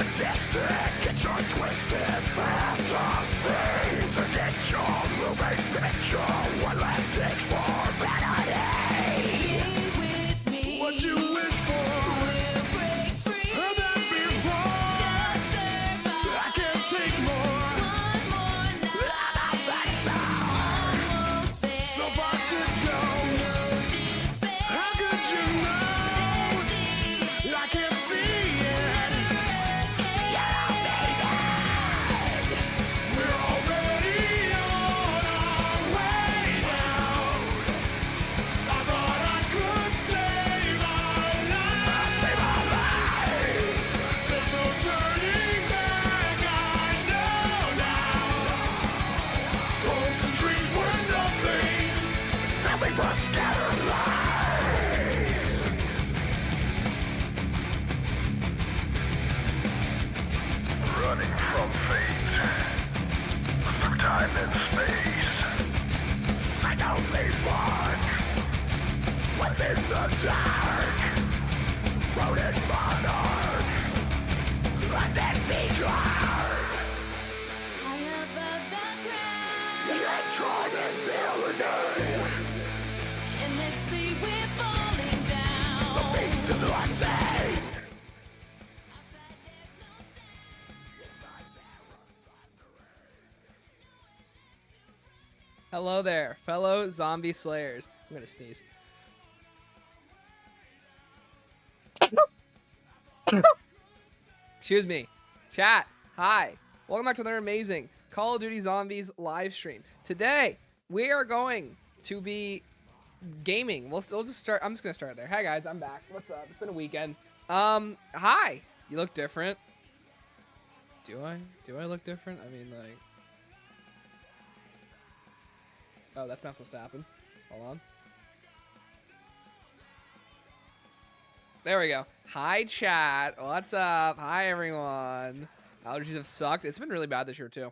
sadistic, get your twisted fantasy to get your moving picture. One last ditch for vanity. Stay with me. What you wish for? We'll break free. Heard that before. Just survive. I can't take more. One more night. Almost there. so far to go. No despair. How could you know? I can't see it. You don't need it. We're already on our way down. I thought I could save our lives. Save our lives. There's no turning back. I know now. Hopes and dreams were nothing. Nothing but scattered lies. Running from fate, through time and space. I only mark what's in the dark. Rodent monarch, undead beguard. High above the ground. Electron and villainy. Endlessly we're falling down. The beast is hunting. Outside there's no sound. Inside terror's thundering. Hello there, fellow zombie slayers. I'm gonna sneeze. Excuse me. Chat, hi. Welcome back to another amazing Call of Duty Zombies live stream. Today, we are going to be gaming. We'll just start. I'm just gonna start there. Hi guys, I'm back. What's up? It's been a weekend. Hi. You look different. Do I? Do I look different? I mean, like. Oh, that's not supposed to happen. Hold on. There we go. Hi, chat. What's up? Hi, everyone. Allergies have sucked. It's been really bad this year, too.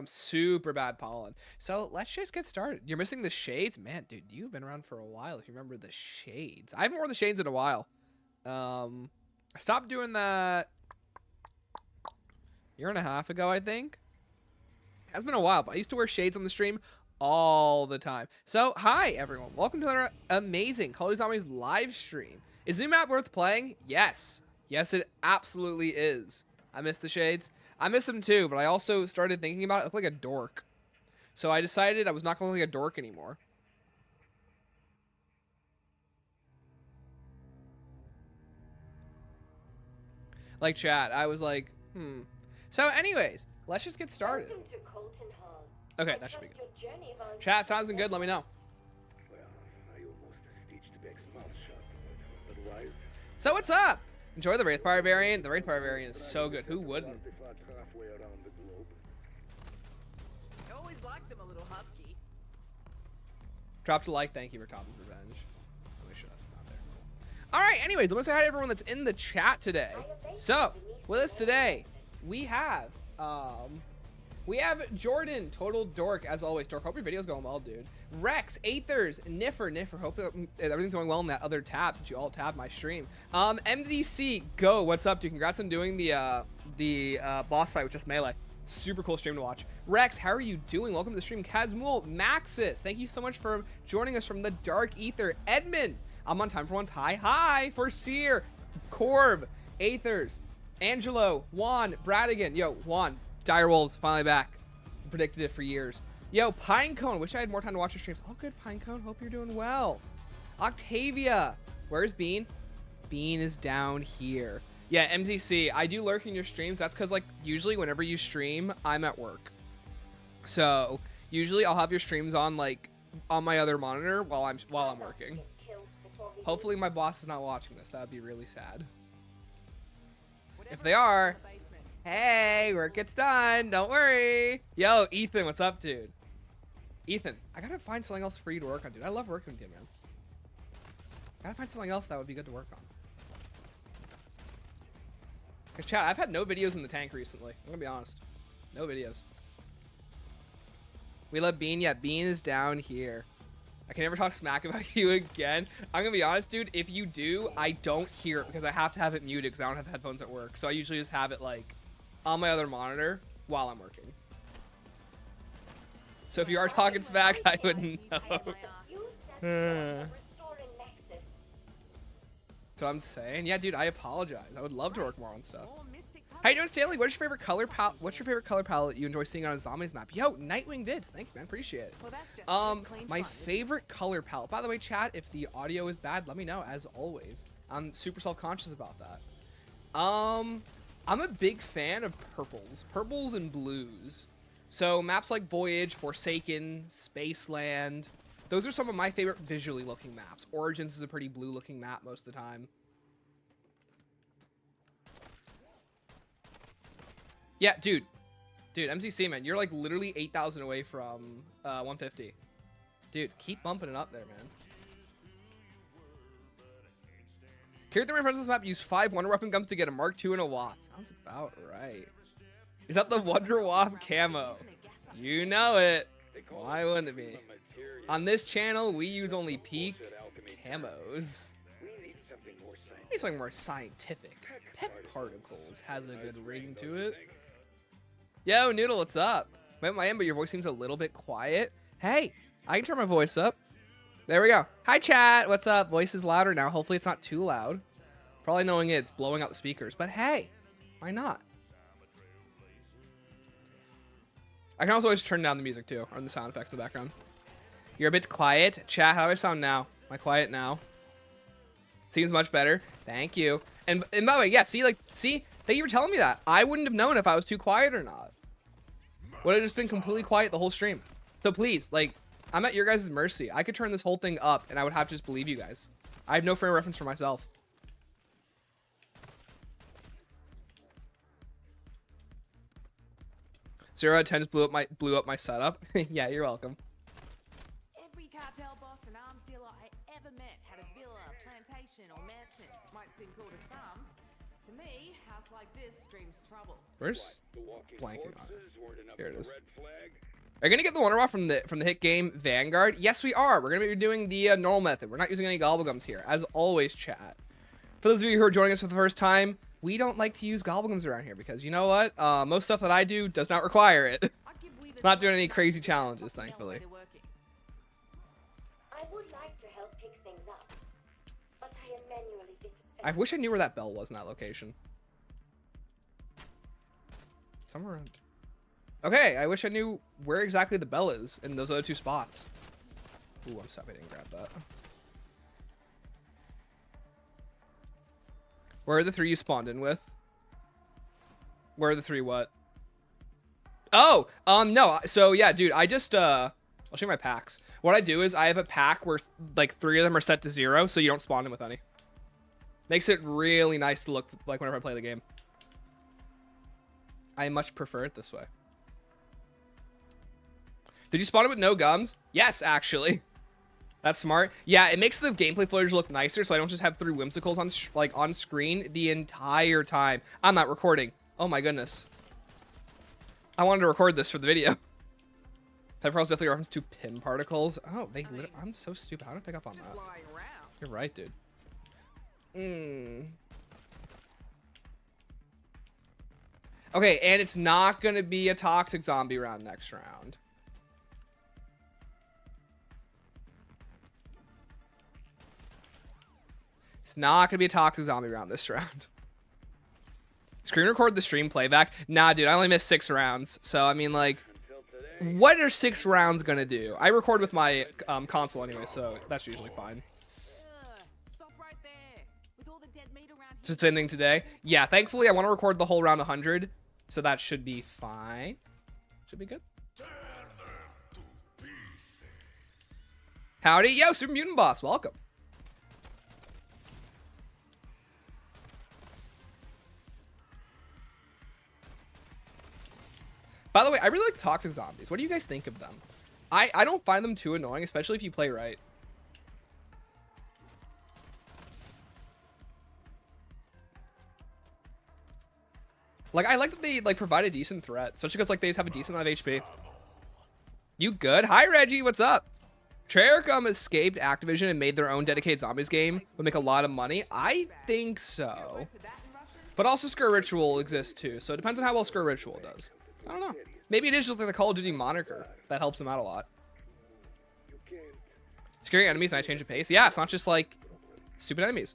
Super bad pollen. So let's just get started. You're missing the shades? Man, dude, you've been around for a while if you remember the shades. I haven't worn the shades in a while. I stopped doing that a year and a half ago, I think. It's been a while, but I used to wear shades on the stream all the time. So, hi, everyone. Welcome to another amazing Call of Duty Zombies live stream. Is the new map worth playing? Yes. Yes, it absolutely is. I miss the shades. I miss them too, but I also started thinking about it. I look like a dork. So I decided I was not going to look like a dork anymore. Like chat, I was like, So anyways, let's just get started. Okay, that should be good. Chat, sounds good. Let me know. Well, I almost stitched Beck's mouth shut, but otherwise... So what's up? Enjoy the Wraithfire variant. The Wraithfire variant is so good. Who wouldn't? Artifact halfway around the globe. I always liked him a little husky. Dropped a like. Thank you for Topping's Revenge. I'll make sure that's not there. All right. Anyways, I want to say hi to everyone that's in the chat today. So with us today, we have Jordan, total dork as always. Dork, hope your video's going well, dude. Rex, Aethers, Niffer, hope everything's going well in that other tab since you all tabbed my stream. MDC, go, what's up, dude? Congrats on doing the boss fight with just melee. Super cool stream to watch. Rex, how are you doing? Welcome to the stream. Kazmul, Maxis, thank you so much for joining us from the dark ether. Edmund, I'm on time for once. Hi, Forseer, Corb, Aethers, Angelo, Juan, Bradigan. Yo, Juan, Direwolves finally back. Predicted it for years. Yo, Pinecone. Wish I had more time to watch your streams. All good, Pinecone. Hope you're doing well. Octavia. Where's Bean? Bean is down here. Yeah, MTC. I do lurk in your streams. That's because, like, usually whenever you stream, I'm at work. So usually I'll have your streams on, like, on my other monitor while I'm working. Hopefully my boss is not watching this. That would be really sad. If they are, hey, work gets done. Don't worry. Yo, Ethan, what's up, dude? Ethan, I gotta find something else for you to work on, dude. I love working with you, man. I gotta find something else that would be good to work on. Cause chat, I've had no videos in the tank recently. I'm gonna be honest. No videos. We love Bean. Yeah, Bean is down here. I can never talk smack about you again. I'm gonna be honest, dude. If you do, I don't hear it because I have to have it muted because I don't have headphones at work. So I usually just have it like on my other monitor while I'm working. So if you are talking smack, I would know. So I'm saying, yeah, dude, I apologize. I would love to work more on stuff. How you doing, Stanley? What's your favorite color palette? What's your favorite color palette you enjoy seeing on a zombies map? Yo, Nightwing vids. Thank you, man. Appreciate it. My favorite color palette. By the way, chat, if the audio is bad, let me know. As always, I'm super self-conscious about that. I'm a big fan of purples and blues. So maps like Voyage, Forsaken, Spaceland. Those are some of my favorite visually looking maps. Origins is a pretty blue looking map most of the time. Yeah, dude, MCC, man, you're like literally 8,000 away from 150. Dude, keep bumping it up there, man. Character my friends on this map use 5 Wonder Weapon guns to get a Mark II and a Wasp. Sounds about right. Is that the Wonder Wasp camo? You know it. Why wouldn't it be? On this channel, we use only peak camos. We need something more scientific. Need something more scientific. Pet particles has a good ring to it. Yo, Noodle, what's up? But your voice seems a little bit quiet. Hey, I can turn my voice up. There we go. Hi, chat. What's up? Voice is louder now. Hopefully, it's not too loud. Probably knowing it's blowing out the speakers. But hey, why not? I can also always turn down the music too, or the sound effects in the background. You're a bit quiet. Chat, how do I sound now? Am I quiet now? Seems much better. Thank you. And by the way, yeah, see, thank you for telling me that. I wouldn't have known if I was too quiet or not. Would have just been completely quiet the whole stream. So please, like, I'm at your guys' mercy. I could turn this whole thing up and I would have to just believe you guys. I have no frame of reference for myself. 0 out of 10 just blew up my setup. Yeah, you're welcome. Every cartel boss and arms dealer I ever met had a villa, plantation, or mansion. Might seem cool to some. To me, house like this screams trouble. Where's The walking blanking on it? corpses weren't enough Here it of a is. red flag. Are you gonna get the Wonder Wall from the hit game Vanguard? Yes, we are. We're gonna be doing the normal method. We're not using any gobblegums here, as always, chat. For those of you who are joining us for the first time, we don't like to use gobblegums around here because you know what? Most stuff that I do does not require it. Not doing any crazy challenges, thankfully. I would like to help pick things up, but I am manually I wish I knew where that bell was in that location. Somewhere around. Okay, I wish I knew where exactly the bell is in those other 2 spots. Ooh, I'm sorry I didn't grab that. Where are the 3 you spawned in with? Where are the 3 what? Oh, no. So yeah, dude, I just, I'll show you my packs. What I do is I have a pack where like 3 of them are set to 0, so you don't spawn in with any. Makes it really nice to look like whenever I play the game. I much prefer it this way. Did you spawn it with no gums? Yes, actually. That's smart. Yeah, it makes the gameplay footage look nicer, so I don't just have 3 whimsicals on screen the entire time. I'm not recording. Oh my goodness. I wanted to record this for the video. Pepperell's definitely a reference to PIM particles. Oh, I'm so stupid. How did I pick up on that? You're right, dude. Okay, and it's not going to be a toxic zombie round next round. It's not going to be a toxic zombie round this round. Screen record the stream playback? Nah, dude, I only missed 6 rounds. So, I mean, like, what are 6 rounds going to do? I record with my console anyway, so that's usually fine. Stop right there. With all the dead meat around It's the same thing today. Yeah, thankfully, I want to record the whole round 100. So that should be fine. Should be good. Howdy. Yo, Super Mutant Boss. Welcome. By the way, I really like toxic zombies. What do you guys think of them? I don't find them too annoying, especially if you play right. Like, I like that they like provide a decent threat, especially because like they just have a decent amount of HP. You good? Hi, Reggie. What's up? Treyarch escaped Activision and made their own dedicated zombies game, would make a lot of money. I think so. But also Scare Ritual exists too, so it depends on how well Scare Ritual does. I don't know. Maybe it is just like the Call of Duty moniker that helps them out a lot. Scary enemies and I change the pace. Yeah, it's not just like stupid enemies.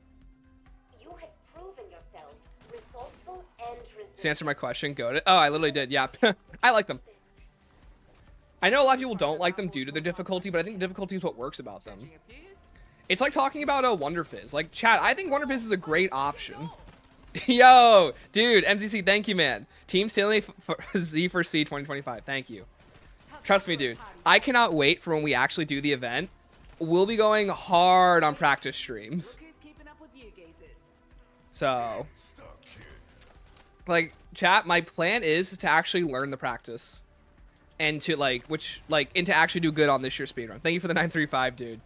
You have proven yourself resourceful and resilient. Just answer my question. Go to. Oh, I literally did. Yeah, I like them. I know a lot of people don't like them due to their difficulty, but I think the difficulty is what works about them. It's like talking about a Wonder Fizz. Like, chat, I think Wonder Fizz is a great option. Yo, dude, MCC, thank you, man. Team Stanley for Z4C 2025. Thank you. Trust me, dude. I cannot wait for when we actually do the event. We'll be going hard on practice streams. Look who's keeping up with you geezers. So, like, chat, my plan is to actually learn the practice. And to, and to actually do good on this year's speedrun. Thank you for the 935, dude.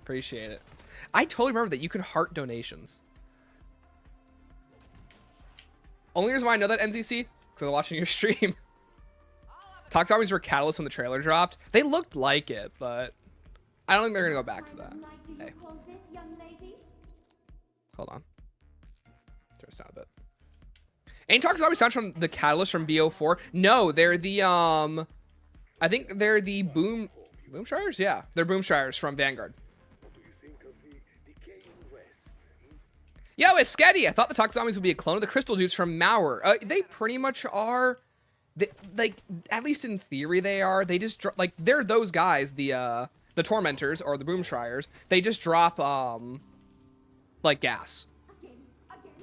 Appreciate it. I totally remember that you could heart donations. Only reason why I know that, NZC, because I'm watching your stream. Talk Zombies were Catalyst when the trailer dropped. They looked like it, but I don't think they're going to go back to that. Hey. Hold on. Turn this down a bit. Ain't Talk Zombies sound from the Catalyst from BO4? No, they're the, I think they're the Boomshires? Yeah, they're Boomshires from Vanguard. What do you think of the decaying West? Yo, it's Sketty. I thought the Talk Zombies would be a clone of the Crystal Dudes from Mauer. They pretty much are. Like, at least in theory, they are. They just like they're those guys, the Tormentors or the Boomshires. They just drop like gas.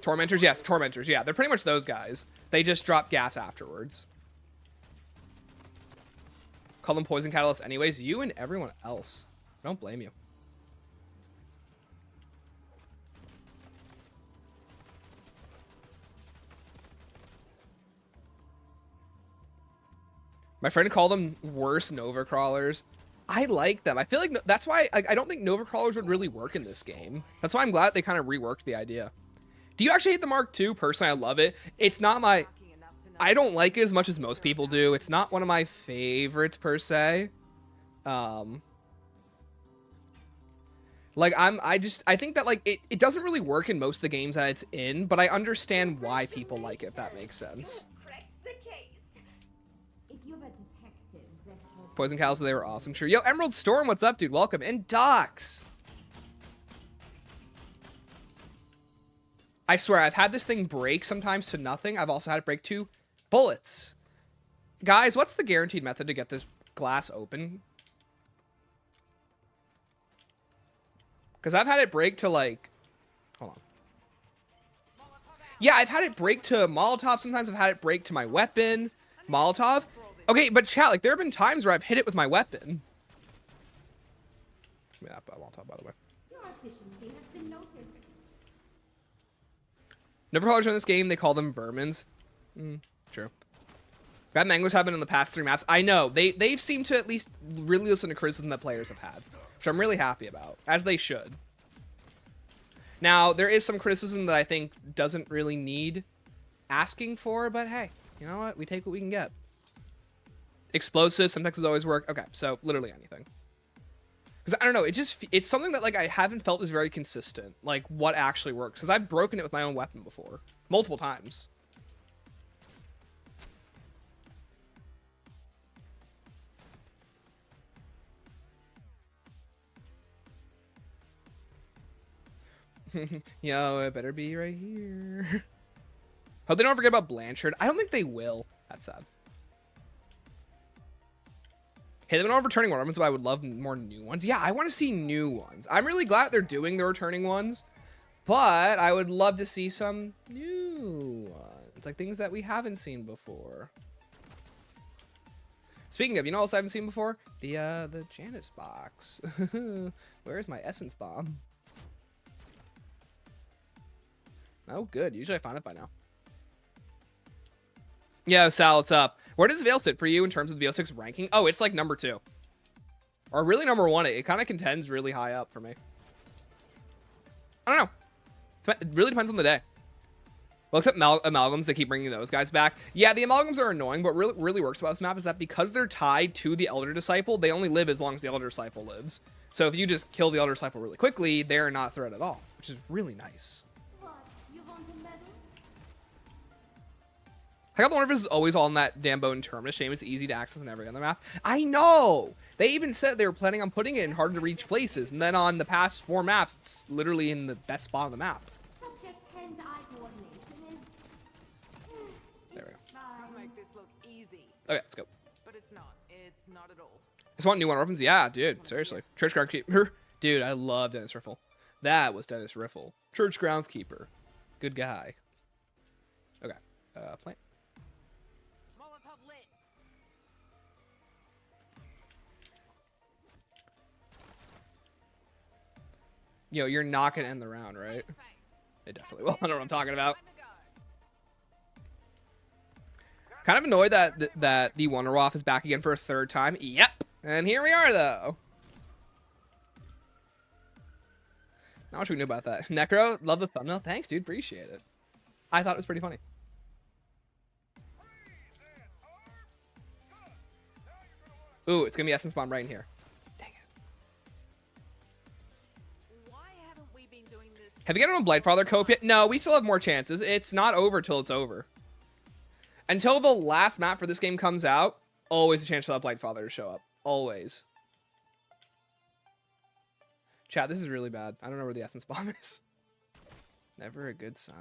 Tormentors, yes, Tormentors, yeah. They're pretty much those guys. They just drop gas afterwards. Call them Poison Catalyst anyways. You and everyone else. I don't blame you. My friend called them worse Nova Crawlers. I like them. I feel like that's why I don't think Nova Crawlers would really work in this game. That's why I'm glad they kind of reworked the idea. Do you actually hate the Mark II? Personally, I love it. It's not my... I don't like it as much as most people do. It's not one of my favorites per se. Like I think that like it doesn't really work in most of the games that it's in, but I understand why people like it, if that makes sense. Poison Cows, they were awesome. Sure. Yo, Emerald Storm, what's up, dude? Welcome. And Docs. I swear, I've had this thing break sometimes to nothing. I've also had it break to bullets. Guys, what's the guaranteed method to get this glass open? Because I've had it break to, like... Hold on. Yeah, I've had it break to Molotov. Sometimes I've had it break to my weapon. Molotov. Okay, but chat, like, there have been times where I've hit it with my weapon. Give me that Molotov, by the way. Your efficiency has been noted. Never callers in this game, they call them vermins. True. Bad Manglers have been in the past 3 maps. I know. They've seemed to at least really listen to criticism that players have had, which I'm really happy about, as they should. Now, there is some criticism that I think doesn't really need asking for, but hey, you know what? We take what we can get. Explosives, sometimes always work. Okay, so literally anything. Because I don't know, it's something that like I haven't felt is very consistent, like what actually works. Because I've broken it with my own weapon before, multiple times. Yo, it better be right here. Hope they don't forget about Blanchard. I don't think they will. That's sad. Hey, they've been all returning weapons, but I would love more new ones. Yeah, I want to see new ones. I'm really glad they're doing the returning ones, but I would love to see some new ones, like things that we haven't seen before. Speaking of, you know what else I haven't seen before? The Janus box. Where's my essence bomb? Oh, good. Usually I find it by now. Yeah, Sal, what's up? Where does Veil sit for you in terms of the VO6 ranking? Oh, it's like number 2. Or really number 1. It kind of contends really high up for me. I don't know. It really depends on the day. Looks at amalgams. They keep bringing those guys back. Yeah, the amalgams are annoying, but really works about this map is that because they're tied to the Elder Disciple, they only live as long as the Elder Disciple lives. So if you just kill the Elder Disciple really quickly, they're not a threat at all, which is really nice. What? You want a medal? I got the wonder if this is always all in that damn bone terminus. Shame it's easy to access on every other map. I know! They even said they were planning on putting it in harder to reach places, and then on the past 4 maps, it's literally in the best spot on the map. Subject hand-eye coordination is... There we go. Trying to make this look easy, Okay, let's go. but it's not. It's not at all. Just want new one weapons? Yeah, dude, seriously. Church Groundskeeper. Dude, I love Dennis Riffle. That was Dennis Riffle. Church Groundskeeper. Good guy. Okay, plant. Molotov lit. Yo, you're not gonna end the round, right? It definitely will. I know what I'm talking about. Time to go. Kind of annoyed that the Wonderwaff is back again for a 3rd time. Yep. And here we are, though. Not much we knew about that. Necro, love the thumbnail. Thanks, dude. Appreciate it. I thought it was pretty funny. Ooh, it's gonna be Essence Bomb right in here. Dang it. Why haven't we been doing this? Have you gotten a Blightfather cope yet? No, we still have more chances. It's not over till it's over. Until the last map for this game comes out, always a chance for that Blightfather to show up. Always. Chat, this is really bad. I don't know where the Essence Bomb is. Never a good sign.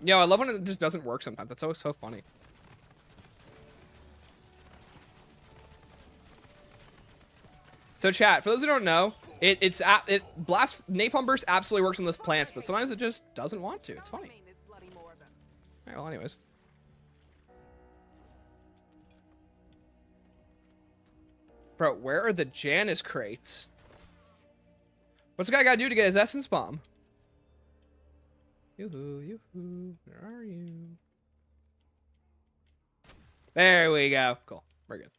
Yo, I love when it just doesn't work sometimes. That's always so funny. So chat, for those who don't know, Napalm Burst absolutely works on those plants, but sometimes it just doesn't want to. It's funny. I mean, there's bloody more of them. Alright, well, anyways. Bro, where are the Janus crates? What's the guy gotta do to get his Essence Bomb? Yoo-hoo, yoo-hoo, where are you? There we go. Cool. We're good.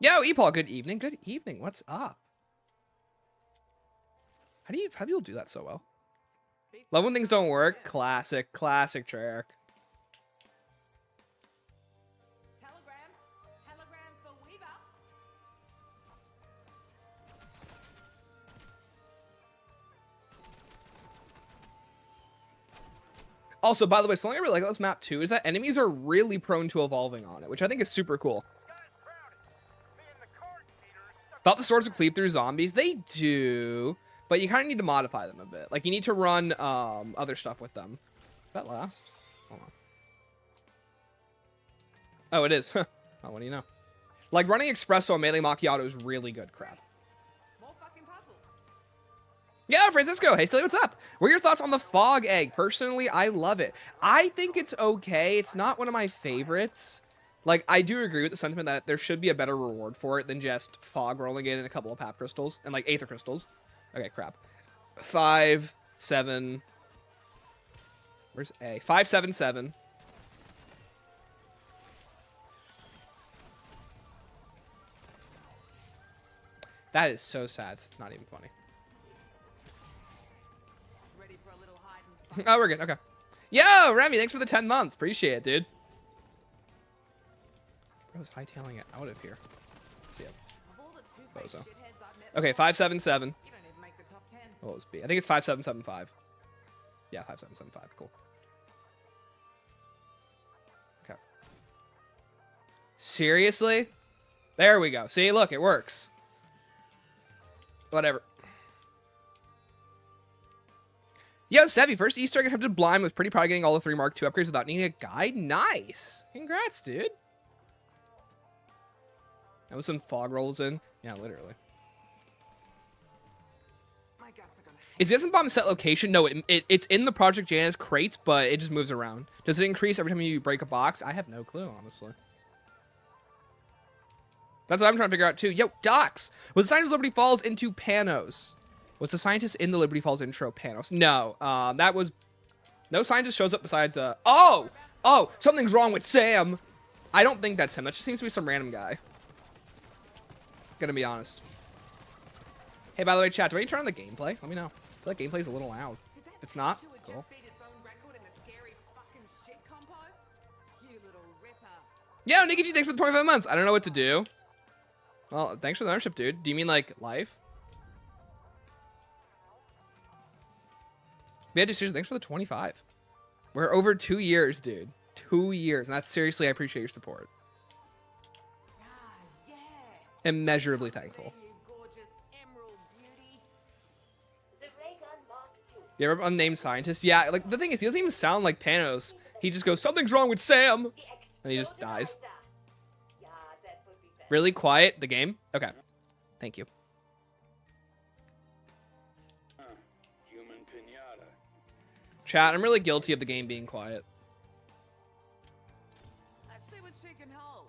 Yo, E-Paul, good evening. Good evening. What's up? How do people do that so well? Love when things don't work. Classic Treyarch. Telegram for Weaver. Also, by the way, something I really like about this map too is that enemies are really prone to evolving on it, which I think is super cool. Thought the swords would cleave through zombies. They do, but you kind of need to modify them a bit. Like, you need to run other stuff with them. Is that last? Hold on. Oh, it is. Oh, what do you know? Like, running Espresso and Melee Macchiato is really good crap. More fucking puzzles. Yeah, Francisco. Hey, Silly, what's up? What are your thoughts on the fog egg? Personally, I love it. I think it's okay. It's not one of my favorites. Like, I do agree with the sentiment that there should be a better reward for it than just fog rolling in a couple of pap crystals and, like, aether crystals. Okay, crap. 5, 7. Where's A? 5, 7, 7. That is so sad. It's not even funny. Ready for a little hide and Oh, we're good. Okay. Yo, Remy, thanks for the 10 months. Appreciate it, dude. Bro's hightailing it out of here. See ya. Of all the two-faced Bozo. shitheads I've met Okay, before, 5, 7, 7. you don't even make the top 10. What was B? I think it's 5, 7, 7, 5. Yeah, 5, 7, 7, 5. Cool. Okay. Seriously? There we go. See, look, it works. Whatever. Yo, Stevie, first Easter egg attempted blind was pretty proud of getting all the 3 Mark II upgrades without needing a guide. Nice. Congrats, dude. That was some fog rolls in. Yeah, literally. My guts are gonna Is the Essence Bomb set location? No, it's in the Project Janus crate, but it just moves around. Does it increase every time you break a box? I have no clue, honestly. That's what I'm trying to figure out, too. Yo, Docs! Was the Scientist Liberty Falls into Panos? Was the Scientist in the Liberty Falls intro Panos? No. That was... No scientist shows up besides... Oh! Oh, something's wrong with Sam. I don't think that's him. That just seems to be some random guy. Gonna be honest. Hey, by the way, chat, do I need to turn on the gameplay? Let me know. I feel like gameplay's a little loud. It's not? Cool. Yo, Nikki G, thanks for the 25 months. I don't know what to do. Well, thanks for the membership, dude. Do you mean like life? Yeah, dude, seriously, thanks for the 25. We're over 2 years, dude. 2 years. And that's seriously, I appreciate your support. Immeasurably thankful. You ever unnamed scientist? Yeah, like the thing is, he doesn't even sound like Panos. He just goes, something's wrong with Sam. And he just dies. Really quiet, the game? Okay. Thank you. Human pinata. Chat, I'm really guilty of the game being quiet. Let's see what she can hold.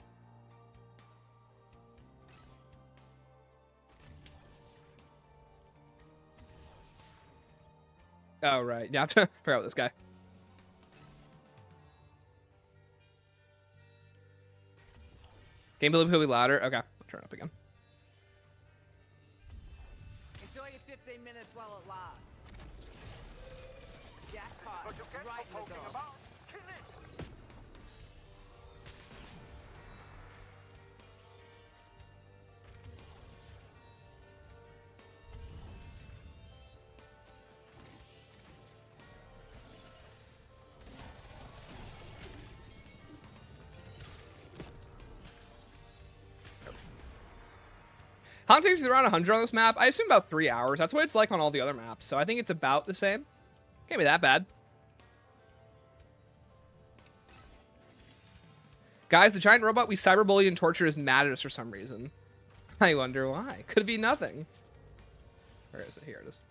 Oh, right. Yeah, I have to figure out this guy. Gameplay will be louder. Okay, I'll turn it up again. Enjoy your 15 minutes while it lasts. Jackpot. Right in the door. How long takes you around 100 on this map? I assume about 3 hours. That's what it's like on all the other maps. So I think it's about the same. Can't be that bad. Guys, the giant robot we cyberbullied and tortured is mad at us for some reason. I wonder why. Could be nothing. Where is it? Here it is.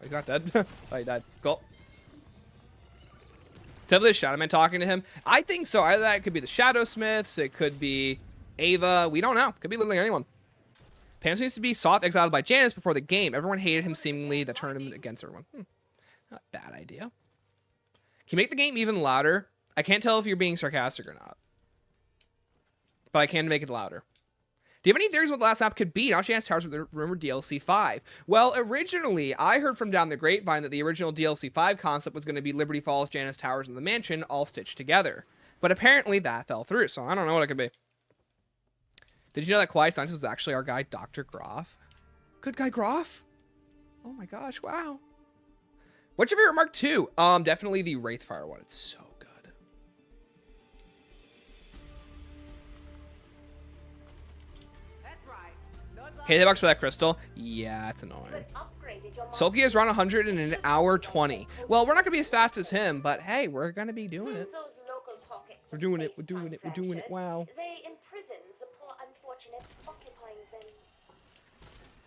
Oh, he's not dead. Oh, he died. Cool. Definitely the Shadow Man talking to him. I think so. Either that, it could be the Shadow Smiths. It could be Ava. We don't know. Could be literally anyone. Panos needs to be soft exiled by Janice before the game. Everyone hated him seemingly. That turned him against everyone. Not a bad idea. Can you make the game even louder? I can't tell if you're being sarcastic or not. But I can make it louder. Do you have any theories what the last map could be? Now Janice Towers with the rumored DLC 5. Well, originally, I heard from down the grapevine that the original DLC 5 concept was going to be Liberty Falls, Janice Towers, and the mansion all stitched together. But apparently that fell through, so I don't know what it could be. Did you know that Quiet Scientist was actually our guy, Dr. Groff? Good guy, Groff? Oh my gosh, wow. What's your favorite Mark II? Definitely the Wraithfire one. It's so good. That's right. No Hey, $8 for that crystal. Yeah, it's annoying. Sulky is around 100 in an hour 20. Well, we're not gonna be as fast as him, but hey, we're gonna be doing it. We're doing it. We're doing it. We're doing it. Wow. They imprison the poor unfortunate occupying them.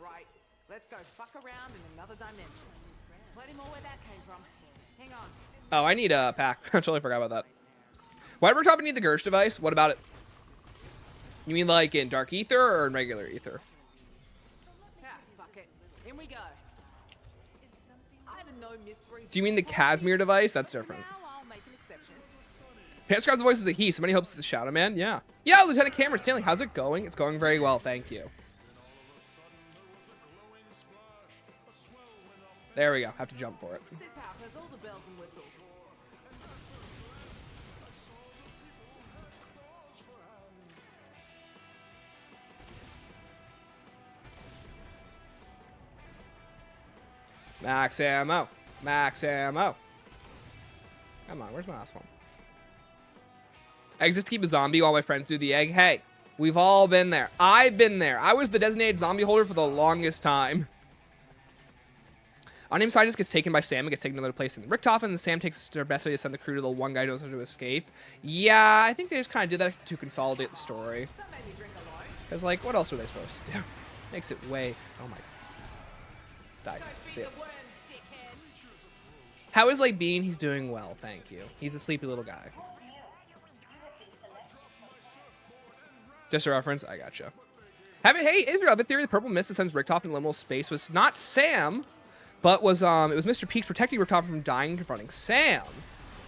Right. Let's go fuck around in another dimension. Plenty more where that came from. Hang on. Oh, I need a pack. I totally forgot about that. Why did Rooktop need the Gersh device? What about it? You mean like in Dark Ether or in regular Ether? Ah, fuck it. In we go. I have a no mystery. Do you mean the Casimir device? That's different. Now I'll make an exception. Can't describe the voice as a he. So many hopes it's the Shadow Man. Yeah. Yeah, Lieutenant Cameron Stanley. How's it going? It's going very well. Thank you. There we go. Have to jump for it. This house has all the bells and whistles. Max ammo. Max ammo. Come on. Where's my last one? Eggs just to keep a zombie while my friends do the egg. Hey, we've all been there. I've been there. I was the designated zombie holder for the longest time. Unnamed scientist gets taken by Sam and gets taken to another place in the Richtofen, and Sam takes their best way to send the crew to the one guy who knows how to escape. Yeah, I think they just kind of did that to consolidate the story. Don't make me drink alone. Because, like, what else were they supposed to do? Makes it way... Oh, my... Died. Don't See feed ya. the worms, dickhead. How is Late Bean? He's doing well, thank you. He's a sleepy little guy. Just a reference? I gotcha. Hey, Israel, I have a theory the purple mist that sends Richtofen in liminal space was not Sam, but it was Mr. Peaks protecting Richtofen from dying and confronting Sam.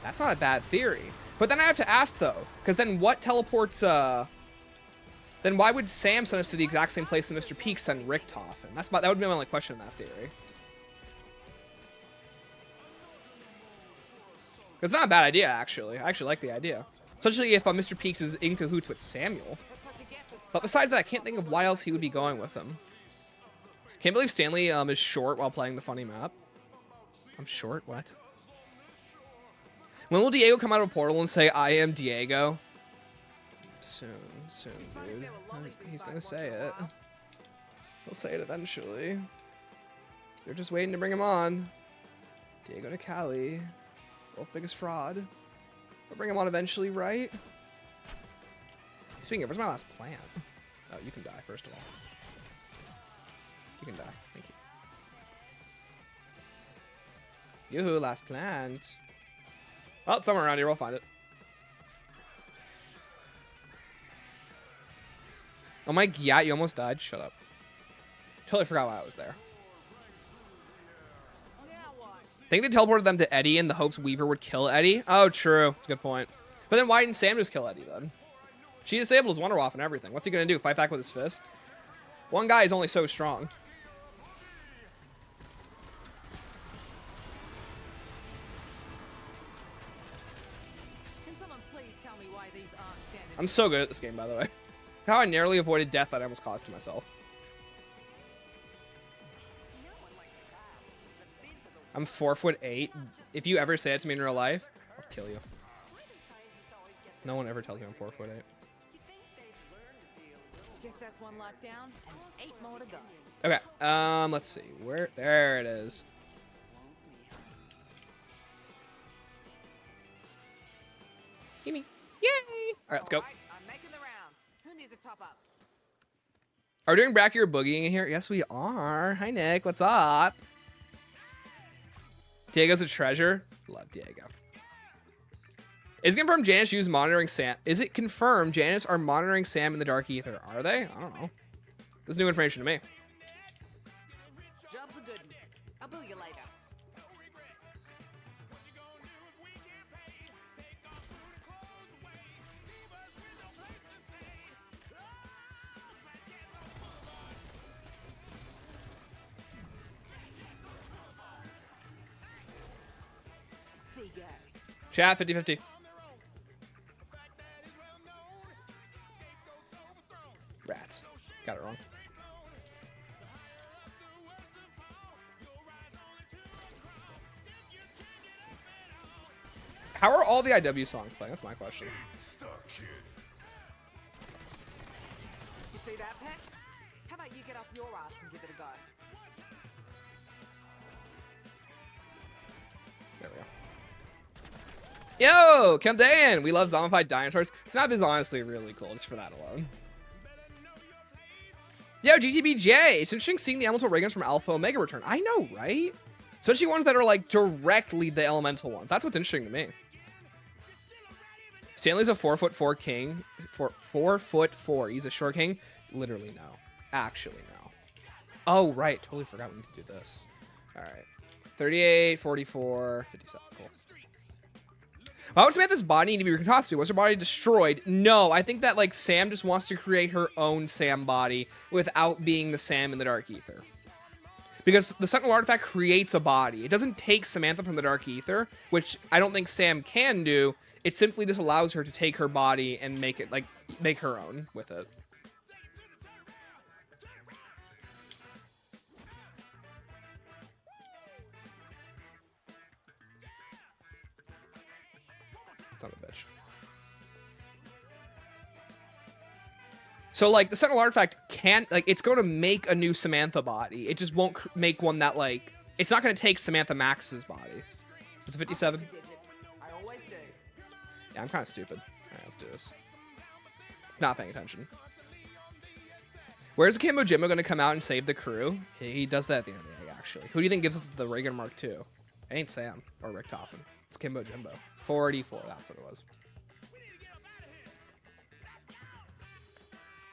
That's not a bad theory. But then I have to ask, though, because then what teleports, then why would Sam send us to the exact same place that Mr. Peaks sent Richtofen? That would be my only question in that theory. It's not a bad idea, actually. I actually like the idea. Especially if Mr. Peaks is in cahoots with Samuel. But besides that, I can't think of why else he would be going with him. Can't believe Stanley is short while playing the funny map. I'm short? What? When will Diego come out of a portal and say, I am Diego? Soon, dude. He's gonna say it. He'll say it eventually. They're just waiting to bring him on. Diego to Cali. World's biggest fraud. We'll bring him on eventually, right? Speaking of, where's my last plant? Oh, you can die, first of all. You can die. Thank you. Yoo-hoo, last plant. Well, it's somewhere around here. We'll find it. Oh my god, you almost died? Shut up. Totally forgot why I was there. I think they teleported them to Eddie in the hopes Weaver would kill Eddie. Oh, true. That's a good point. But then why didn't Sam just kill Eddie then? She disables Wonderwaff and everything. What's he gonna do? Fight back with his fist? One guy is only so strong. Can someone please tell me why these aren't standard? I'm so good at this game, by the way. How I narrowly avoided death that I almost caused to myself. I'm 4'8". If you ever say it to me in real life, I'll kill you. No one ever tells me I'm 4'8". Guess that's one life down and 8 more to go. Okay, let's see. Where? There it is. Gimme. Yay! Alright, let's go. Alright, I'm making the rounds. Who needs a top up? Are we doing bracky or boogieing in here? Yes, we are. Hi, Nick. What's up? Diego's a treasure. Love Diego. Is it confirmed Janice used monitoring Sam? Is it confirmed Janice are monitoring Sam in the Dark Ether? Are they? I don't know. This is new information to me. Job's a good one. I'll bill you later. See ya. Chat 50-50. Rats. Got it wrong. How are all the IW songs playing? That's my question. You see that, Peck? How about you get off your ass and give it a go? There we go. Yo, come Dan. We love zombified dinosaurs. This map is honestly really cool just for that alone. Yo, GTBJ. It's interesting seeing the elemental ray guns from Alpha Omega return. I know, right? Especially ones that are like directly the elemental ones. That's what's interesting to me. Stanley's a 4'4" king. 4'4". He's a short king. Literally no. Actually no. Oh right, totally forgot we need to do this. All right. 38, 44, 57. Cool. Why would Samantha's body need to be reconstituted? Was her body destroyed? No, I think that like Sam just wants to create her own Sam body without being the Sam in the Dark Ether. Because the Sentinel artifact creates a body. It doesn't take Samantha from the Dark Ether, which I don't think Sam can do. It simply just allows her to take her body and make it like make her own with it. Son of a bitch. So like the Sentinel artifact can't like it's going to make a new Samantha body. It just won't make one that like it's not going to take Samantha Max's body. It's 57. I always do. Yeah, I'm kind of stupid. All right, let's do this. Not paying attention. Where's Kimbo Jimbo going to come out and save the crew? He does that at the end of the egg, actually. Who do you think gives us the Reagan Mark II? It ain't Sam or Richtofen. It's Kimbo Jimbo. 44, that's what it was.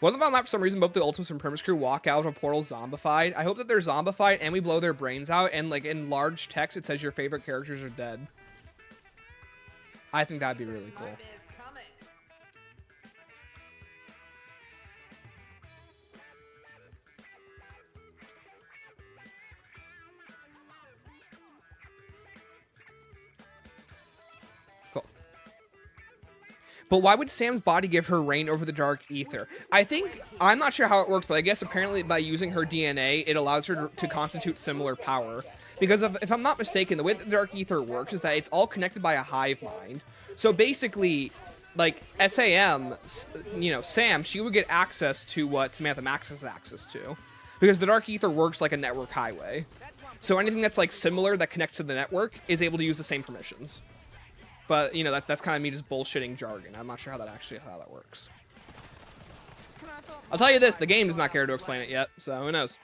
What if on that for some reason both the Ultimates and Primus crew walk out of a portal zombified? I hope that they're zombified and we blow their brains out and like in large text it says your favorite characters are dead. I think that'd be really cool. Nightmares coming. Cool. But why would Sam's body give her reign over the dark ether? I'm not sure how it works, but I guess apparently by using her DNA, it allows her to constitute similar power. Because if I'm not mistaken, the way that the dark ether works is that it's all connected by a hive mind. So basically, like SAM, you know, Sam, she would get access to what Samantha Max has access to. Because the dark ether works like a network highway. So anything that's like similar that connects to the network is able to use the same permissions. But, you know, that's kind of me just bullshitting jargon. I'm not sure how that works. I'll tell you this, the game does not care to explain it yet, so who knows.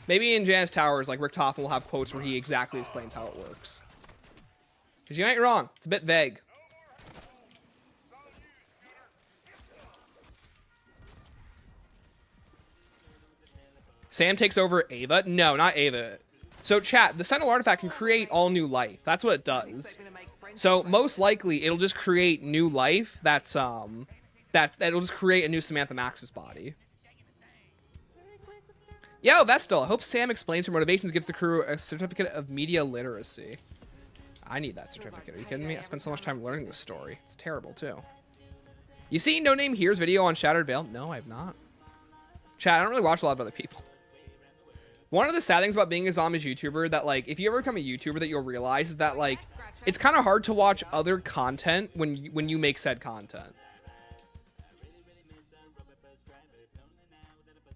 Maybe in Janus Towers, like, Rick Toffin will have quotes where he exactly explains how it works. Because you ain't wrong. It's a bit vague. Sam takes over Ava? No, not Ava. So, chat, the Sentinel artifact can create all new life. That's what it does. So, most likely, it'll just create new life that'll just create a new Samantha Max's body. Yo, Vestal, I hope Sam explains her motivations, gives the crew a certificate of media literacy. I need that certificate. Are you kidding me? I spent so much time learning this story. It's terrible, too. You seen No Name Here's video on Shattered Veil? No, I have not. Chat, I don't really watch a lot of other people. One of the sad things about being a zombies YouTuber that, like, if you ever become a YouTuber that you'll realize is that, like, it's kind of hard to watch other content when you make said content.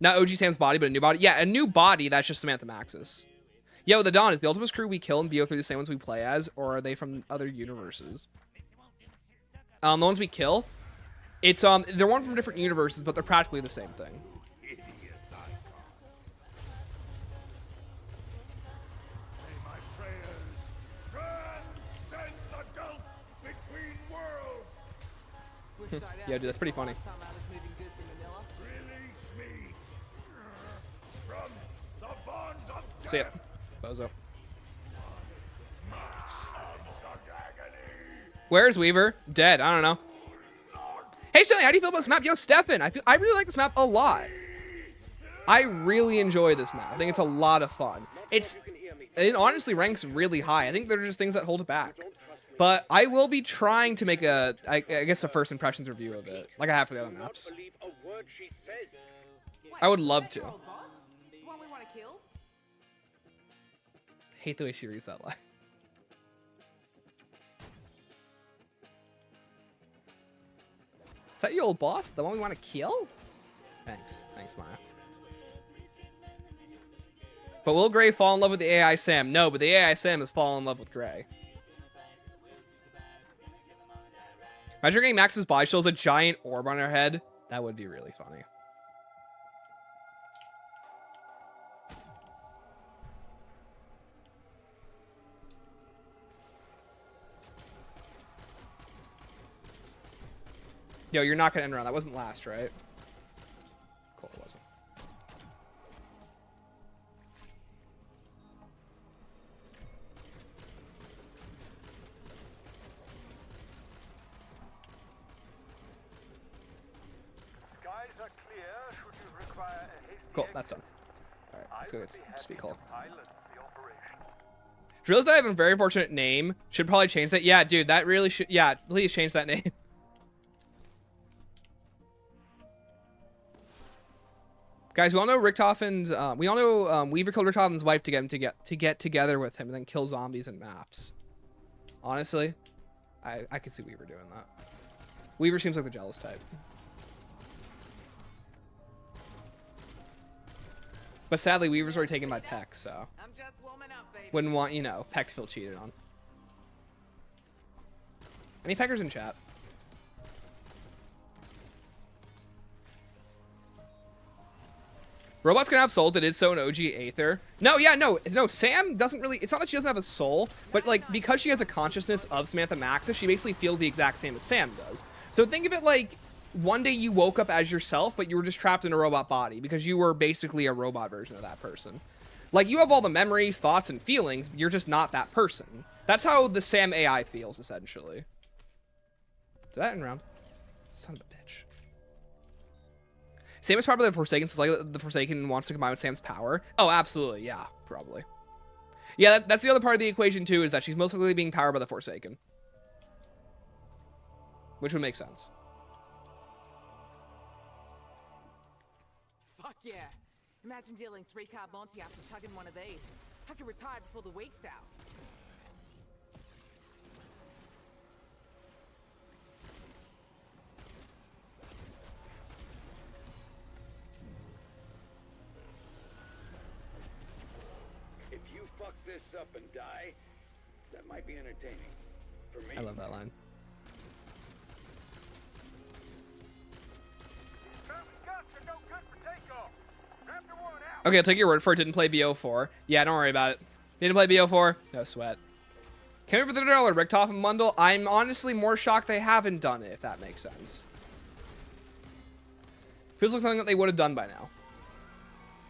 Not OG Sam's body, but a new body. Yeah, a new body, that's just Samantha Max's. Yo, the Dawn, is the Ultimates crew we kill in BO3 the same ones we play as, or are they from other universes? The ones we kill? It's, they're one from different universes, but they're practically the same thing. Yeah, dude, that's pretty funny. See ya, bozo. Where's Weaver? Dead. I don't know. Hey, Shelly, how do you feel about this map? Yo, Stefan, I really like this map a lot. I really enjoy this map. I think it's a lot of fun. It honestly ranks really high. I think there are just things that hold it back. But I will be trying to make I guess a first impressions review of it, like I have for the other maps. I would love to. Hate the way she reads that line. Is that your old boss? The one we want to kill? Thanks, Maya. But will Gray fall in love with the AI Sam? No, but the AI Sam has fallen in love with Gray. Imagine getting Max's body shows a giant orb on her head. That would be really funny. Yo, you're not gonna end around. That wasn't last, right? Cool, it wasn't. Cool, that's done. Alright, let's go get Speak Hole. Realize that I have a very fortunate name. Should probably change that. Yeah, dude, that really should. Yeah, please change that name. Guys, we all know Richtofen's. We all know Weaver killed Richtofen's wife to get him to get together with him and then kill zombies and maps. Honestly, I could see Weaver doing that. Weaver seems like the jealous type. But sadly, Weaver's already taken by Peck, so wouldn't want, you know, Peck to feel cheated on. Any Peckers in chat? Robot's gonna have soul that did so in OG Aether. No, yeah, no, Sam doesn't really, it's not that she doesn't have a soul, but like, because she has a consciousness of Samantha Maxis, she basically feels the exact same as Sam does. So think of it like, one day you woke up as yourself, but you were just trapped in a robot body because you were basically a robot version of that person. Like, you have all the memories, thoughts, and feelings, but you're just not that person. That's how the Sam AI feels, essentially. Did that end round? Son of a bitch. Sam is probably the Forsaken, so it's like the Forsaken wants to combine with Sam's power. Oh, absolutely. Yeah, probably. Yeah, that's the other part of the equation, too, is that she's most likely being powered by the Forsaken. Which would make sense. Fuck yeah. Imagine dealing 3-card Monty after chugging one of these. I could retire before the week's out. If you fuck this up and die, that might be entertaining. For me. I love that line. Okay, I'll take your word for it. Didn't play BO4. Yeah, don't worry about it. Didn't play BO4. No sweat. Came in for the $30 Richtofen bundle. I'm honestly more shocked they haven't done it, if that makes sense. Feels like something that they would have done by now.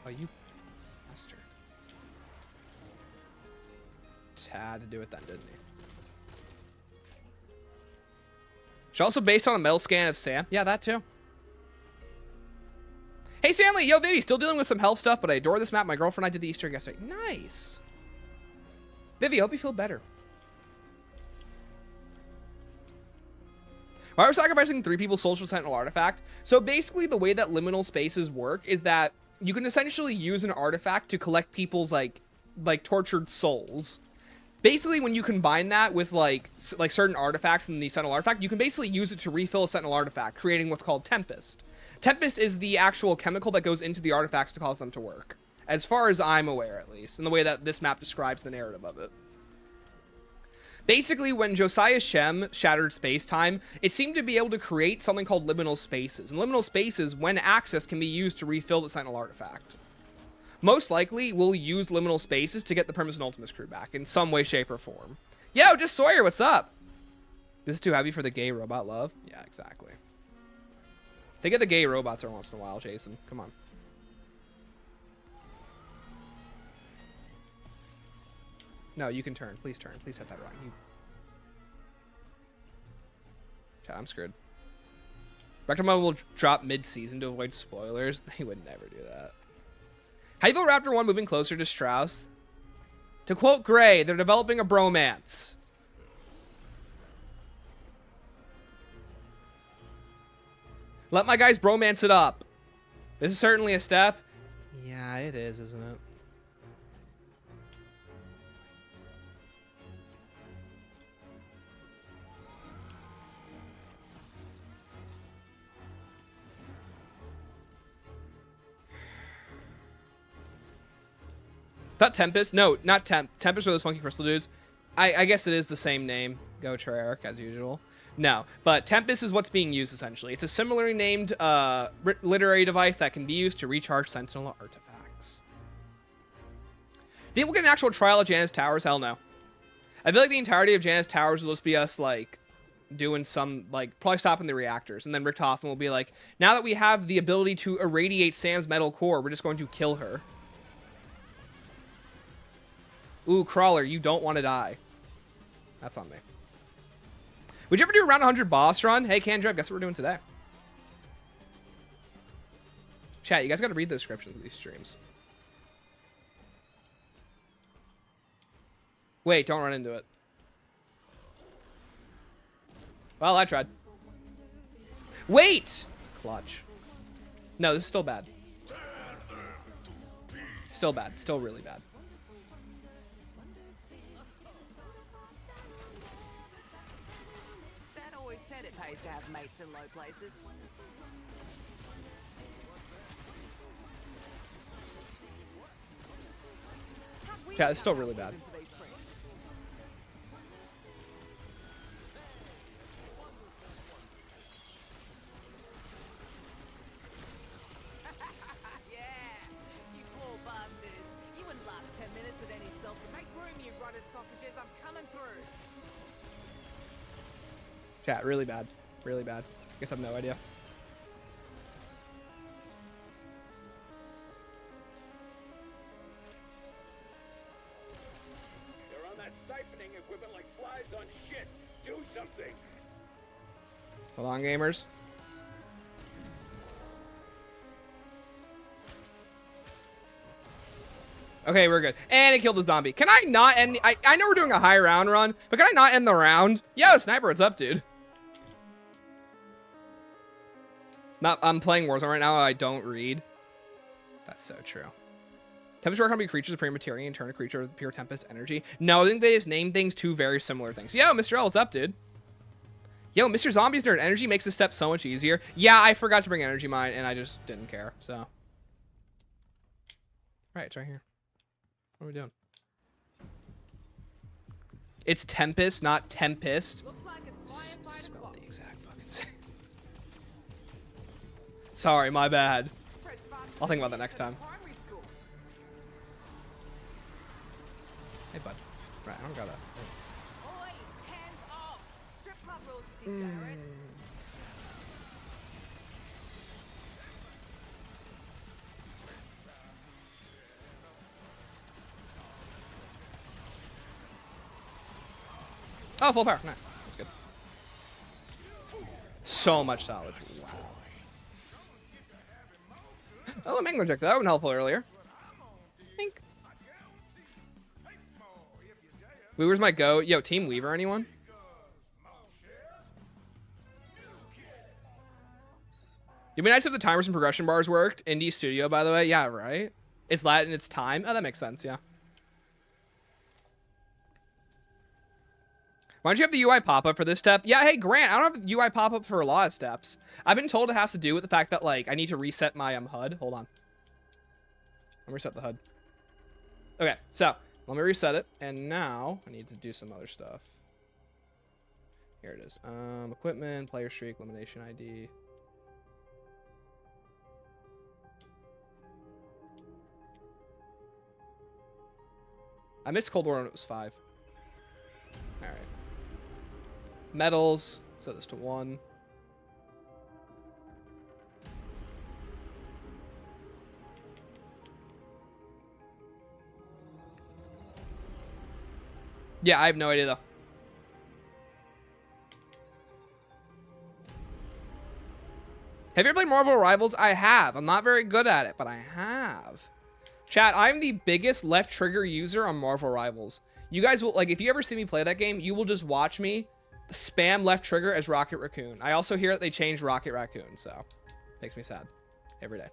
Oh, you bastard. Just had to do it then, didn't he? She's also based on a metal scan of Sam. Yeah, that too. Hey, Stanley. Yo, Vivi. Still dealing with some health stuff, but I adore this map. My girlfriend and I did the Easter egg yesterday. Nice. Vivi, hope you feel better. Why are we sacrificing 3 people's social sentinel artifact? So basically the way that liminal spaces work is that you can essentially use an artifact to collect people's like tortured souls. Basically, when you combine that with like certain artifacts in the sentinel artifact, you can basically use it to refill a sentinel artifact, creating what's called Tempest. Tempest is the actual chemical that goes into the artifacts to cause them to work. As far as I'm aware, at least, in the way that this map describes the narrative of it. Basically, when Josiah Shem shattered space-time, it seemed to be able to create something called liminal spaces. And liminal spaces, when accessed, can be used to refill the Sentinel artifact. Most likely, we'll use liminal spaces to get the Primus and Ultimus crew back in some way, shape, or form. Yo, just Sawyer, what's up? This is too heavy for the gay robot love? Yeah, exactly. They get the gay robots every once in a while, Jason. Come on. No, you can turn. Please turn. Please hit that right. Okay, I'm screwed. Rectomon will drop mid-season to avoid spoilers. They would never do that. How do you feel Raptor 1 moving closer to Strauss? To quote Gray, they're developing a bromance. Let my guys bromance it up. This is certainly a step. Yeah, it is, isn't it? That Tempest? No, not Tempest are those funky crystal dudes. I guess it is the same name. Go Treyarch, as usual. No, but Tempest is what's being used, essentially. It's a similarly named literary device that can be used to recharge Sentinel artifacts. Think we'll get an actual trial of Janus Towers? Hell no. I feel like the entirety of Janus Towers will just be us, like, doing some, like, probably stopping the reactors. And then Richtofen will be like, now that we have the ability to irradiate Sam's metal core, we're just going to kill her. Ooh, Crawler, you don't want to die. That's on me. Would you ever do a round 100 boss run? Hey, Candrev, guess what we're doing today? Chat, you guys got to read the descriptions of these streams. Wait, don't run into it. Well, I tried. Wait! Clutch. No, this is still bad. Still bad. Still really bad. It pays to have mates in low places. Yeah, it's still really bad. Yeah, you poor bastards. You wouldn't last 10 minutes at any self. Make room, you rotted sausages. I'm coming through. Chat, really bad. Really bad. Guess I have no idea. siphoning equipment like flies on shit. Do something. Hold on, gamers. Okay, we're good. And it killed the zombie. Can I not end the... I know we're doing a high round run, but can I not end the round? Yo, Sniper, what's up, dude? I'm playing Warzone right now. I don't read. That's so true. Tempest can be creatures of pre-materia and turn a creature with pure Tempest energy. No, I think they just named things two very similar things. Yo, Mr. L, what's up, dude? Yo, Mr. Zombie's nerd energy makes this step so much easier. Yeah, I forgot to bring energy mine, and I just didn't care, so. Right, it's right here. What are we doing? It's Tempest, not Tempest. Looks like it's firefighter Spelled clock. the exact fucking same. Sorry, my bad. Press button I'll think about that to next the time. primary school. Hey, bud. Right, I don't gotta. Oi, hands off. Strip club rules, you degenerates. Oh, full power. Nice. That's good. So much salvage. Wow. Oh, Mangler check. That would helpful earlier. Think. Weaver's my go. Yo, Team Weaver, anyone? It'd be nice if the timers and progression bars worked. Indie Studio, by the way. Yeah, right? It's Latin, it's time. Oh, that makes sense, yeah. Why don't you have the UI pop-up for this step? Yeah, hey, Grant, I don't have the UI pop-up for a lot of steps. I've been told it has to do with the fact that, like, I need to reset my HUD. Hold on. Let me reset the HUD. Okay, so, let me reset it. And now, I need to do some other stuff. Here it is. Equipment, player streak, elimination ID. I missed Cold War when it was 5. All right. Medals. Set this to 1. Yeah, I have no idea though. Have you ever played Marvel Rivals? I have. I'm not very good at it, but I have. Chat, I'm the biggest left trigger user on Marvel Rivals. You guys will, like, if you ever see me play that game, you will just watch me spam left trigger as Rocket Raccoon. I also hear that they changed Rocket Raccoon, so makes me sad every day.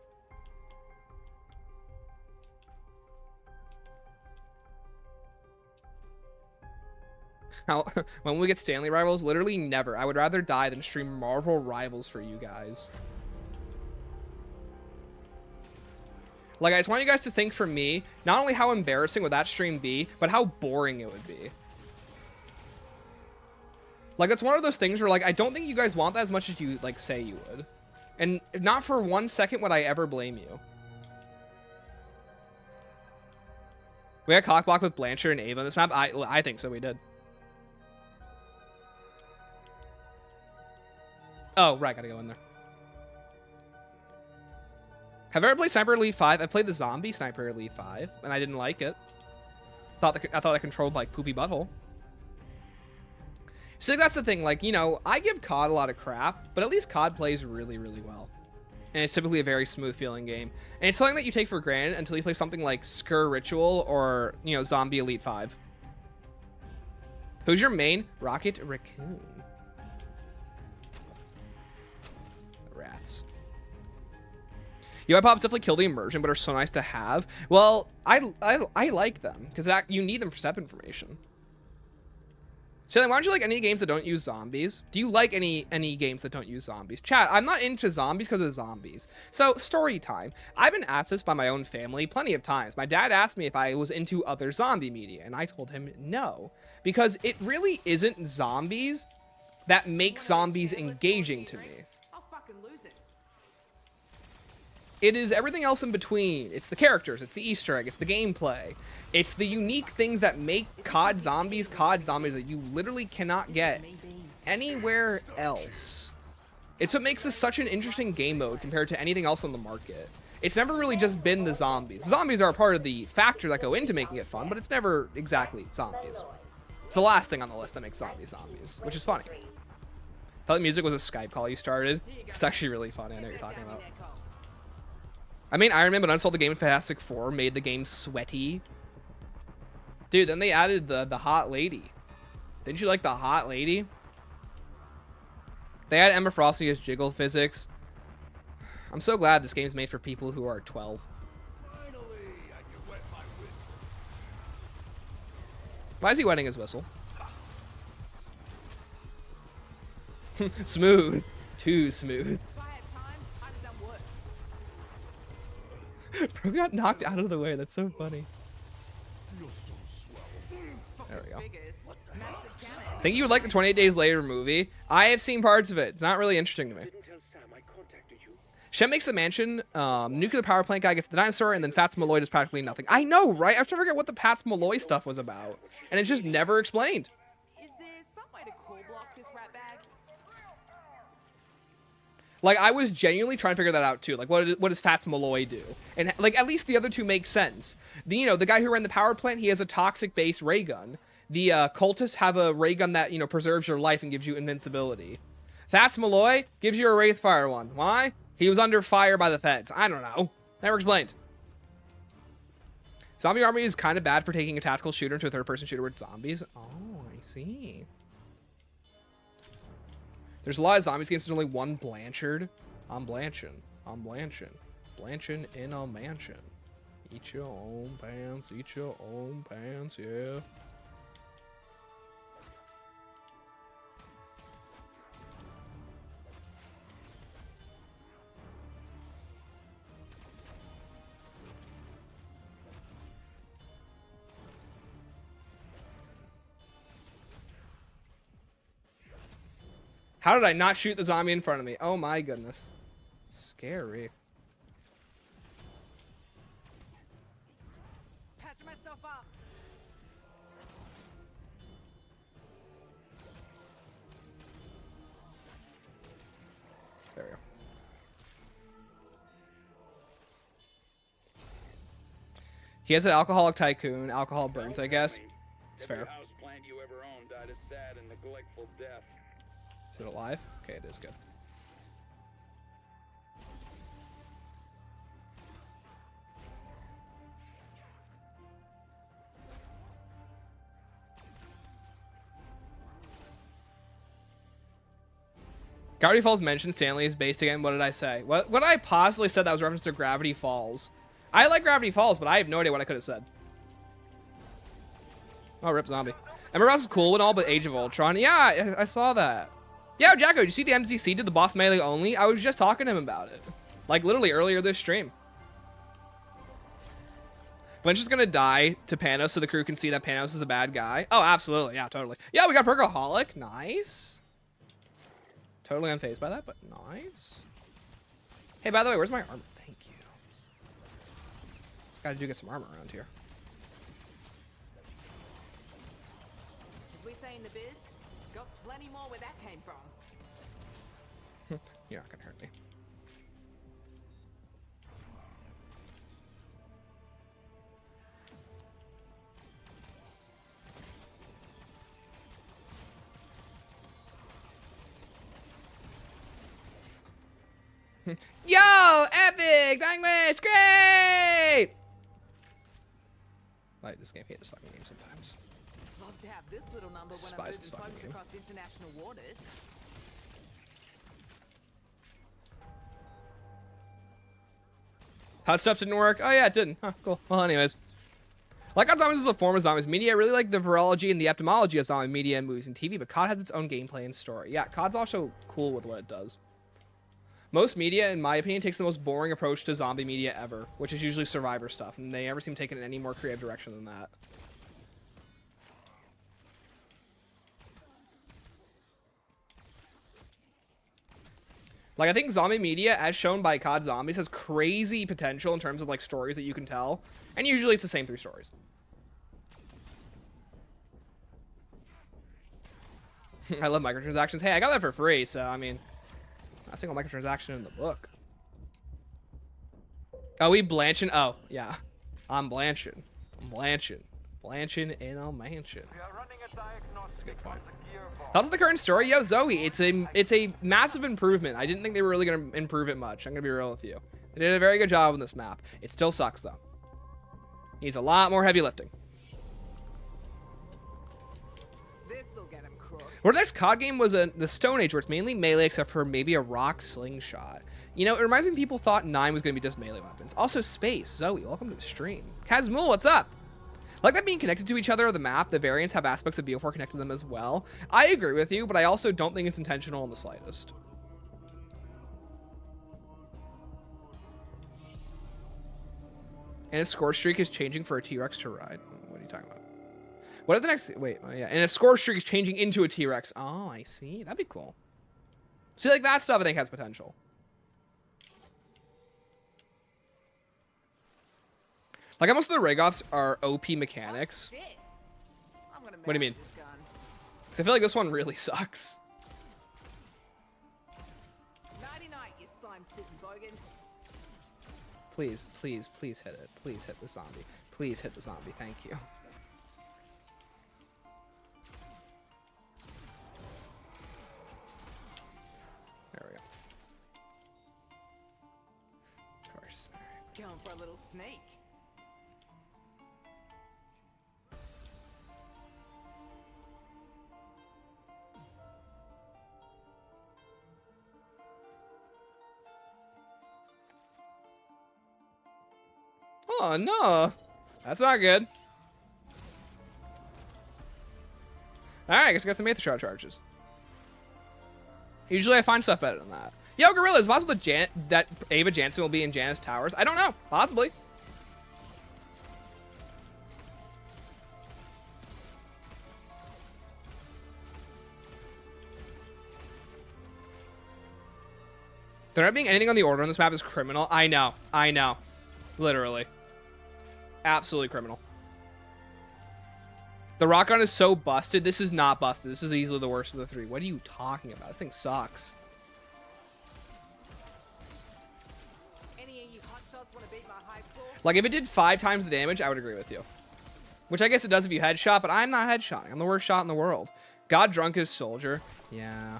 How, when we get Stanley Rivals, literally never. I would rather die than stream Marvel Rivals for you guys. Like, I just want you guys to think for me, not only how embarrassing would that stream be, but how boring it would be. Like, it's one of those things where, like, I don't think you guys want that as much as you, like, say you would. And not for 1 second would I ever blame you. We got cockblock with Blanchard and Ava on this map? I think so, we did. Oh, right, gotta go in there. Have I ever played Sniper Elite 5? I played the zombie Sniper Elite 5, and I didn't like it. I thought I controlled, like, poopy butthole. So that's the thing, like, you know, I give COD a lot of crap, but at least COD plays really, really well. And it's typically a very smooth feeling game. And it's something that you take for granted until you play something like Skur Ritual or, you know, Zombie Elite 5. Who's your main? Rocket Raccoon. Rats. UI pops definitely kill the immersion, but are so nice to have. Well, I like them because you need them for step information. So then, why don't you like any games that don't use zombies? Do you like any games that don't use zombies? Chat, I'm not into zombies because of zombies. So, story time. I've been asked this by my own family plenty of times. My dad asked me if I was into other zombie media, and I told him no. Because it really isn't zombies that make zombies engaging to me. I'll fucking lose it. It is everything else in between. It's the characters, it's the Easter egg, it's the gameplay. It's the unique things that make COD zombies that you literally cannot get anywhere else. It's what makes this such an interesting game mode compared to anything else on the market. It's never really just been the zombies. Zombies are a part of the factor that go into making it fun, but it's never exactly zombies. It's the last thing on the list that makes zombies, which is funny. Thought the music was a Skype call you started. It's actually really funny. I know what you're talking about. I mean, Iron Man, but uninstalled the game in Fantastic 4, made the game sweaty. Dude, then they added the hot lady. Didn't you like the hot lady? They had Emma Frost as jiggle physics. I'm so glad this game's made for people who are 12. Why is he wetting his whistle? Smooth. Too smooth. Bro got knocked out of the way. That's so funny. There we go. I think you would like the 28 Days Later movie. I have seen parts of it. It's not really interesting to me. Shem makes the mansion, nuclear power plant guy gets the dinosaur, and then Fats Malloy does practically nothing. I know, right? I have to forget what the Fats Malloy stuff was about. And it's just never explained. Is there some way to call block this rat bag? Like, I was genuinely trying to figure that out, too. Like, what does Fats Malloy do? And, like, at least the other two make sense. You know, the guy who ran the power plant, he has a toxic-based ray gun. The cultists have a ray gun that, you know, preserves your life and gives you invincibility. Fats Malloy gives you a Wraithfire one. Why? He was under fire by the feds. I don't know. Never explained. Zombie Army is kind of bad for taking a tactical shooter into a third-person shooter with zombies. Oh, I see. There's a lot of zombies games. There's only one Blanchard. I'm blanching. I'm blanching. Blanching in a mansion. Eat your own pants. Eat your own pants, yeah. How did I not shoot the zombie in front of me? Oh my goodness. Scary. Patch myself up. There we go. He has an alcoholic tycoon. Alcohol burns, I guess. It's fair. Every house plant you ever owned died a sad and neglectful death. Is it alive? Okay, it is good. Gravity Falls mentioned Stanley is based again. What did I say? What I possibly said that was reference to Gravity Falls. I like Gravity Falls, but I have no idea what I could have said. Oh, rip zombie. Emma Ross is cool and all, but Age of Ultron. Yeah, I saw that. Yeah, Jacko, did you see the MCC did the boss melee only? I was just talking to him about it. Like, literally earlier this stream. Blanche is gonna die to Panos so the crew can see that Panos is a bad guy. Oh, absolutely. Yeah, totally. Yeah, we got Perkaholic. Nice. Totally unfazed by that, but nice. Hey, by the way, where's my armor? Thank you. Gotta get some armor around here. As we say in the biz, got plenty more where that came from. You're not gonna hurt me. Yo, epic! Dying Wish, great! I like this game. I hate this fucking game sometimes. Love to have this little number when Despise I'm moving this fucking folks game. across international waters. Hot stuff didn't work? Oh yeah, it didn't. Huh, cool. Well, anyways. Like COD Zombies is a form of zombies media. I really like the virology and the etymology of zombie media in movies and TV, but COD has its own gameplay and story. Yeah, COD's also cool with what it does. Most media, in my opinion, takes the most boring approach to zombie media ever, which is usually Survivor stuff, and they never seem to take it in any more creative direction than that. Like, I think zombie media, as shown by COD Zombies, has crazy potential in terms of, like, stories that you can tell. And usually it's the same 3 stories. I love microtransactions. Hey, I got that for free, so, I mean, not a single microtransaction in the book. Oh, we blanching? Oh, yeah. I'm blanching. I'm blanching. Blanching in a mansion. We are running a diagnostic That's a good point. on the gearbox. How's the current story? Yo, Zoe, it's a massive improvement. I didn't think they were really gonna improve it much. I'm gonna be real with you. They did a very good job on this map. It still sucks though. Needs a lot more heavy lifting. This'll get him crook. What if next COD game was the Stone Age, where it's mainly melee except for maybe a rock slingshot? You know, it reminds me people thought 9 was gonna be just melee weapons. Also space. Zoe, welcome to the stream. Kazmul, what's up? Like that being connected to each other on the map, the variants have aspects of BO4 connected to them as well. I agree with you, but I also don't think it's intentional in the slightest. And a score streak is changing for a T-Rex to ride. What are you talking about? What if the next... Wait, oh yeah. And a score streak is changing into a T-Rex. Oh, I see. That'd be cool. See, like that stuff I think has potential. Like, most of the rig-offs are OP mechanics. Shit. I'm gonna What do you mean? manage this gun. I feel like this one really sucks. Nighty-night, you slime-spitting bogan. Please, please, please hit it. Please hit the zombie. Please hit the zombie. Thank you. There we go. Of course. All right. Going for a little snake. Oh, no. That's not good. Alright, I guess I got some Aether Shroud charges. Usually I find stuff better than that. Yo, Gorilla, is it possible that Ava Jansen will be in Janus Towers? I don't know. Possibly. There not being anything on the order on this map is criminal. I know. I know. Literally. Absolutely criminal. The rock gun is so busted. This is not busted. This is easily the worst of the 3. What are you talking about? This thing sucks. Any of you hotshots want to beat my high score? Like, if it did 5 times the damage, I would agree with you. Which I guess it does if you headshot, but I'm not headshotting. I'm the worst shot in the world. God drunk as soldier. Yeah.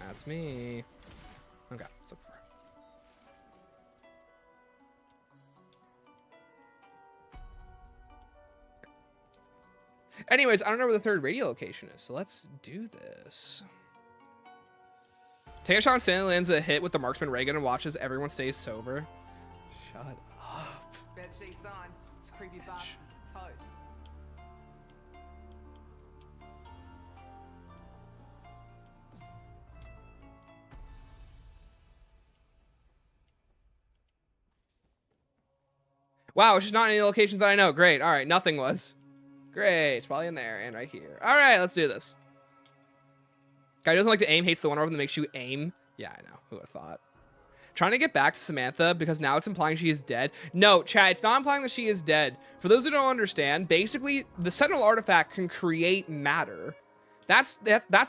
That's me. Okay, let's look for it. Anyways, I don't know where the 3rd radio location is, so let's do this. Take a shot on Stanley lands a hit with the marksman ray gun and watches everyone stays sober. Shut up. Bed sheets on. Creepy bastards to toast. Wow, it's just not any locations that I know. Great. All right, nothing was. Great. It's probably in there and right here. All right, let's do this. Guy who doesn't like to aim hates the one over that makes you aim. Yeah, I know. Who would have thought? Trying to get back to Samantha because now it's implying she is dead. No, chat, it's not implying that she is dead. For those who don't understand, basically, the Sentinel artifact can create matter. That's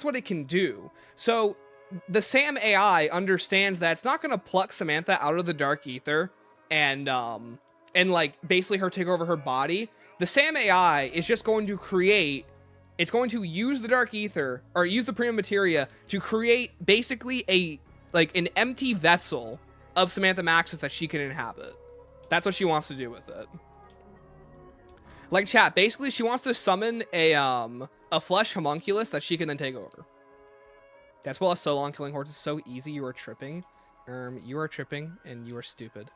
what it can do. So the Sam AI understands that it's not going to pluck Samantha out of the dark ether and like basically her take over her body. The Sam AI is just going to create, it's going to use the dark ether or use the prima materia to create basically an empty vessel of Samantha Maxis that she can inhabit. That's what she wants to do with it. Like chat, basically she wants to summon a flesh homunculus that she can then take over. That's why so long killing hordes is so easy. You are tripping. You are tripping and you are stupid.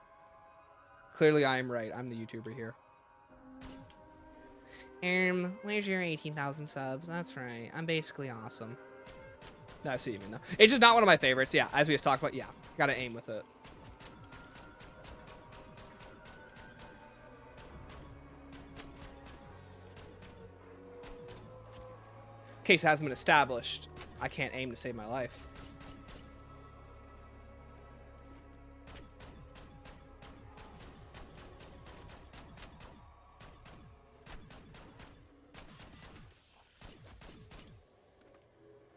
Clearly I am right. I'm the YouTuber here. Where's your 18,000 subs? That's right. I'm basically awesome. No, I see what you mean though. It's just not one of my favorites. Yeah, as we just talked about, yeah. Gotta aim with it. Case hasn't been established. I can't aim to save my life.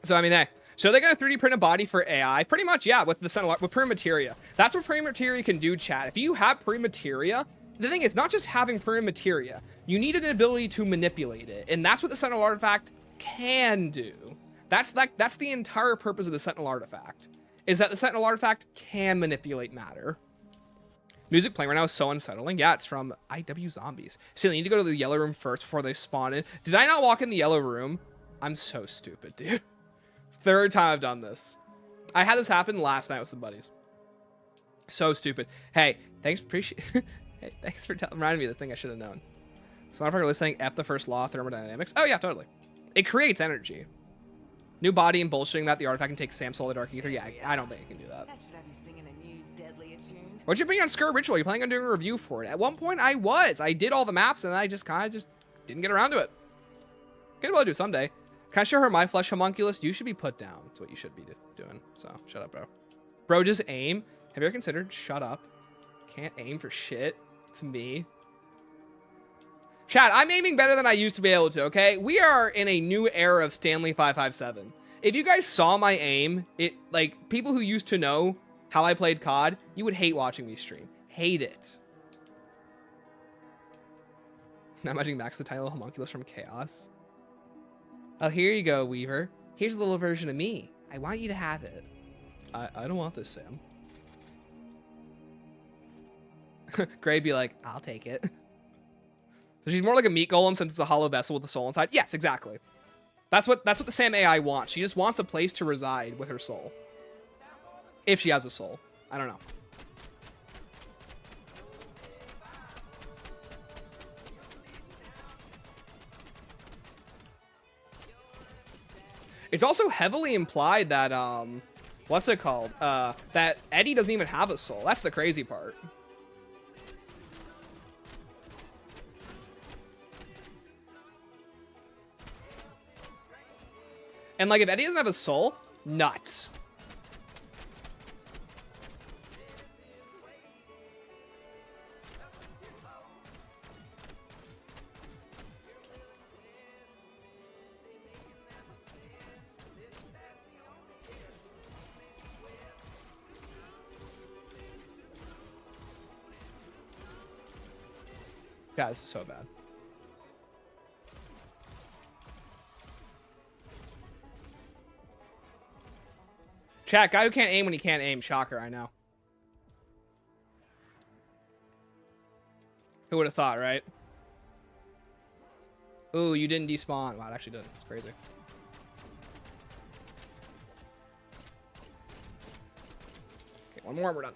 So I mean, hey, so they got a 3D print a body for AI, pretty much, yeah, with the Sentinel, with prima materia. That's what prima materia can do, chat. If you have prima materia, the thing is not just having primitive materia. You need an ability to manipulate it, and that's what the Sentinel artifact can do. That's the entire purpose of the Sentinel artifact, is that the Sentinel artifact can manipulate matter. Music playing right now is so unsettling. Yeah, it's from IW Zombies. So you need to go to the yellow room first before they spawn in. Did I not walk in the yellow room? I'm so stupid, dude. Third time I've done this. I had this happen last night with some buddies. So stupid. Hey, thanks, appreciate. Hey, thanks for reminding me of the thing I should have known. So now we're saying F the first law of thermodynamics. Oh yeah, totally. It creates energy. New body and bullshitting that the artifact can take Sam's soul, the dark ether. Yeah, I don't think it can do that. That should have you singing a new, deadlier tune. What'd you bring on Skur Ritual? You planning on doing a review for it? At one point, I was. I did all the maps, and I just kind of didn't get around to it. Could well do someday. Can I show her my flesh homunculus? You should be put down. That's what you should be doing. So shut up, bro. Bro, just aim. Have you ever considered? Shut up. Can't aim for shit. It's me. Chat, I'm aiming better than I used to be able to, okay? We are in a new era of Stanley 557. If you guys saw my aim, like, people who used to know how I played COD, you would hate watching me stream. Hate it. Not imagining Max the tiny little homunculus from Chaos. Oh, here you go, Weaver. Here's a little version of me. I want you to have it. I don't want this, Sam. Gray be like, I'll take it. So she's more like a meat golem since it's a hollow vessel with a soul inside. Yes, exactly. That's what the Sam AI wants. She just wants a place to reside with her soul. If she has a soul. I don't know. It's also heavily implied that, what's it called? That Eddie doesn't even have a soul. That's the crazy part. And, like, if Eddie doesn't have a soul, nuts. Guys, this is so bad. Chat, guy who can't aim when he can't aim. Shocker, I know. Who would have thought, right? Ooh, you didn't despawn. Wow, it actually did. It's crazy. Okay, one more and we're done.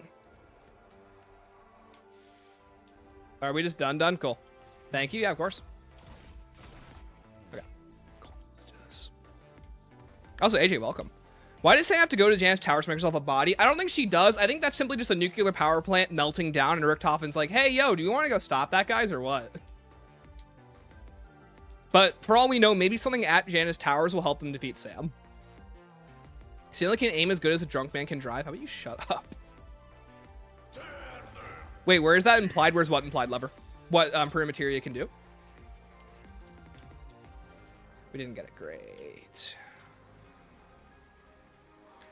Are we just done? Cool. Thank you. Yeah, of course. Okay. Cool. Let's do this. Also, AJ, welcome. Why does Sam have to go to Jan's tower to make herself a body? I don't think she does. I think that's simply just a nuclear power plant melting down, and Richtofen's like, hey, yo, do you want to go stop that, guys, or what? But for all we know, maybe something at Jan's towers will help them defeat Sam. Stanley can aim as good as a drunk man can drive. How about you shut up? Wait, where is that implied? Where's what implied, Lover? What Perimeteria can do? We didn't get it. Great.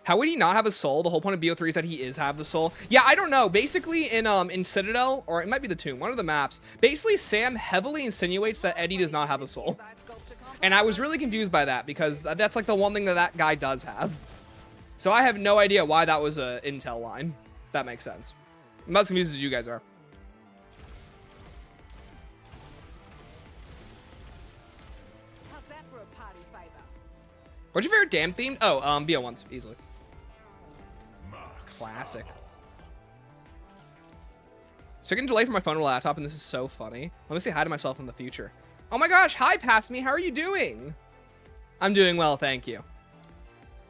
How would he not have a soul? The whole point of BO3 is that he have the soul. Yeah, I don't know. Basically, in Citadel, or it might be the Tomb, one of the maps, basically Sam heavily insinuates that Eddie does not have a soul. And I was really confused by that, because that's like the one thing that that guy does have. So I have no idea why that was a intel line. If that makes sense. I'm not as confused as you guys are. How's that for a party favor? What's your favorite damn theme? Oh, BO1s, easily. Classic. Second delay for my phone and laptop, and this is so funny. Let me say hi to myself in the future. Oh my gosh, hi, Past Me. How are you doing? I'm doing well, thank you.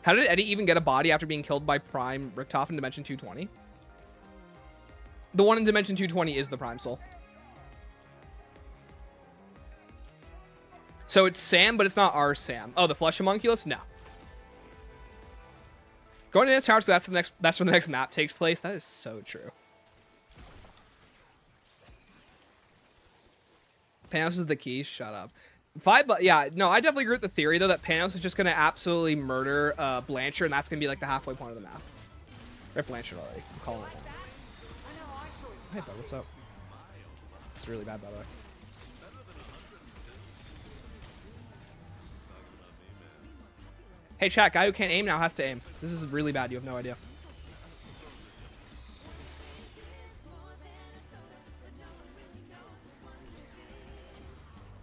How did Eddie even get a body after being killed by Prime Richtofen in Dimension 220? The one in Dimension 220 is the Prime Soul. So it's Sam, but it's not our Sam. Oh, the Flesh Homunculus? No. Going to his tower, so that's where the next map takes place. That is so true. Panos is the key. Shut up. Yeah, no, I definitely agree with the theory, though, that Panos is just going to absolutely murder Blanchard, and that's going to be like the halfway point of the map. Rip Blanchard already. I'm calling it. Hey, what's up? It's really bad, by the way. Hey, chat, guy who can't aim now has to aim. This is really bad. You have no idea.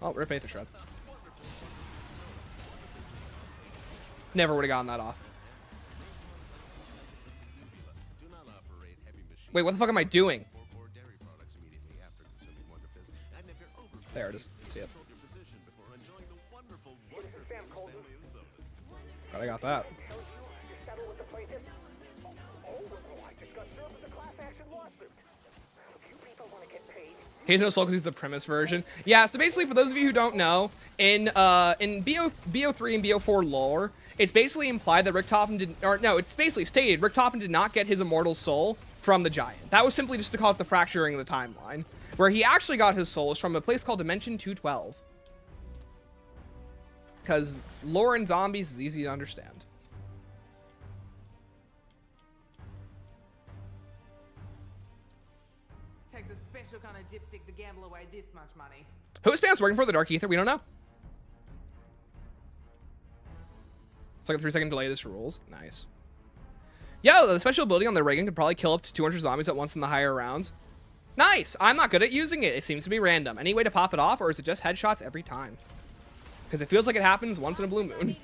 Oh, rip Aether Shred. Never would have gotten that off. Wait, what the fuck am I doing? There it is. See it. Glad I got that. He's no soul because he's the premise version. Yeah, so basically, for those of you who don't know, in BO3 and BO4 lore, it's basically implied that Rick Toppin did, or no, it's basically stated Rick Toppin did not get his immortal soul from the giant. That was simply just to cause the fracturing of the timeline. Where he actually got his soul is from a place called Dimension 212. Because lore in zombies is easy to understand. Takes a special kind of dipstick to gamble away this much money. Who is Spam's working for? The Dark Ether? We don't know. It's like a 3-second delay. This rules. Nice. Yo, the special ability on the Reagan could probably kill up to 200 zombies at once in the higher rounds. Nice. I'm not good at using it. It seems to be random. Any way to pop it off, or is it just headshots every time? Because it feels like it happens once in a blue moon.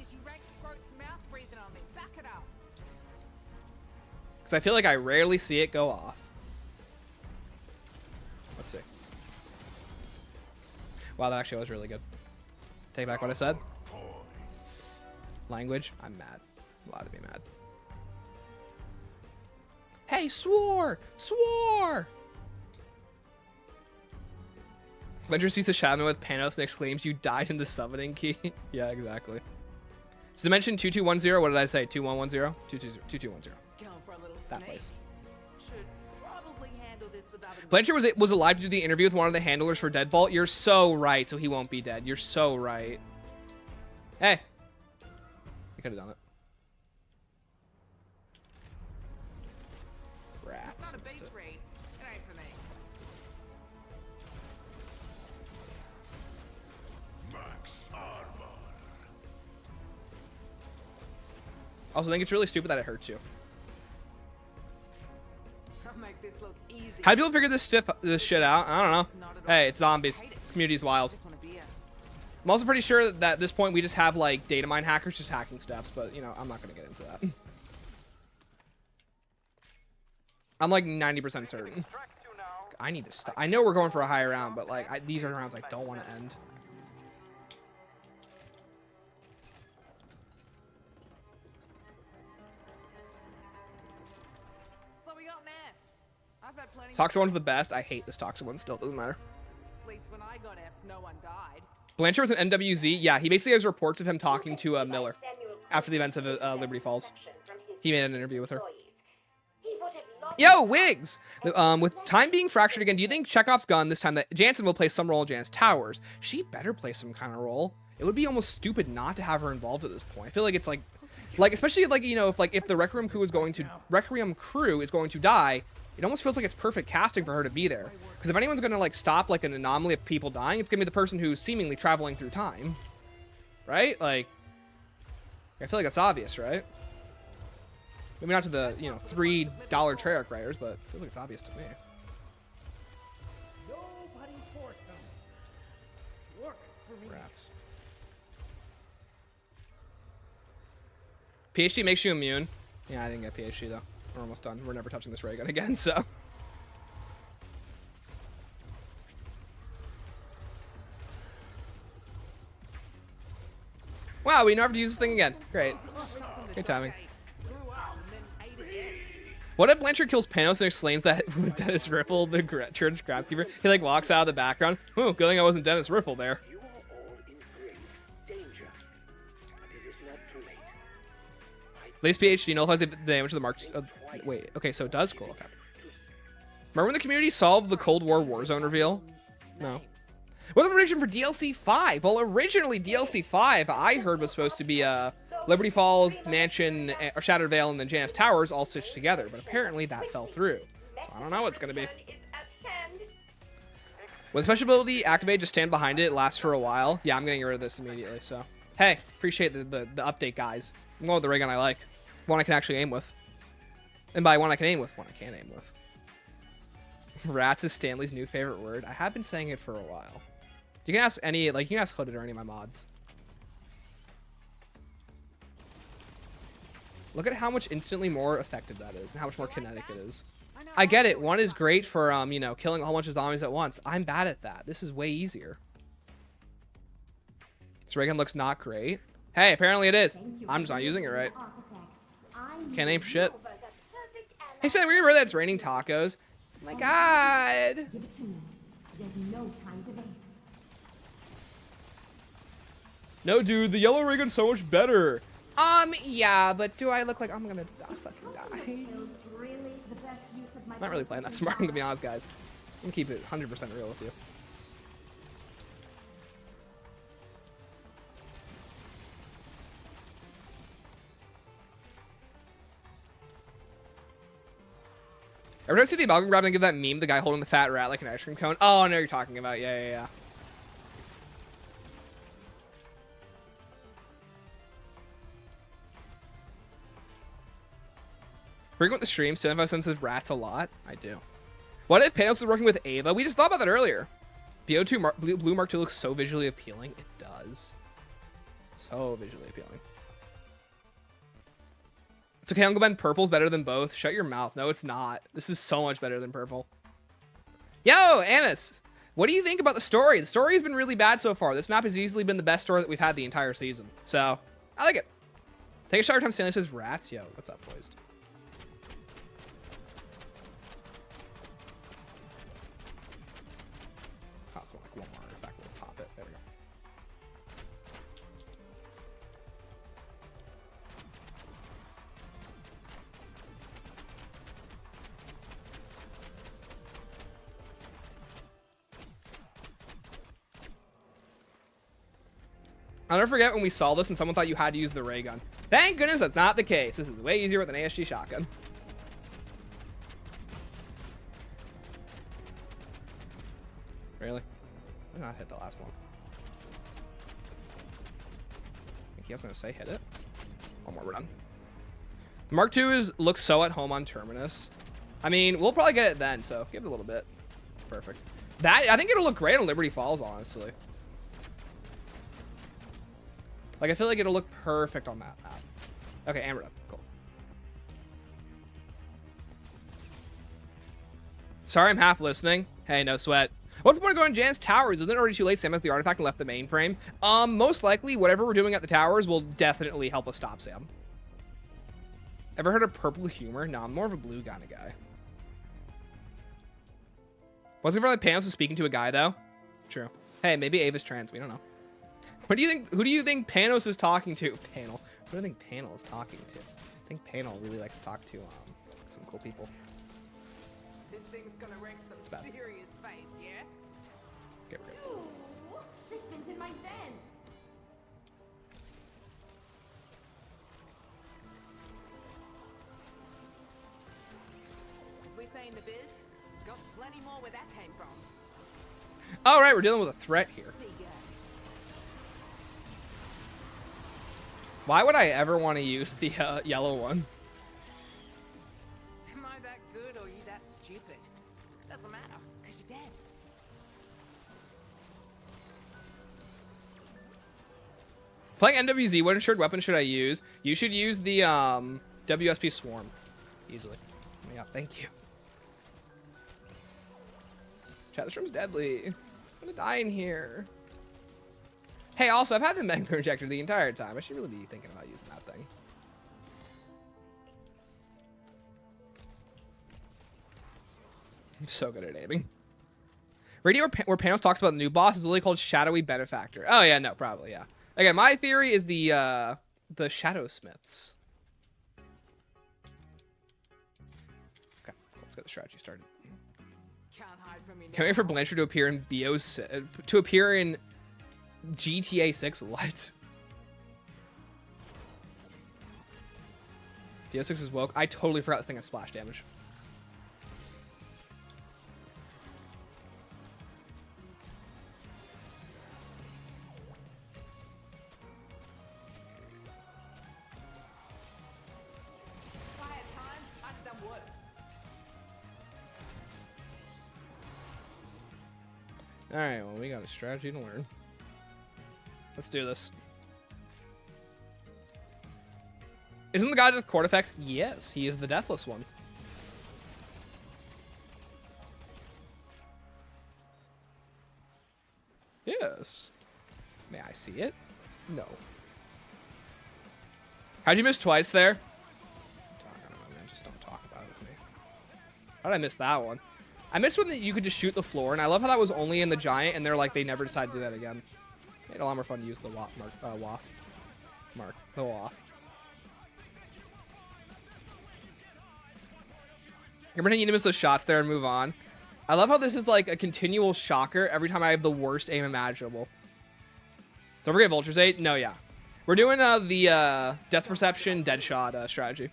Because I feel like I rarely see it go off. Let's see. Wow, that actually was really good. Take back what I said. Language. I'm mad. I'm allowed to be mad. Hey, swore! Swore! Ledger sees the shaman with Panos and exclaims, "You died in the summoning key." Yeah, exactly. So Dimension 2210, what did I say? 2110? 2210. That place. Blanchard was alive to do the interview with one of the handlers for Deadvault. You're so right, so he won't be dead. You're so right. Hey. You could have done it. Rats. It's not a beach read. It ain't for me. Max armor. Also, I think it's really stupid that it hurts you. I'll make this look easy. How do people figure this shit out? I don't know. Hey, it's zombies. This community's wild. Just want a beer. I'm also pretty sure that at this point we just have like data mine hackers just hacking steps, but you know, I'm not gonna get into that. I'm like 90% certain. I need to stop. I know we're going for a higher round, but like these are rounds I don't want to end. So we got an F. I've had plenty. Toxic one's the best. I hate this toxic one still. Doesn't matter. At least when I got Fs, no one died. Blanchard was an NWZ. Yeah, he basically has reports of him talking to Miller after the events of Liberty Falls. He made an interview with her. Yo, Wiggs! With time being fractured again, do you think Chekhov's gun this time that Jansen will play some role in Jan's Towers? She better play some kind of role. It would be almost stupid not to have her involved at this point. I feel like it's like especially like, you know, if the Requiem crew is going to die, it almost feels like it's perfect casting for her to be there. Because if anyone's gonna like stop like an anomaly of people dying, it's gonna be the person who's seemingly traveling through time, right? Like, I feel like that's obvious, right? Maybe not to the, you know, $3 Treyarch writers, but it feels like it's obvious to me. Nobody forced them. Work for me. Rats. PhD makes you immune. Yeah, I didn't get PhD though. We're almost done. We're never touching this ray gun again, so. Wow, we never have to use this thing again. Great. Good timing. What if Blanchard kills Panos and explains that it was Dennis Riffle, the church crapkeeper? He like walks out of the background. Oh, good thing I wasn't Dennis Riffle there. You are all in grave danger, but it is not too late. At least PhD nullifies the damage to the marks. Wait, okay, so it does. Cool. Okay. Remember when the community solved the Cold War Warzone reveal? No. What's the prediction for DLC 5? Well, originally DLC 5 I heard was supposed to be Liberty Falls, Mansion, or Shattered Vale, and then Janus Towers all stitched together, but apparently that fell through. So I don't know what it's gonna be. When special ability activate, just stand behind it. It lasts for a while. Yeah, I'm getting rid of this immediately. So, hey, appreciate the update, guys. I'm going with the ray gun I like. One I can actually aim with. And by one I can aim with, one I can't aim with. Rats is Stanley's new favorite word. I have been saying it for a while. You can ask any, like, you can ask Hooded or any of my mods. Look at how much instantly more effective that is and how much more kinetic it is. I get it. One is great for, you know, killing a whole bunch of zombies at once. I'm bad at that. This is way easier. This ray gun looks not great. Hey, apparently it is. I'm just not using it right. Can't aim for shit. Hey, Sam, we heard that it's raining tacos. Oh my god. Give it to me. There's no time to waste. No, dude, the yellow ray gun's so much better. Yeah, but do I look like I'm gonna fucking die? I'm not really playing that smart, I'm gonna be honest, guys. I'm gonna keep it 100% real with you. Every time I see the amalgam grab and give that meme, the guy holding the fat rat like an ice cream cone. Oh, I know what you're talking about. Yeah. Frequent the stream, 75 cents of rats a lot. I do. What if Panos is working with Ava? We just thought about that earlier. BO2 Blue Mark II looks so visually appealing. It does. So visually appealing. It's okay, Uncle Ben. Purple's better than both. Shut your mouth. No, it's not. This is so much better than purple. Yo, Anis. What do you think about the story? The story has been really bad so far. This map has easily been the best story that we've had the entire season. So, I like it. Take a shot every time Stanley says rats. Yo, what's up, boys? One more artifact, we'll pop it. There we go. I'll never forget when we saw this and someone thought you had to use the ray gun. Thank goodness that's not the case. This is way easier with an ASG shotgun. Really? Why not hit the last one? I think he was gonna say hit it. One more, we're done. The Mark II looks so at home on Terminus. I mean, we'll probably get it then, so give it a little bit. Perfect. That, I think it'll look great on Liberty Falls, honestly. Like, I feel like it'll look perfect on that map. Okay, and we're done. Cool. Sorry, I'm half listening. Hey, no sweat. What's the point of going to Jan's Towers? Isn't it already too late? Sam left the artifact and left the mainframe. Most likely, whatever we're doing at the towers will definitely help us stop Sam. Ever heard of purple humor? No, I'm more of a blue kind of guy. Wasn't it for like Panos was speaking to a guy though? True. Hey, maybe Ava's trans. We don't know. What do you think? Who do you think Panos is talking to? Panel. Who do I think Panel is talking to? I think Panel really likes to talk to some cool people. This thing's gonna wreck some serious face, yeah? Get rid of it. Ooh, it's been in my vents. As we say in the biz, got plenty more where that came from. All right, we're dealing with a threat here. See ya. Why would I ever want to use the yellow one? Am I that good or are you that stupid? Doesn't matter, because you're dead. Playing NWZ, what insured weapon should I use? You should use the WSP Swarm. Easily. Yeah, thank you. Chat, this room's deadly. I'm gonna die in here. Hey, also, I've had the Magma Injector the entire time. I should really be thinking about using that thing. I'm so good at aiming. Radio where Panos talks about the new boss is literally called Shadowy Benefactor. Oh, yeah, no, probably, yeah. Again, my theory is the Shadow Smiths. Okay, let's get the strategy started. Can't hide from me now. Can't wait for Blanchard to appear in to appear in GTA 6. What? BO6 is woke. I totally forgot this thing has splash damage. Alright, well, we got a strategy to learn. Let's do this. Isn't the god with court effects? Yes, he is the deathless one. Yes. May I see it? No. How'd you miss twice there? I don't know, man. Just don't talk about it with me. How did I miss that one? I missed when you could just shoot the floor, and I love how that was only in the giant, and they're like, they never decided to do that again. Made it a lot more fun to use the waff. The waff. You're pretending you need to miss those shots there and move on. I love how this is like a continual shocker every time I have the worst aim imaginable. Don't forget Vulture's 8. No, yeah. We're doing the Death Perception Deadshot strategy.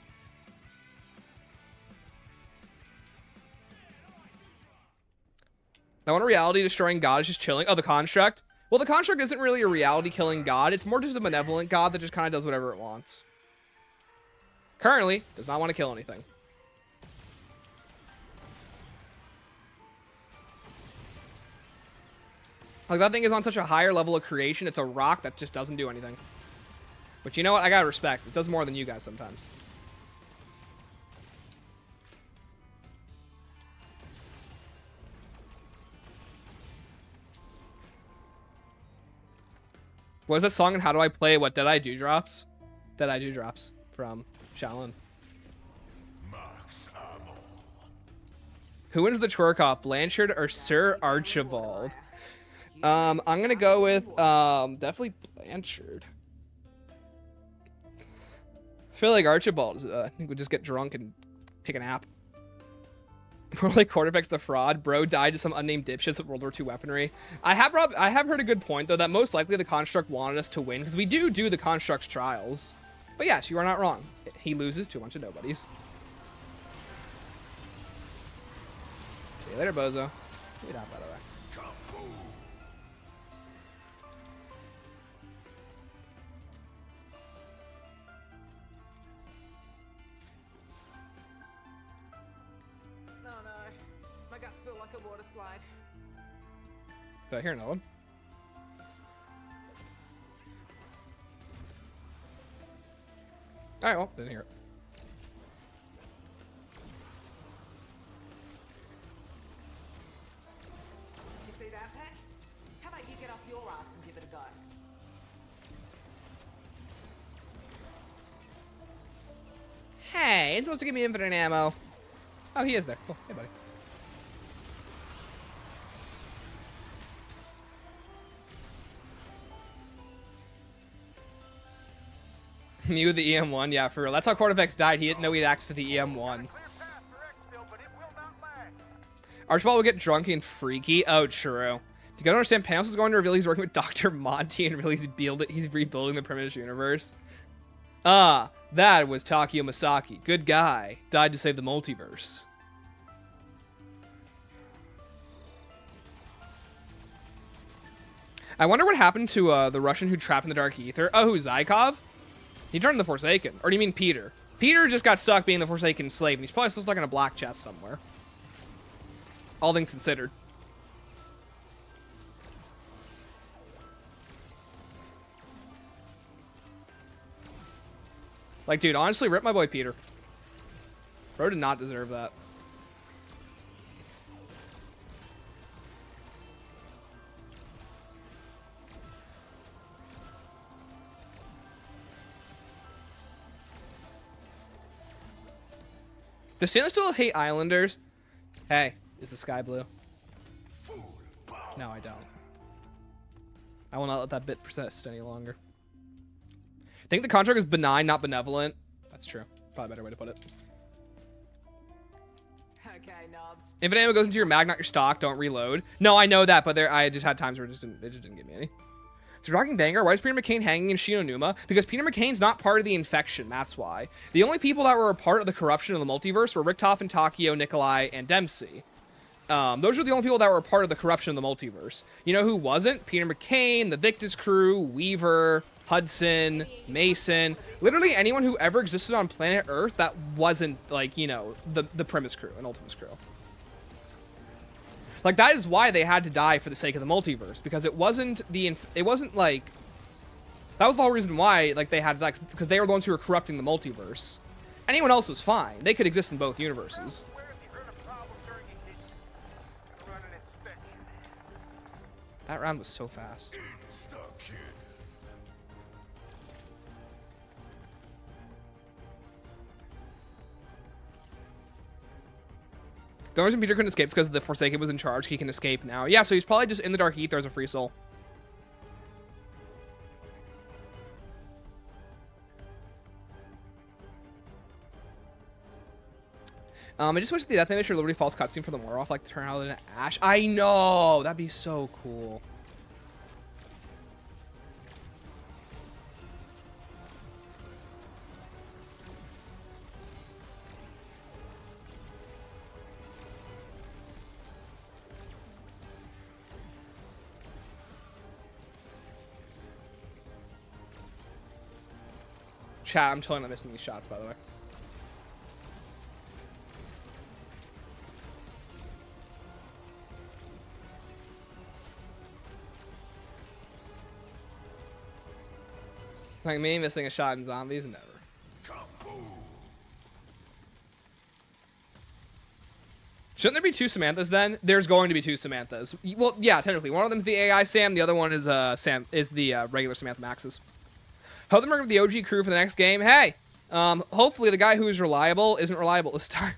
I want a reality destroying god is just chilling. Oh, the construct? Well, the construct isn't really a reality killing god. It's more just a benevolent god that just kind of does whatever it wants. Currently, does not want to kill anything. Like, that thing is on such a higher level of creation. It's a rock that just doesn't do anything. But you know what? I gotta respect. It does more than you guys sometimes. What is that song and how do I play what Dead I Do drops? Dead I Do drops from Shaolin. Who wins the twerk off, Blanchard or Sir Archibald? I'm gonna go with definitely Blanchard. I feel like Archibald would just get drunk and take a nap. More like Quarterback's the fraud. Bro died to some unnamed dipshits of World War II weaponry. I have heard a good point though that most likely the construct wanted us to win because we do the construct's trials. But yes, you are not wrong. He loses to a bunch of nobodies. See you later, bozo. Get out, by the way. Did I hear another one? Alright, well, didn't hear it. You see that, Pack? How about you get off your ass and give it a go? Hey, it's supposed to give me infinite ammo. Oh, he is there. Cool. Hey, buddy. Me with the EM1, yeah, for real. That's how Cortex died. He didn't know he had access to the EM1. Archibald will get drunky and freaky. Oh, true. Do you guys understand? Panos is going to reveal he's working with Dr. Monty and really he's rebuilding the Primitive universe. Ah, that was Takeo Masaki. Good guy. Died to save the multiverse. I wonder what happened to the Russian who trapped in the Dark Ether. Oh, who, Zykov? He turned the Forsaken. Or do you mean Peter? Peter just got stuck being the Forsaken slave, and he's probably still stuck in a black chest somewhere. All things considered. Like, dude, honestly, rip my boy Peter. Bro did not deserve that. Does Stanley still hate Islanders? Hey, is the sky blue? No, I don't. I will not let that bit persist any longer. Think the contract is benign, not benevolent. That's true. Probably a better way to put it. Okay, knobs. Infinite ammo goes into your mag, not your stock. Don't reload. No, I know that, but I just had times where it just didn't give me any. So Rocking Banger, why is Peter McCain hanging in Shinonuma? Because Peter McCain's not part of the infection, that's why. The only people that were a part of the corruption of the multiverse were Richtofen, Takeo, Nikolai, and Dempsey. Those are the only people that were a part of the corruption of the multiverse. You know who wasn't? Peter McCain, the Victus crew, Weaver, Hudson, Mason. Literally anyone who ever existed on planet Earth that wasn't, like, you know, the Primus crew and Ultimus crew. Like, that is why they had to die for the sake of the multiverse, because it wasn't like, that was the whole reason why, like, they had to die, because they were the ones who were corrupting the multiverse. Anyone else was fine. They could exist in both universes. Where have you heard a problem during ignition? Run an inspection. That round was so fast. Insta-kill. The only reason Peter couldn't escape is because the Forsaken was in charge. He can escape now. Yeah, so he's probably just in the Dark Ether as a free soul. I just wish the Death Animation or Liberty Falls cutscene for the Moroth, like, turn out into Ash. I know! That'd be so cool. Chat, I'm totally not missing these shots, by the way. Like me missing a shot in zombies? Never. Kaboom. Shouldn't there be two Samanthas then? There's going to be two Samanthas. Well, yeah, technically. One of them's the AI Sam, the other one is the regular Samantha Maxes. Hope them the OG crew for the next game. Hey, hopefully the guy who is reliable isn't reliable this time.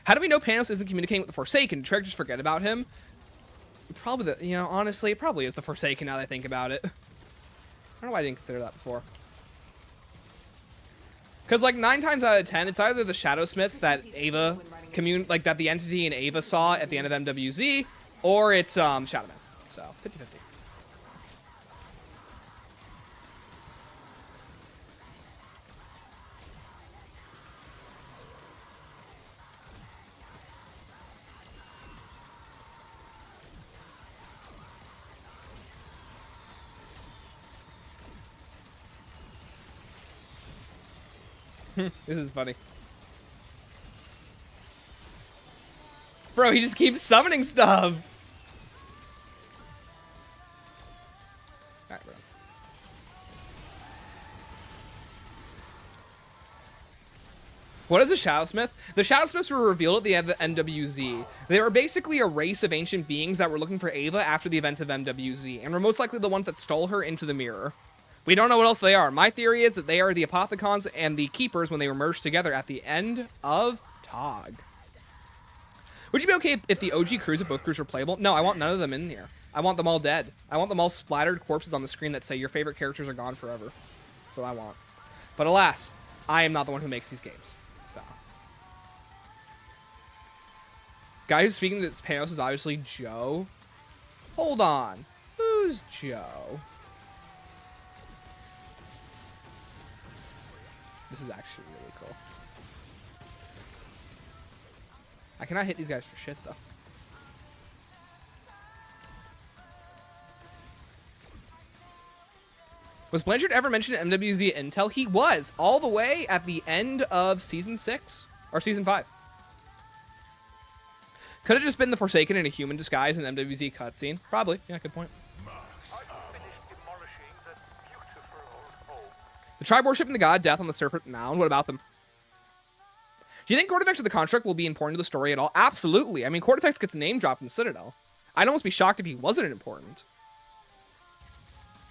How do we know Panos isn't communicating with the Forsaken? Did Trek just forget about him? Probably the, honestly, it probably is the Forsaken now that I think about it. I don't know why I didn't consider that before. Because, like, 9 times out of 10, it's either the Shadow Smiths that Ava like that the entity in Ava saw at the end of MWZ, or it's Shadowman. So 50-50. This is funny. Bro, he just keeps summoning stuff. Alright, bro. What is a Shadowsmith? The Shadowsmiths were revealed at the end of MWZ. They were basically a race of ancient beings that were looking for Ava after the events of MWZ, and were most likely the ones that stole her into the mirror. We don't know what else they are. My theory is that they are the Apothecons and the Keepers when they were merged together at the end of Tog. Would you be okay if the OG crews of both crews were playable? No, I want none of them in here. I want them all dead. I want them all splattered corpses on the screen that say your favorite characters are gone forever. That's what I want. But alas, I am not the one who makes these games. So, guy who's speaking to Panos is obviously Joe. Hold on. Who's Joe? This is actually really cool. I cannot hit these guys for shit, though. Was Blanchard ever mentioned in MWZ Intel? He was, all the way at the end of Season 6, or Season 5. Could have just been the Forsaken in a human disguise in the MWZ cutscene. Probably. Yeah, good point. The tribe worshipping the god Death on the Serpent Mound. What about them? Do you think Cortifex of the Construct will be important to the story at all? Absolutely. I mean, Cortifex gets name dropped in Citadel. I'd almost be shocked if he wasn't important.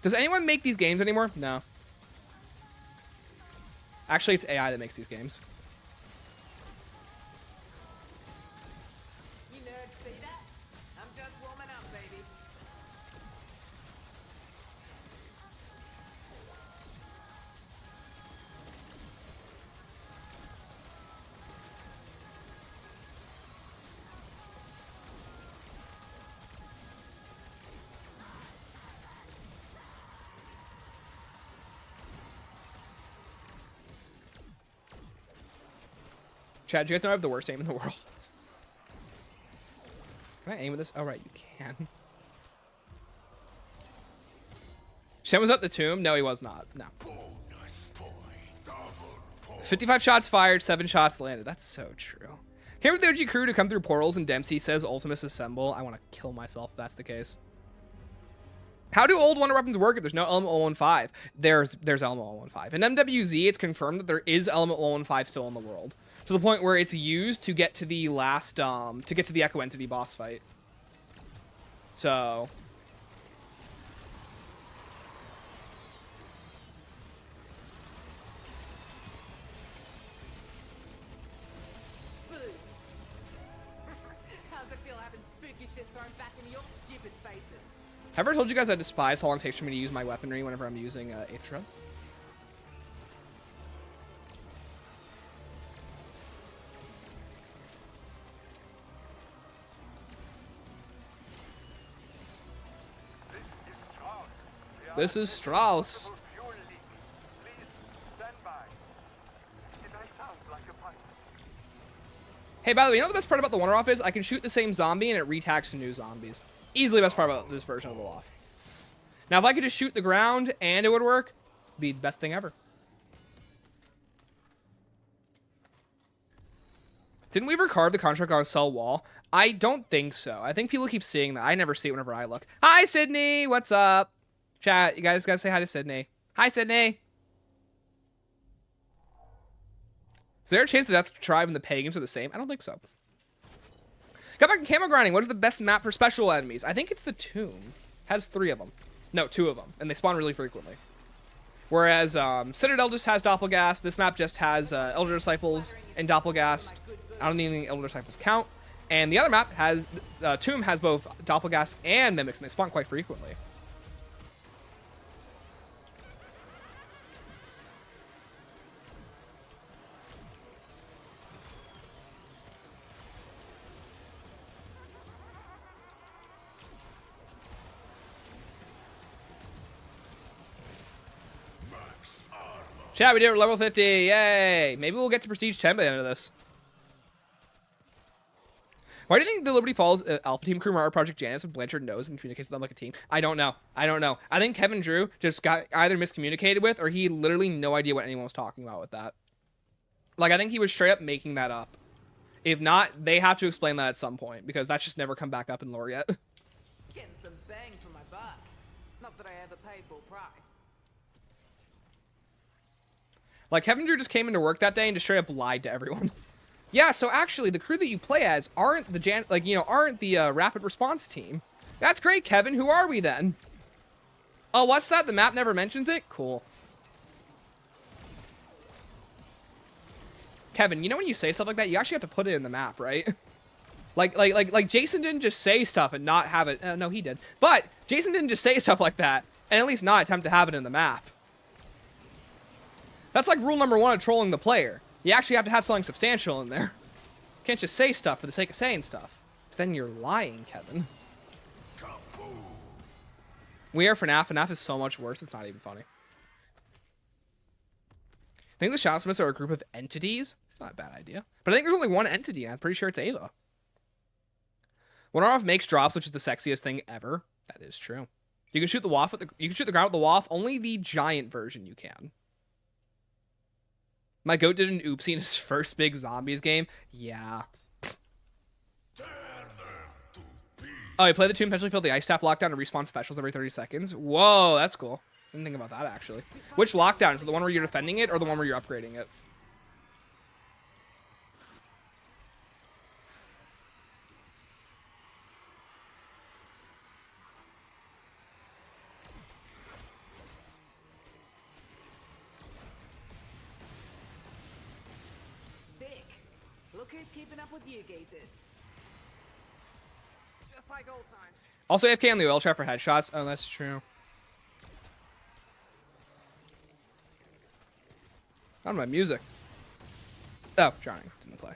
Does anyone make these games anymore? No. Actually, it's AI that makes these games. You nerds see that? I'm just warming up, baby. Chad, do you guys know I have the worst aim in the world? Can I aim with this? Oh, right, you can. Shen was at the tomb? No, he was not. No. Bonus point. Double point. 55 shots fired, 7 shots landed. That's so true. Can't wait for the OG crew to come through portals and Dempsey says Ultimus assemble. I want to kill myself if that's the case. How do old wonder weapons work if there's no element 115? There's element 115. In MWZ, it's confirmed that there is element 115 still in the world. To the point where it's used to get to the last, to get to the Echo Entity boss fight. So... How's it feel having spooky shit thrown back into your stupid faces? Have I ever told you guys I despise how long it takes for me to use my weaponry whenever I'm using Atra? This is Strauss. Hey, by the way, you know the best part about the Wonder-Off is I can shoot the same zombie and it retags to new zombies. Easily the best part about this version of the Loft. Now, if I could just shoot the ground and it would work, it'd be the best thing ever. Didn't we record the contract on a cell wall? I don't think so. I think people keep seeing that. I never see it whenever I look. Hi, Sydney. What's up? Chat, you guys gotta say hi to Sydney. Hi, Sydney. Is there a chance that Death Tribe and the Pagans are the same? I don't think so. Got back to camo grinding. What is the best map for special enemies? I think it's the Tomb. Has 3 of them. No, 2 of them. And they spawn really frequently. Whereas Citadel just has Doppelgast. This map just has Elder Disciples and Doppelgast. I don't even think Elder Disciples count. And the other map has... Tomb has both Doppelgast and Mimics, and they spawn quite frequently. Chat, we did it, level 50. Yay. Maybe we'll get to Prestige 10 by the end of this. Why do you think the Liberty Falls Alpha Team crew are Project Janus with Blanchard knows and communicates with them like a team? I don't know. I don't know. I think Kevin Drew just got either miscommunicated with or he literally no idea what anyone was talking about with that. Like, I think he was straight up making that up. If not, they have to explain that at some point because that's just never come back up in lore yet. Getting some bang for my buck. Not that I ever pay full price. Like, Kevin Drew just came into work that day and just straight up lied to everyone. Yeah, so actually, the crew that you play as aren't the rapid response team. That's great, Kevin. Who are we then? Oh, what's that? The map never mentions it? Cool. Kevin, you know when you say stuff like that, you actually have to put it in the map, right? Like Jason didn't just say stuff and not have it. No, he did. But Jason didn't just say stuff like that and at least not attempt to have it in the map. That's like rule number 1 of trolling the player. You actually have to have something substantial in there. You can't just say stuff for the sake of saying stuff. Because then you're lying, Kevin. We are FNAF. FNAF is so much worse, it's not even funny. I think the Shadowsmiths are a group of entities. It's not a bad idea. But I think there's only one entity, and I'm pretty sure it's Ava. One-off makes drops, which is the sexiest thing ever. That is true. You can shoot the waff with you can shoot the ground with the waff. Only the giant version you can. My goat did an oopsie in his first big zombies game. Yeah. Oh, you play the 2 and potentially fill the ice staff lockdown and respawn specials every 30 seconds. Whoa, that's cool. Didn't think about that, actually. Which lockdown? Is it the one where you're defending it or the one where you're upgrading it? Sick. Look who's keeping up with you geezers. Just like old times. Also AFK on the oil trap for headshots. Oh, that's true. Not my music. Oh, Johnny didn't play.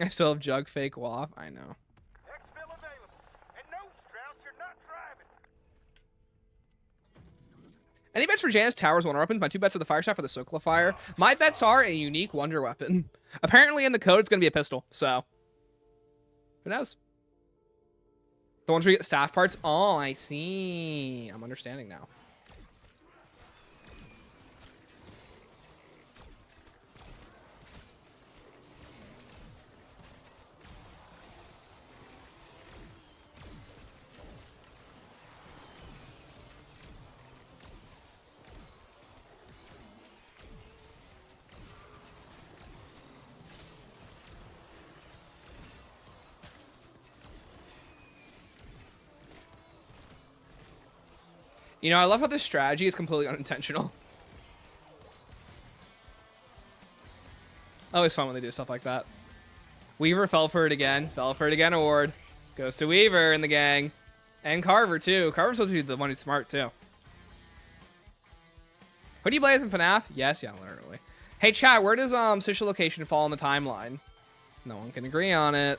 I still have Jug Fake Waff. I know. Exfil available. And no, Strauss, you're not driving. Any bets for Janus Towers Wonder Weapons? My 2 bets are the Fire Staff or the Sokola Fire. My bets are a unique wonder weapon. Apparently in the code it's going to be a pistol, so who knows? The ones where you get the staff parts? Oh, I see. I'm understanding now. You know, I love how this strategy is completely unintentional. Always fun when they do stuff like that. Weaver fell for it again. Fell for it again award. Goes to Weaver in the gang. And Carver, too. Carver's supposed to be the one who's smart, too. Who do you play as in FNAF? Yes, yeah, literally. Hey, chat, where does social location fall on the timeline? No one can agree on it.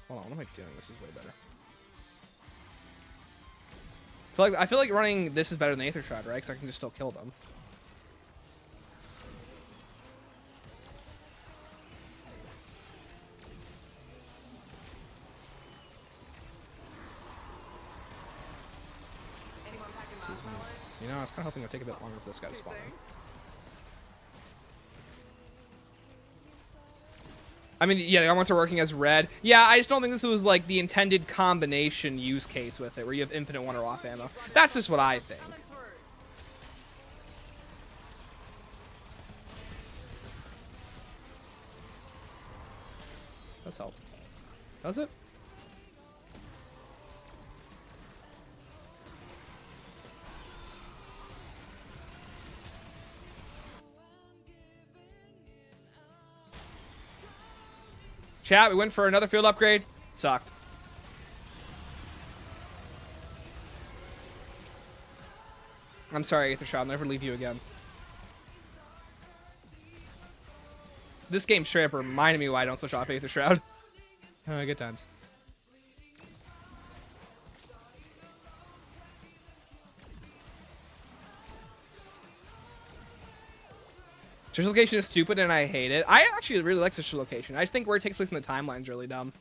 Hold on, what am I doing? This is way better. I feel like running this is better than Aether Shroud, right? Because I can just still kill them. Anyone packing marshmallows? You know, I was kind of hoping it would take a bit longer for this guy to spawn in. I mean, yeah, the elements are working as red. Yeah, I just don't think this was like the intended combination use case with it, where you have infinite one or off ammo. That's just what I think. Coming through. That's help. Does it? Chat, we went for another field upgrade. Sucked. I'm sorry, Aether Shroud. I'll never leave you again. This game straight up reminded me why I don't switch off Aether Shroud. Good times. Social location is stupid and I hate it. I actually really like social location. I just think where it takes place in the timeline is really dumb.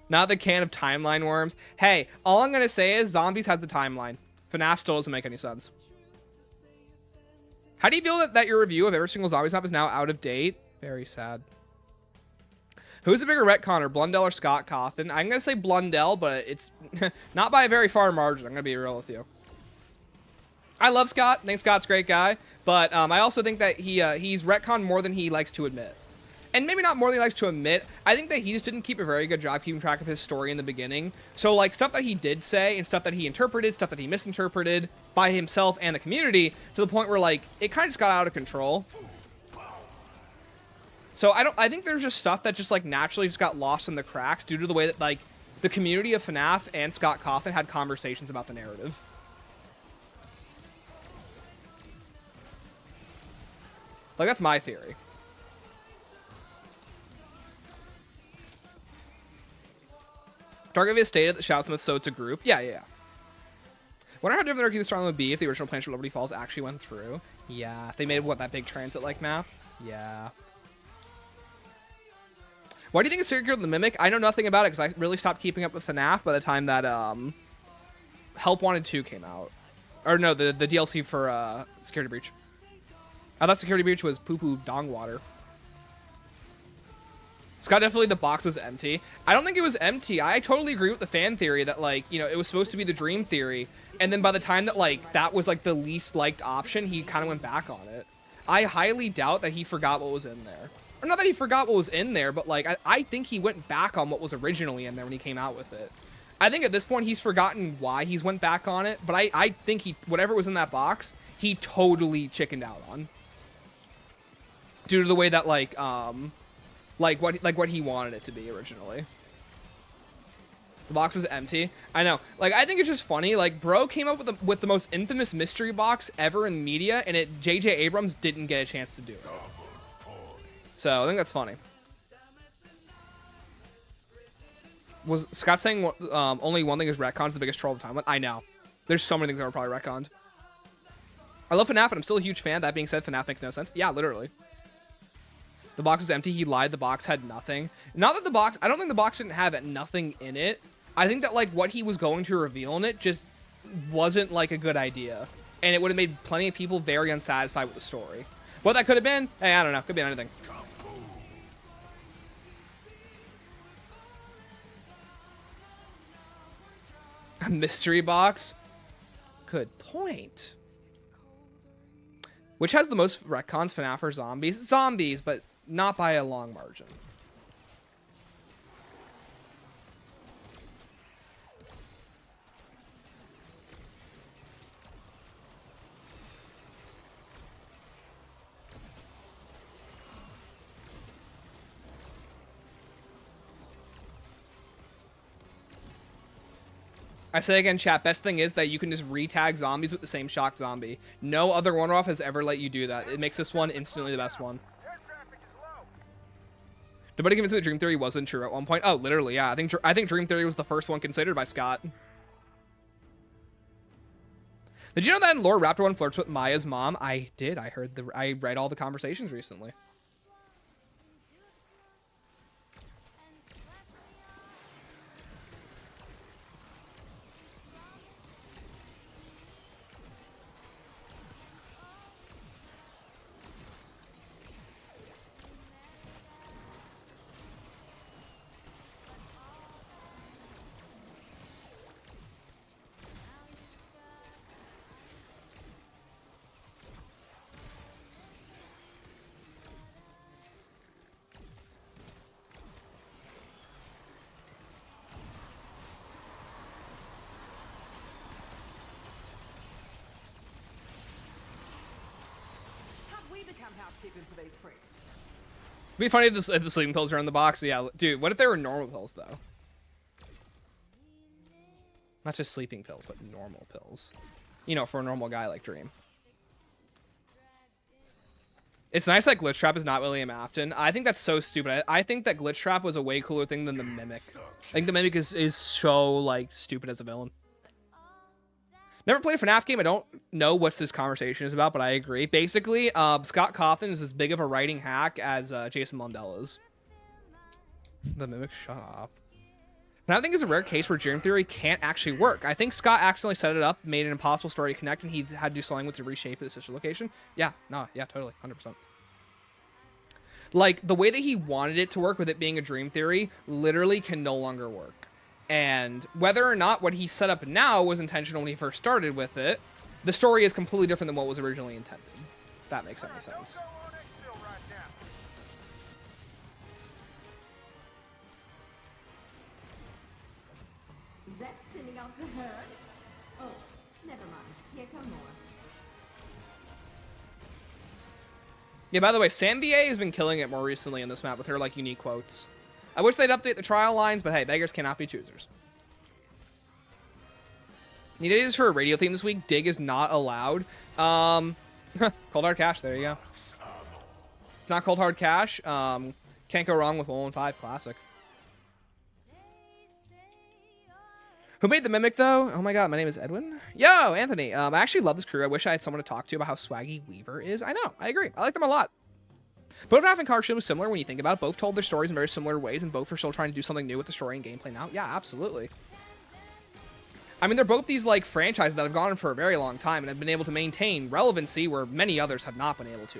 Not the can of timeline worms. Hey, all I'm going to say is Zombies has the timeline. FNAF still doesn't make any sense. How do you feel that your review of every single Zombies map is now out of date? Very sad. Who's a bigger retconner, Blundell or Scott Cawthon? I'm going to say Blundell, but it's not by a very far margin. I'm going to be real with you. I love Scott. I think Scott's a great guy. But I also think that he's retconned more than he likes to admit. And maybe not more than he likes to admit. I think that he just didn't keep a very good job keeping track of his story in the beginning. So, like, stuff that he did say and stuff that he interpreted, stuff that he misinterpreted by himself and the community to the point where, like, it kind of just got out of control. So, I think there's just stuff that just, like, naturally just got lost in the cracks due to the way that, like, the community of FNAF and Scott Cawthon had conversations about the narrative. Like, that's my theory. Target stated that Shoutsmith, so it's a group. Yeah. Wonder how different the strong would be if the original Plans for Liberty Falls actually went through. Yeah. If they made, what, that big transit-like map? Yeah. Why do you think it's Secret of the Mimic? I know nothing about it because I really stopped keeping up with FNAF by the time that Help Wanted 2 came out. Or no, the DLC for Security Breach. I thought Security Breach was poo-poo dong water. Scott, definitely the box was empty. I don't think it was empty. I totally agree with the fan theory that, like, you know, it was supposed to be the dream theory. And then by the time that, like, that was, like, the least liked option, he kind of went back on it. I highly doubt that he forgot what was in there. Or not that he forgot what was in there, but, like, I think he went back on what was originally in there when he came out with it. I think at this point he's forgotten why he's went back on it. But I think whatever was in that box, he totally chickened out on. Due to the way that, like what he wanted it to be originally. The box is empty. I know. Like, I think it's just funny. Like, bro came up with the most infamous mystery box ever in media, and J.J. Abrams didn't get a chance to do it. So I think that's funny. Was Scott saying only one thing is retcon's the biggest troll of the time? I know. There's so many things that are probably retconned. I love FNAF, and I'm still a huge fan. That being said, FNAF makes no sense. Yeah, literally. The box is empty. He lied. The box had nothing. Not that the box... I don't think the box didn't have nothing in it. I think that, like, what he was going to reveal in it just wasn't, like, a good idea. And it would have made plenty of people very unsatisfied with the story. What that could have been? Hey, I don't know. Could be anything. A mystery box? Good point. Which has the most retcons, FNAF or Zombies? Zombies, but not by a long margin. I say again, chat, best thing is that you can just re-tag zombies with the same shock zombie. No other one-off has ever let you do that. It makes this one instantly the best one. Air traffic is low. Nobody convinced me that Dream Theory wasn't true at one point. Oh, literally, yeah. I think Dream Theory was the first one considered by Scott. Did you know that in lore, Raptor 1 flirts with Maya's mom? I did. I read all the conversations recently. How'd we become housekeeping for these pricks? It'd be funny if the sleeping pills are in the box. Yeah, dude, what if they were normal pills, though? Not just sleeping pills, but normal pills. You know, for a normal guy like Dream. It's nice that Glitch Trap is not William Afton. I think that's so stupid. I think that Glitch Trap was a way cooler thing than the Mimic. I think the Mimic is so, like, stupid as a villain. Never played a FNAF game. I don't know what this conversation is about, but I agree. Basically, Scott Cawthon is as big of a writing hack as Jason Blundell is. The Mimic, shut up. And I think it's a rare case where Dream Theory can't actually work. I think Scott accidentally set it up, made an impossible story to connect, and he had to do something with to reshape the sister location. Yeah, no, yeah, totally, 100%. Like, the way that he wanted it to work with it being a Dream Theory literally can no longer work. And whether or not what he set up now was intentional when he first started with it, the story is completely different than what was originally intended. If that makes any sense. Go on Xville right now. Is that sending out the herd? Oh, never mind. Here come more. Yeah, by the way, Sam VA has been killing it more recently in this map with her, like, unique quotes. I wish they'd update the trial lines, but hey, beggars cannot be choosers. Need ideas for a radio theme this week? Dig is not allowed. Cold Hard Cash, there you go. Not Cold Hard Cash. Can't go wrong with 115 Classic. Who made the Mimic, though? Oh my god, my name is Edwin. Yo, Anthony. I actually love this crew. I wish I had someone to talk to about how swaggy Weaver is. I know, I agree. I like them a lot. Both FNAF and CarShim was similar when you think about it. Both told their stories in very similar ways, and both are still trying to do something new with the story and gameplay now. Yeah, absolutely. I mean, they're both these, like, franchises that have gone on for a very long time and have been able to maintain relevancy where many others have not been able to.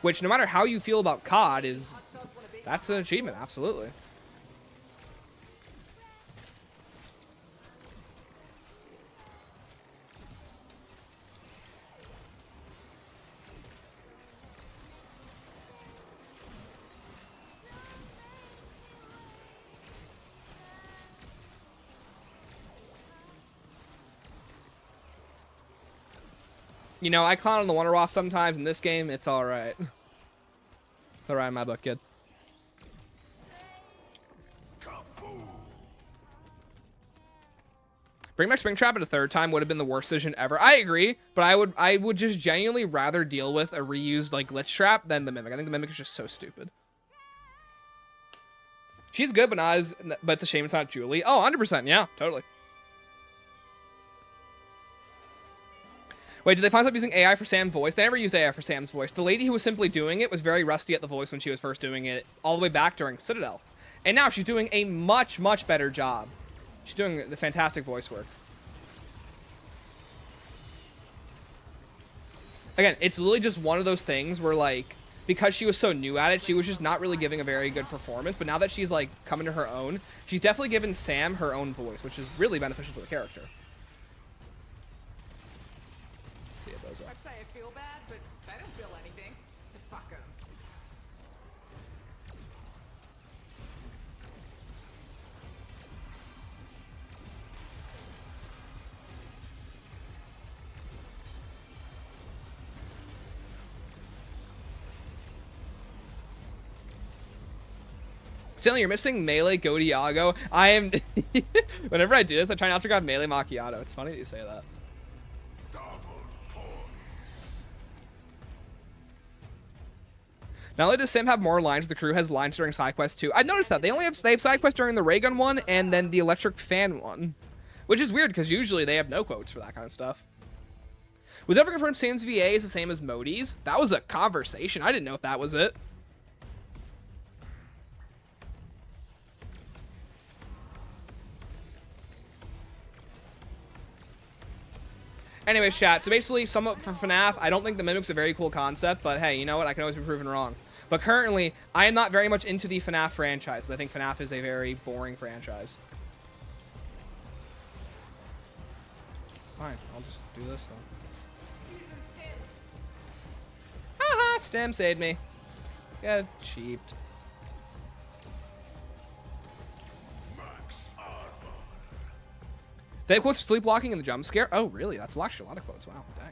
Which, no matter how you feel about COD, that's an achievement, absolutely. You know, I clown on the Wonder Off sometimes. In this game, it's alright. It's alright in my book, kid. Bring back Springtrap at a third time would have been the worst decision ever. I agree, but I would just genuinely rather deal with a reused, like, Glitch Trap than the Mimic. I think the Mimic is just so stupid. She's good, but not as... But it's a shame it's not Julie. Oh, 100%. Yeah, totally. Wait, did they finally stop using AI for Sam's voice? They never used AI for Sam's voice. The lady who was simply doing it was very rusty at the voice when she was first doing it, all the way back during Citadel. And now she's doing a much, much better job. She's doing the fantastic voice work. Again, it's literally just one of those things where, like, because she was so new at it, she was just not really giving a very good performance. But now that she's, like, coming to her own, she's definitely given Sam her own voice, which is really beneficial to the character. See it goes up. I'd say I feel bad, but they don't feel anything. So fuck them. Stanley, you're missing Melee Go Diago. I am... Whenever I do this, I try not to grab Melee Macchiato. It's funny that you say that. Not only does Sam have more lines, the crew has lines during side quests too. I noticed that. They have side quests during the ray gun one and then the electric fan one. Which is weird, because usually they have no quotes for that kind of stuff. Was ever confirmed Sam's VA is the same as Modi's? That was a conversation. I didn't know if that was it. Anyways, chat. So basically, somewhat for FNAF, I don't think the Mimic's a very cool concept, but hey, you know what? I can always be proven wrong. But currently, I am not very much into the FNAF franchise. I think FNAF is a very boring franchise. Fine, I'll just do this then. Haha, Stem saved me. Got cheaped. They have quotes for sleepwalking and the jump scare. Oh, really? That's actually a lot of quotes. Wow, dang.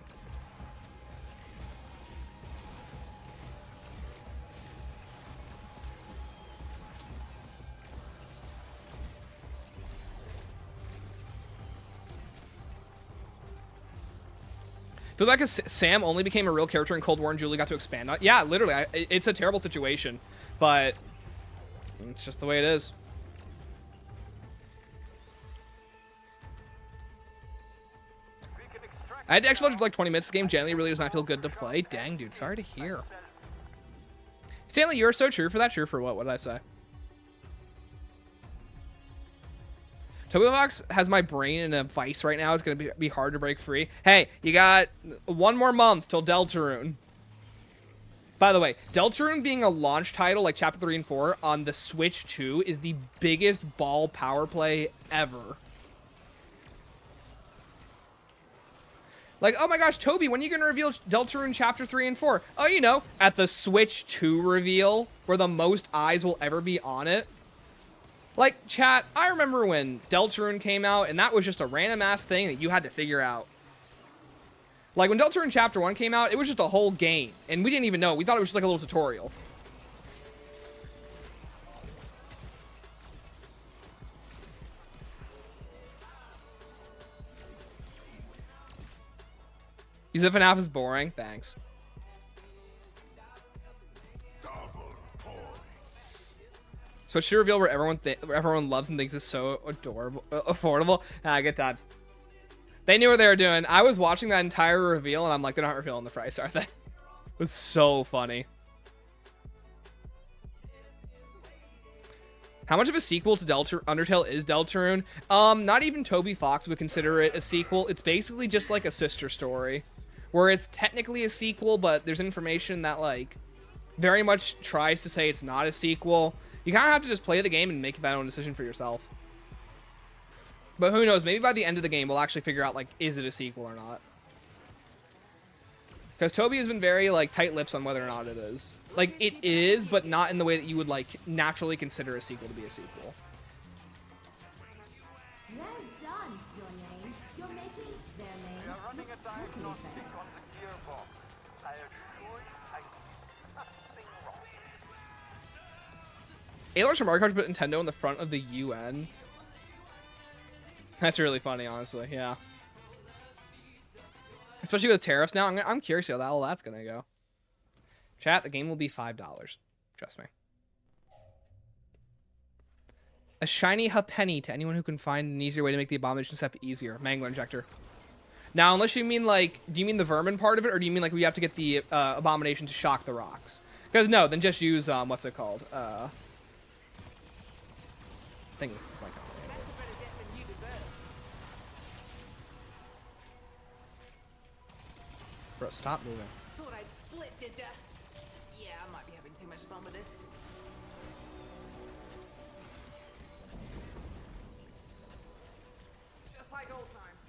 I feel like Sam only became a real character in Cold War and Julie got to expand on it. Yeah, literally. It's a terrible situation, but it's just the way it is. I had to extra for like 20 minutes. This game generally really does not feel good to play. Dang, dude. Sorry to hear. Stanley, you're so true for that. True for what? What did I say? Tobybox has my brain in a vice right now. It's going to be hard to break free. Hey, you got one more month till Deltarune. By the way, Deltarune being a launch title like Chapter 3 and 4 on the Switch 2 is the biggest ball power play ever. Like, oh my gosh, Toby, when are you going to reveal Deltarune Chapter 3 and 4? Oh, you know, at the Switch 2 reveal, where the most eyes will ever be on it. Like, chat, I remember when Deltarune came out, and that was just a random-ass thing that you had to figure out. Like, when Deltarune Chapter 1 came out, it was just a whole game, and we didn't even know. We thought it was just like a little tutorial. You said FNAF is boring? Thanks. So it's a reveal where everyone loves and thinks is so adorable, affordable. Good times. They knew what they were doing. I was watching that entire reveal, and I'm like, they're not revealing the price, are they? It was so funny. How much of a sequel to Undertale is Deltarune? Not even Toby Fox would consider it a sequel. It's basically just like a sister story, where it's technically a sequel, but there's information that like very much tries to say it's not a sequel. You kind of have to just play the game and make that own decision for yourself. But who knows? Maybe by the end of the game, we'll actually figure out, like, is it a sequel or not? Because Toby has been very, like, tight-lips on whether or not it is. Like, it is, but not in the way that you would, like, naturally consider a sequel to be a sequel. Well done, your name. You're making their name. We are running a diagnostic on the gearbox. I assure you, I see nothing wrong. Aylor's from Mario Kart put Nintendo in the front of the UN. That's really funny, honestly. Yeah. Especially with tariffs now. I'm curious how all that's going to go. Chat, the game will be $5. Trust me. A shiny penny to anyone who can find an easier way to make the abomination step easier. Mangler injector. Now, unless you mean, like, do you mean the vermin part of it, or do you mean, like, we have to get the abomination to shock the rocks? Because, no, then just use, what's it called? Thingy. Bro, stop moving. Thought I'd split, did ya? Yeah, I might be having too much fun with this. Just like old times.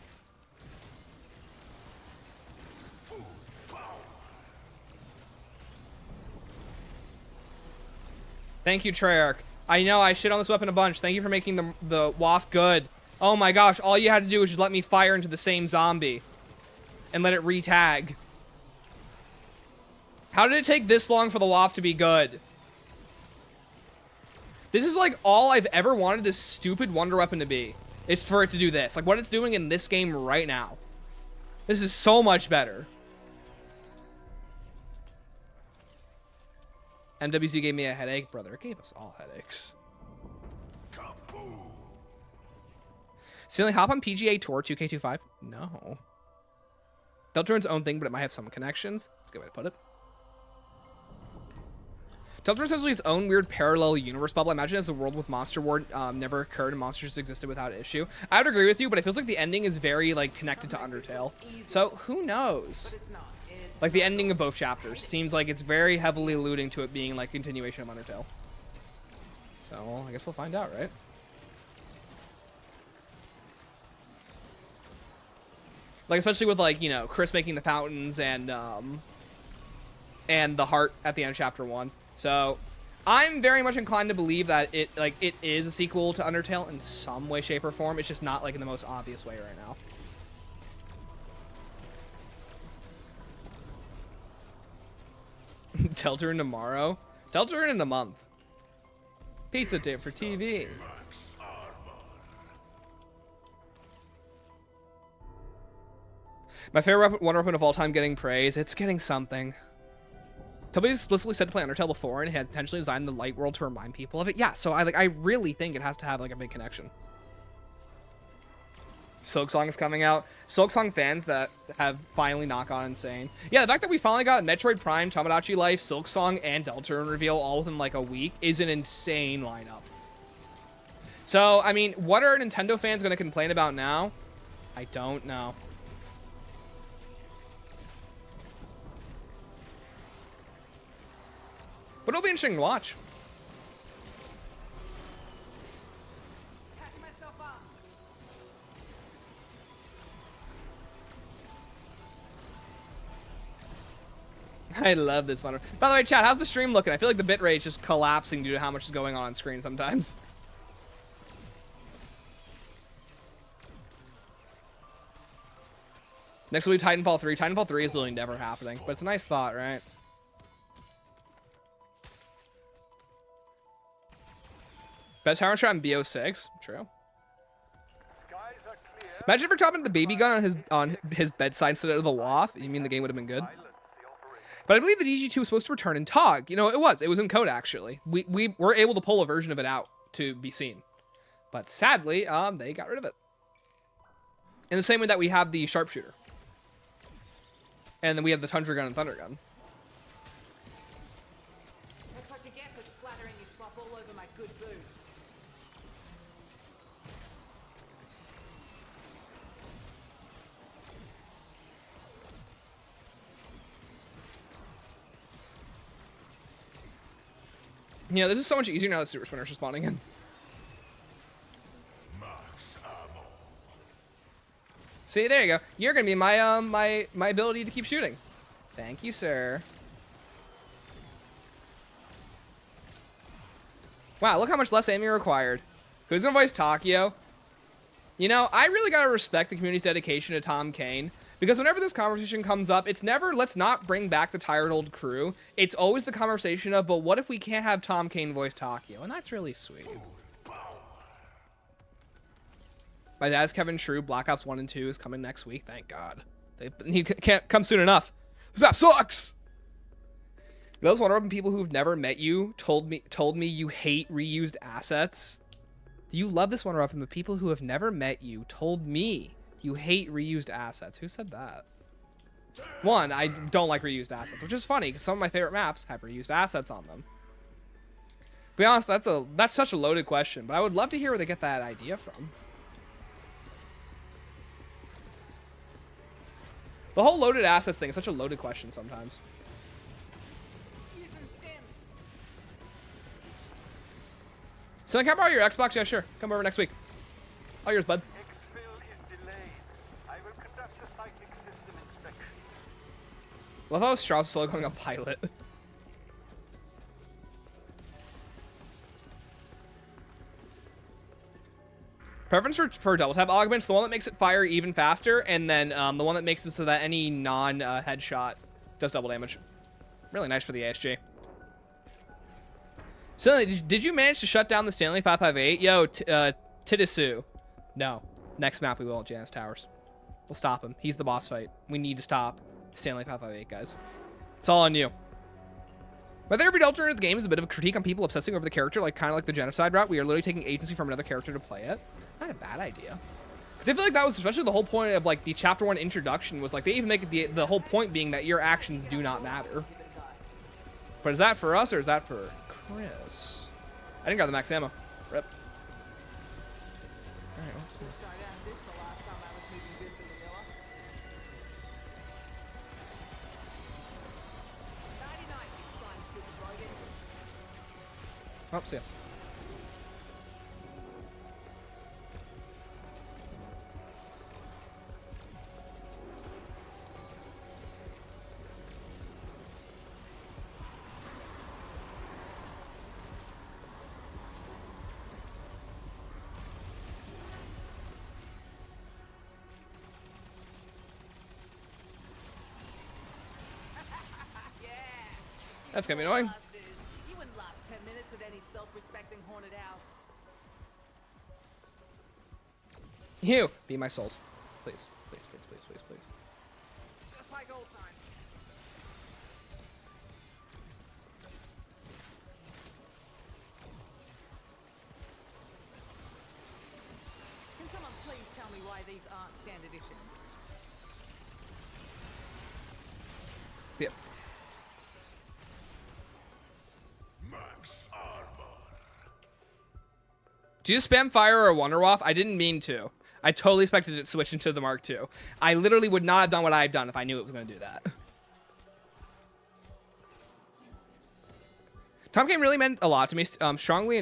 Thank you, Treyarch. I know I shit on this weapon a bunch. Thank you for making the waft good. Oh my gosh, all you had to do was just let me fire into the same zombie and let it re-tag. How did it take this long for the waft to be good? This is like all I've ever wanted this stupid wonder weapon to be. Is for it to do this. Like what it's doing in this game right now. This is so much better. MWZ gave me a headache, brother. It gave us all headaches. Ceiling hop on PGA Tour 2K25? No. Deltarune's own thing, but it might have some connections. That's a good way to put it. Deltarune is essentially its own weird parallel universe bubble. I imagine as a world with Monster War never occurred and monsters just existed without issue. I would agree with you, but it feels like the ending is very like connected to Undertale. So who knows? Like the ending of both chapters seems like it's very heavily alluding to it being like continuation of Undertale. So I guess we'll find out, right? Like especially with like, you know, Chris making the fountains and the heart at the end of chapter 1. So I'm very much inclined to believe that it is a sequel to Undertale in some way, shape, or form. It's just not like in the most obvious way right now. Deltarune tomorrow? Deltarune in a month. Pizza tip for TV. My favorite wonder weapon of all time getting praise. It's getting something. Toby explicitly said to play Undertale before and had intentionally designed the light world to remind people of it. Yeah, so I really think it has to have like a big connection. Silksong is coming out. Silksong fans that have finally not gone insane. Yeah, the fact that we finally got Metroid Prime, Tamagotchi Life, Silksong, and Deltarune reveal all within like a week is an insane lineup. So, I mean, what are Nintendo fans going to complain about now? I don't know. But it'll be interesting to watch. I love this one. By the way, chat, how's the stream looking? I feel like the bitrate is just collapsing due to how much is going on screen sometimes. Next will be Titanfall 3. Titanfall 3 is literally never happening, but it's a nice thought, right? Best hammer shot in BO6. True. Imagine if we're dropping the baby gun on his bedside instead of the waff. You mean the game would have been good? But I believe the DG2 was supposed to return in TOG. You know, it was in code actually. We were able to pull a version of it out to be seen, but sadly, they got rid of it. In the same way that we have the sharpshooter, and then we have the tundra gun and thunder gun. That's what you get for splattering your slop all over my good boots. Yeah, this is so much easier now that Super Spinners are spawning in. See, there you go. You're gonna be my my ability to keep shooting. Thank you, sir. Wow, look how much less aiming required. Who's gonna voice Takio? You know, I really gotta respect the community's dedication to Tom Kane. Because whenever this conversation comes up, it's never, let's not bring back the tired old crew. It's always the conversation of, but what if we can't have Tom Kane voice Takio? And that's really sweet. My dad's Kevin True. Black Ops 1 and 2 is coming next week. Thank God. He can't come soon enough. This map sucks! Those Wonder Woman people who've never met you told me you hate reused assets. You love this Wonder Woman, but people who have never met you told me you hate reused assets. Who said that? One, I don't like reused assets, which is funny because some of my favorite maps have reused assets on them. To be honest, that's such a loaded question, but I would love to hear where they get that idea from. The whole loaded assets thing is such a loaded question sometimes. So can I borrow your Xbox? Yeah, sure. Come over next week. All yours, bud. Love how Strauss is slowly going a pilot. Preference for double tap augments, the one that makes it fire even faster, and then the one that makes it so that any non-headshot does double damage. Really nice for the ASG. Stanley, did you manage to shut down the Stanley 558? Yo, Titisu. No. Next map we will, Janus Towers. We'll stop him. He's the boss fight. We need to stop Stanley 558, guys. It's all on you. Whether every alternative of the game is a bit of a critique on people obsessing over the character, like kind of like the genocide route, we are literally taking agency from another character to play it. Not a bad idea. Because I feel like that was especially the whole point of like the chapter 1 introduction was like they even make it the whole point being that your actions do not matter. But is that for us or is that for Chris? I didn't grab the max ammo. Rip. Alright, oops. Oh, see ya. That's gonna be annoying. You wouldn't last 10 minutes at any self-respecting haunted house. You be my souls. Please. Please, please, please, please, please. Just like old times. Can someone please tell me why these aren't standard issue? Yep. Max armor. Do you spam fire or a Wonder Waff? I didn't mean to. I totally expected it to switch into the Mark II. I literally would not have done what I've done if I knew it was going to do that. Tom Kane really meant a lot to me, strangely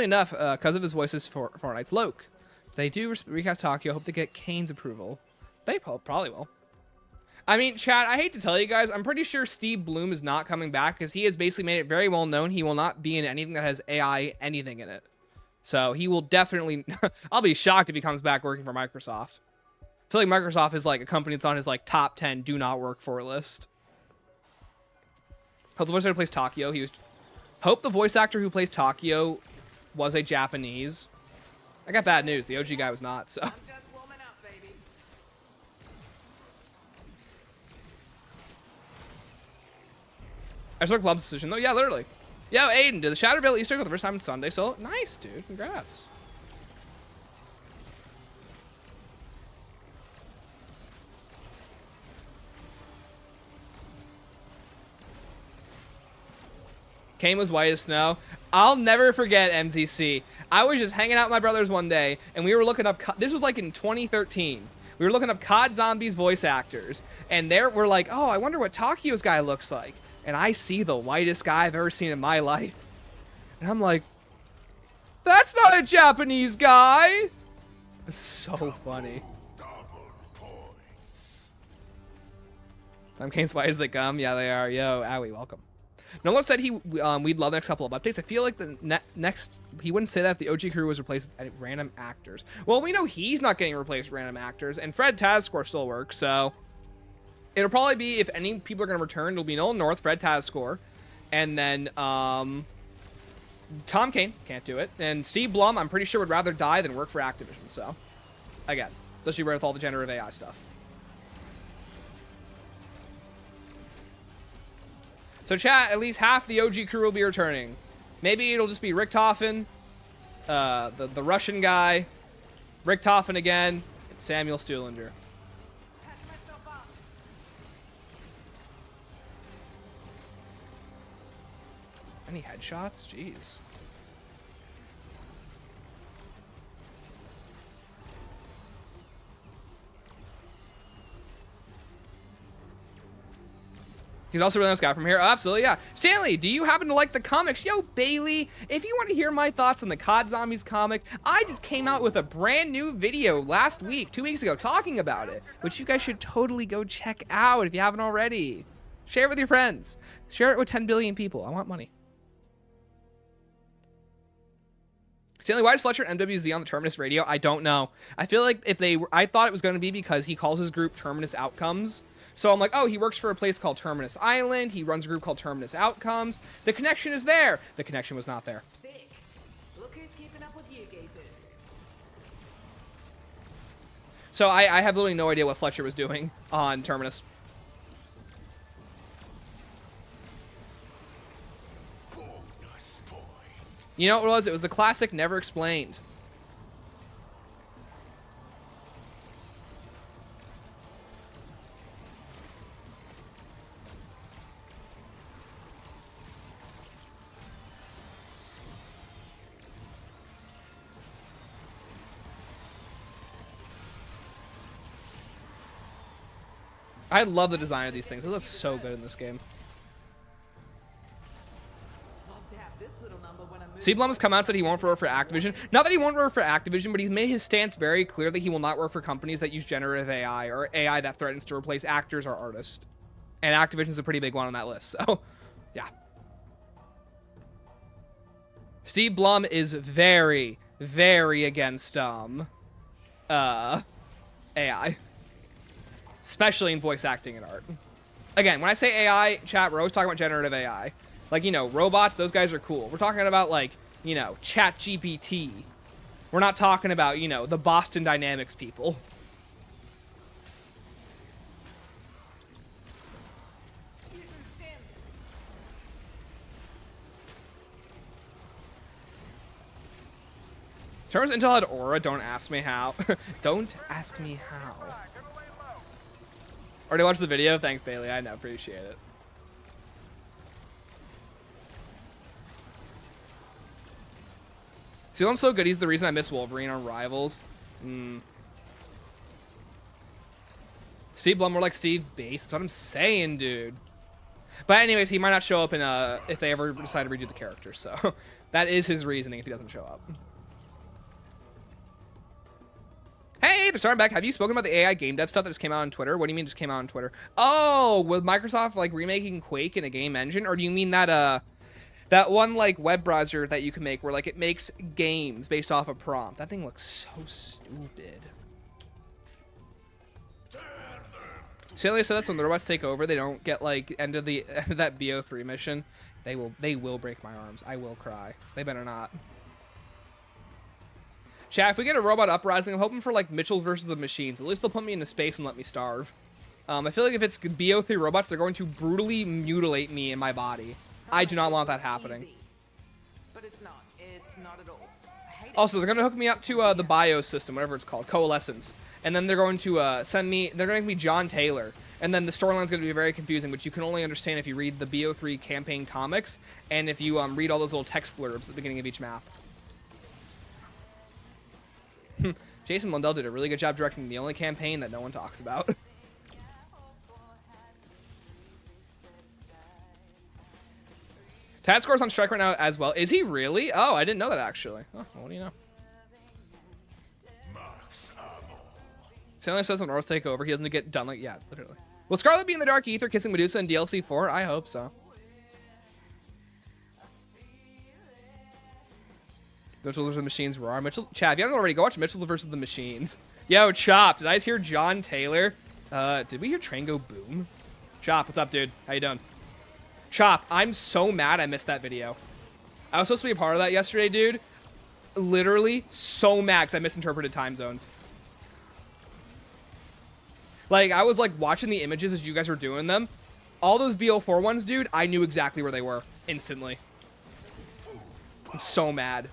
enough, because of his voices for Fortnite's Loke. If they do recast Tokyo, hope they get Kane's approval. They probably will. I mean, chat, I hate to tell you guys, I'm pretty sure Steve Bloom is not coming back because he has basically made it very well known he will not be in anything that has AI anything in it. So he will definitely, I'll be shocked if he comes back working for Microsoft. I feel like Microsoft is like a company that's on his like top 10 do not work for list. Hope the voice actor who plays Tokyo, hope the voice actor who plays Tokyo was a Japanese. I got bad news, the OG guy was not, so. I'm just warming up, baby. I respect Club's decision though. Yeah, literally. Yo, Aiden, did the Shatterville Easter egg for the first time on Sunday? So nice, dude. Congrats. Kane was white as snow. I'll never forget MZC. I was just hanging out with my brothers one day, and we were looking up. This was like in 2013. We were looking up COD Zombies voice actors, and we're like, oh, I wonder what Tokyo's guy looks like. And I see the whitest guy I've ever seen in my life. And I'm like, that's not a Japanese guy. It's so funny. Double points. I'm Kane's white as they gum. Yeah, they are. Yo, Owie, welcome. No one said we'd love the next couple of updates. I feel like the next, he wouldn't say that if the OG crew was replaced with random actors. Well, we know he's not getting replaced with random actors, and Fred Tazscore still works, so it'll probably be, if any people are going to return, it'll be Nolan North, Fred Tazscore, and then Tom Kane, can't do it, and Steve Blum, I'm pretty sure would rather die than work for Activision, so, again, especially with all the generative AI stuff. So chat, at least half the OG crew will be returning. Maybe it'll just be Richtofen, the Russian guy, Richtofen again, and Samuel Stuhlinger. Any headshots? Jeez. He's also a really nice guy from here. Oh, absolutely, yeah. Stanley, do you happen to like the comics? Yo, Bailey, if you want to hear my thoughts on the COD Zombies comic, I just came out with a brand new video last week, 2 weeks ago, talking about it, which you guys should totally go check out if you haven't already. Share it with your friends. Share it with 10 billion people. I want money. Stanley, why is Fletcher MWZ on the Terminus radio? I don't know. I feel like I thought it was going to be because he calls his group Terminus Outcomes. So I'm like, oh, he works for a place called Terminus Island. He runs a group called Terminus Outcomes. The connection is there. The connection was not there. Sick. Look who's keeping up with you geezers. So I have literally no idea what Fletcher was doing on Terminus. You know what it was? It was the classic Never Explained. I love the design of these things. It looks so good in this game. Love to have this little number when I move. Steve Blum has come out and said he won't work for Activision. Not that he won't work for Activision, but he's made his stance very clear that he will not work for companies that use generative AI or AI that threatens to replace actors or artists. And Activision's a pretty big one on that list. So, yeah. Steve Blum is very, very against AI. Especially in voice acting and art. Again, when I say AI, chat, we're always talking about generative AI. Like, you know, robots, those guys are cool. We're talking about, like, you know, ChatGPT. We're not talking about, you know, the Boston Dynamics people. Terms Intel had Aura, don't ask me how. Don't ask me how. Already watched the video? Thanks, Bailey. I know, appreciate it. See, I'm so good. He's the reason I miss Wolverine on Rivals. Steve Blum, more like Steve Bass. That's what I'm saying, dude. But anyways, he might not show up in if they ever decide to redo the character. So that is his reasoning if he doesn't show up. Hey, they're starting back. Have you spoken about the AI game dev stuff that just came out on Twitter? What do you mean just came out on Twitter? Oh, with Microsoft like remaking Quake in a game engine? Or do you mean that that one like web browser that you can make where like it makes games based off a prompt? That thing looks so stupid. Celia said that's when the robots take over, they don't get like end of that BO3 mission. They will break my arms. I will cry. They better not. Chat, if we get a robot uprising, I'm hoping for like Mitchell's versus the Machines. At least they'll put me into space and let me starve. I feel like if it's BO3 robots, they're going to brutally mutilate me in my body. I do not want that happening. But it's not. It's not at all. I hate it. Also, they're going to hook me up to the BIOS system, whatever it's called, Coalescence. And then they're going to send me, they're going to make me John Taylor. And then the storyline's going to be very confusing, which you can only understand if you read the BO3 campaign comics and if you read all those little text blurbs at the beginning of each map. Jason Lundell did a really good job directing the only campaign that no one talks about. Tad Score's on strike right now as well. Is he really? Oh, I didn't know that actually. Oh, well, what do you know? Stanley says when Earth take over, he doesn't get done like, yeah, literally. Will Scarlet be in the Dark Ether kissing Medusa in DLC 4? I hope so. Mitchell vs. the Machines roar. Mitchell, Chad, if you haven't already, go watch Mitchell vs. the Machines. Yo, Chop, did I just hear John Taylor? Did we hear Train go boom? Chop, what's up, dude? How you doing? Chop, I'm so mad I missed that video. I was supposed to be a part of that yesterday, dude. Literally so mad because I misinterpreted time zones. Like, I was like watching the images as you guys were doing them. All those BO4 ones, dude, I knew exactly where they were instantly. I'm so mad.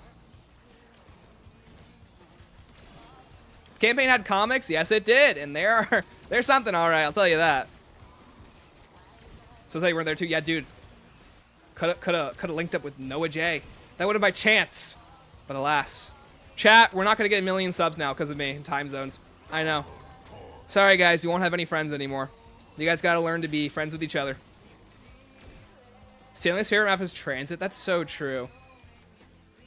Campaign had comics? Yes, it did. And there's something, all right, I'll tell you that. So say we're there too. Yeah, dude. Could have linked up with Noah J. That would have by chance. But alas. Chat, we're not going to get a million subs now because of me in time zones. I know. Sorry, guys. You won't have any friends anymore. You guys got to learn to be friends with each other. Stanley's favorite map is Transit. That's so true.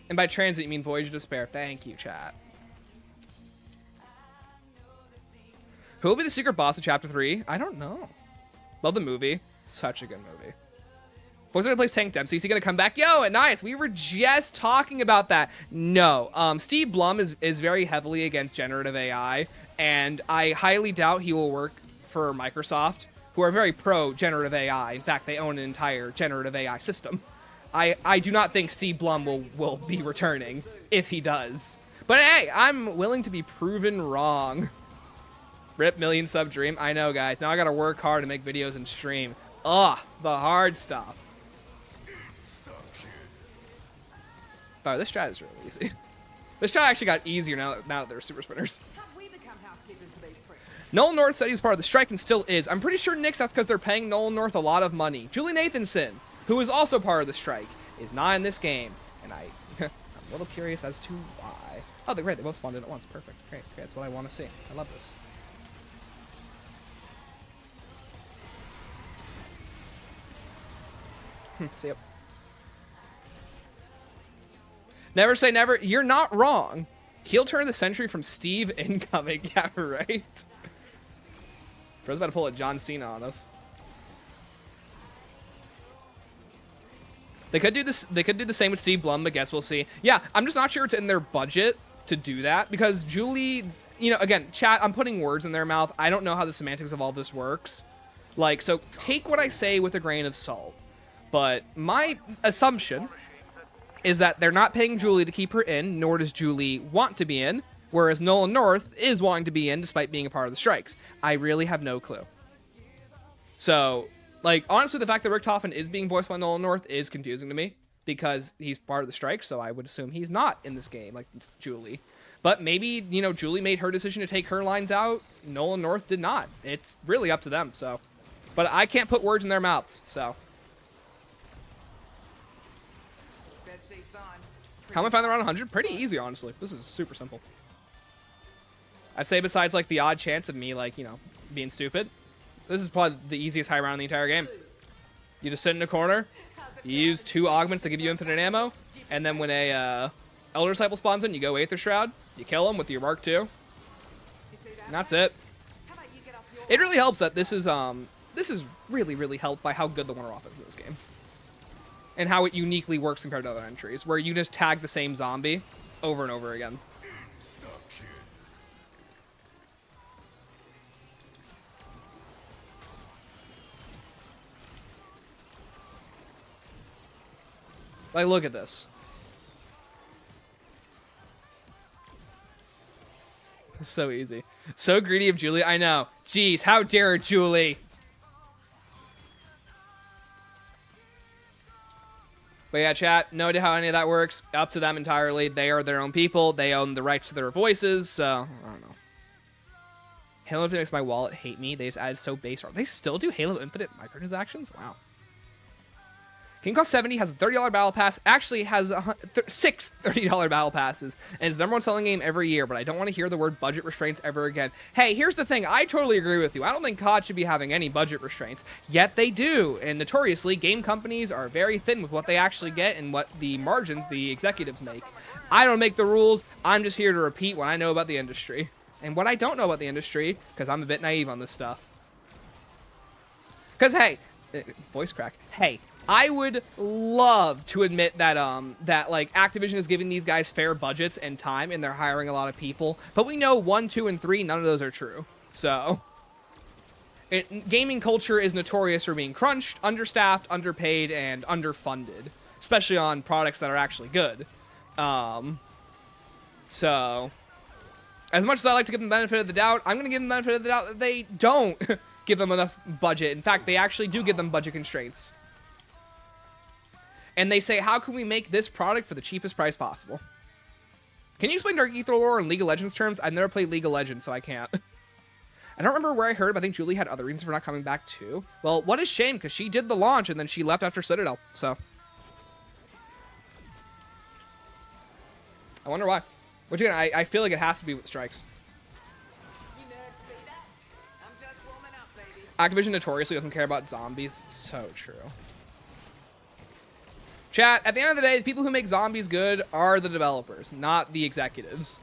And by Transit, you mean Voyage of Despair. Thank you, chat. Who will be the secret boss of Chapter 3? I don't know. Love the movie. Such a good movie. What's going to place Tank Dempsey? Is he going to come back? Yo, nice. We were just talking about that. No. Steve Blum is very heavily against generative AI, and I highly doubt he will work for Microsoft who are very pro generative AI. In fact, they own an entire generative AI system. I do not think Steve Blum will be returning if he does. But hey, I'm willing to be proven wrong. Rip million sub dream. I know, guys. Now I gotta work hard to make videos and stream. Ugh, the hard stuff. Oh, this strat is really easy. This strat actually got easier now that they're super sprinters. Can't we become housekeepers for these pricks? Nolan North said he's part of the strike and still is. I'm pretty sure, Nix, that's because they're paying Nolan North a lot of money. Julie Nathanson, who is also part of the strike, is not in this game. And I'm a little curious as to why. Oh, they're great. They both spawned in at once. Perfect. Great. That's what I want to see. I love this. See ya. Never say never. You're not wrong. Heel turn of the century from Steve incoming. Yeah, right. Bro's about to pull a John Cena on us. They could do this. They could do the same with Steve Blum, but guess we'll see. Yeah, I'm just not sure it's in their budget to do that because Julie, you know, again, chat, I'm putting words in their mouth. I don't know how the semantics of all this works. Like, so take what I say with a grain of salt. But my assumption is that they're not paying Julie to keep her in, nor does Julie want to be in, whereas Nolan North is wanting to be in despite being a part of the strikes. I really have no clue. So, like, honestly, the fact that Richtofen is being voiced by Nolan North is confusing to me because he's part of the strike, so I would assume he's not in this game, like Julie. But maybe, you know, Julie made her decision to take her lines out. Nolan North did not. It's really up to them, so. But I can't put words in their mouths, so. How am I finding around 100? Pretty easy, honestly. This is super simple. I'd say besides, like, the odd chance of me, like, you know, being stupid, this is probably the easiest high round in the entire game. You just sit in a corner, you use 2 augments to give you infinite ammo, and then when a Elder Disciple spawns in, you go Aether Shroud, you kill him with your Mark II, and that's it. It really helps that this is really, really helped by how good the one-off is in this game. And how it uniquely works compared to other entries, where you just tag the same zombie over and over again. Like, look at this. It's so easy. So greedy of Julie. I know. Jeez, how dare Julie? But yeah, chat, no idea how any of that works. Up to them entirely. They are their own people. They own the rights to their voices, so I don't know. Halo Infinite makes my wallet hate me. They just added so base. They still do Halo Infinite microtransactions? Wow. King Cost 70 has a $30 battle pass. Actually has 6 $30 battle passes. And it's the #1 selling game every year, but I don't want to hear the word budget restraints ever again. Hey, here's the thing. I totally agree with you. I don't think COD should be having any budget restraints. Yet they do. And notoriously, game companies are very thin with what they actually get and what the margins the executives make. I don't make the rules. I'm just here to repeat what I know about the industry. And what I don't know about the industry, because I'm a bit naive on this stuff. Because, hey, voice crack. Hey. I would love to admit that that like Activision is giving these guys fair budgets and time and they're hiring a lot of people, but we know 1, 2, and 3, none of those are true. So gaming culture is notorious for being crunched, understaffed, underpaid, and underfunded, especially on products that are actually good. So as much as I like to give them the benefit of the doubt, I'm going to give them the benefit of the doubt that they don't give them enough budget. In fact, they actually do give them budget constraints. And they say, how can we make this product for the cheapest price possible? Can you explain Dark Ether lore in League of Legends terms? I've never played League of Legends, so I can't. I don't remember where I heard, but I think Julie had other reasons for not coming back too. Well, what a shame, because she did the launch and then she left after Citadel, so. I wonder why. Which again, I feel like it has to be with strikes. You nerds see that? I'm just warming up, baby. Activision notoriously doesn't care about zombies. So true. Chat, at the end of the day, the people who make zombies good are the developers, not the executives.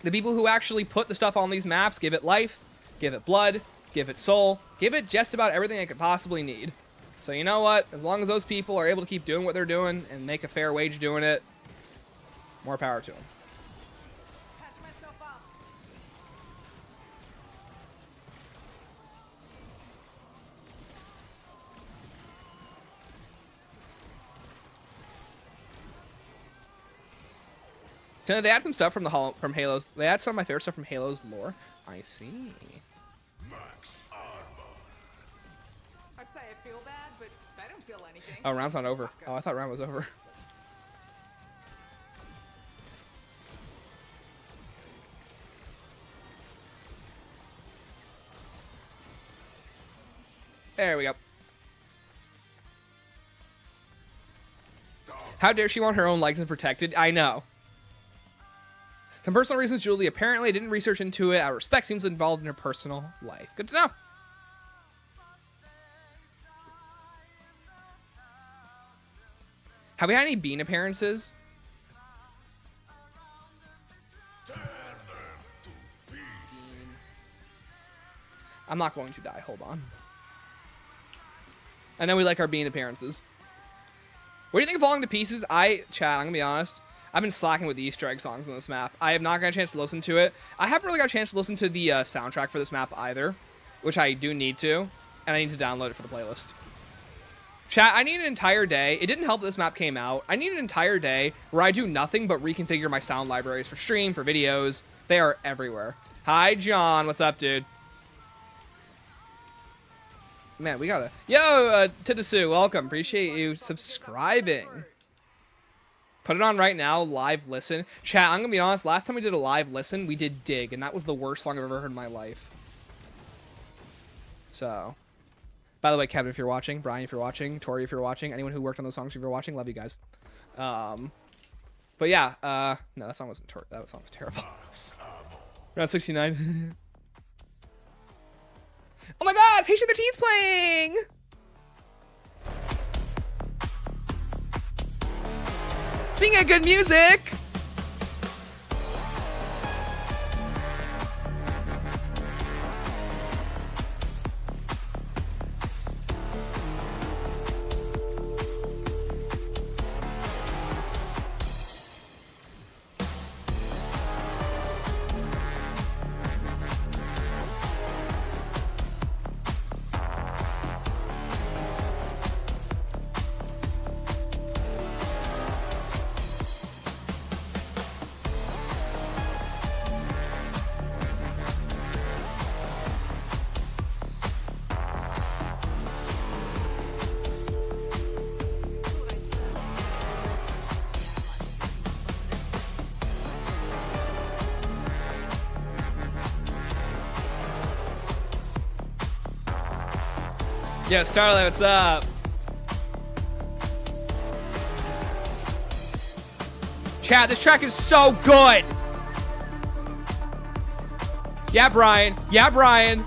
The people who actually put the stuff on these maps give it life, give it blood, give it soul, give it just about everything it could possibly need. So you know what? As long as those people are able to keep doing what they're doing and make a fair wage doing it, more power to them. Patch myself up. So they had some stuff from the from Halo's. They had some of my favorite stuff from Halo's lore. I see. I'd say I feel bad, but they don't feel anything. Oh, round's not over. Oh, I thought round was over. There we go. How dare she want her own likeness protected? I know. Some personal reasons, Julie apparently didn't research into it. Out of respect, seems involved in her personal life. Good to know. Have we had any Bean appearances? I'm not going to die. Hold on. I know we like our Bean appearances. What do you think of Falling to Pieces? Chat, I'm going to be honest. I've been slacking with the Easter egg songs on this map. I have not got a chance to listen to it. I haven't really got a chance to listen to the soundtrack for this map either, which I do need to, and I need to download it for the playlist. Chat, I need an entire day. It didn't help that this map came out. I need an entire day where I do nothing but reconfigure my sound libraries for stream, for videos. They are everywhere. Hi, John. What's up, dude? Man, we gotta... Yo, Tidasu, welcome. Appreciate you subscribing. Put it on right now, live listen. Chat, I'm gonna be honest, last time we did a live listen, we did Dig, and that was the worst song I've ever heard in my life. So... By the way, Kevin, if you're watching, Brian, if you're watching, Tori, if you're watching, anyone who worked on those songs, if you're watching, love you guys. But yeah, no, that song wasn't. That song was terrible. Round 69. Oh my God, Patient 13's playing. Speaking of good music. Yo, Starlight, what's up? Chat, this track is so good. Yeah, Brian. Yeah, Brian.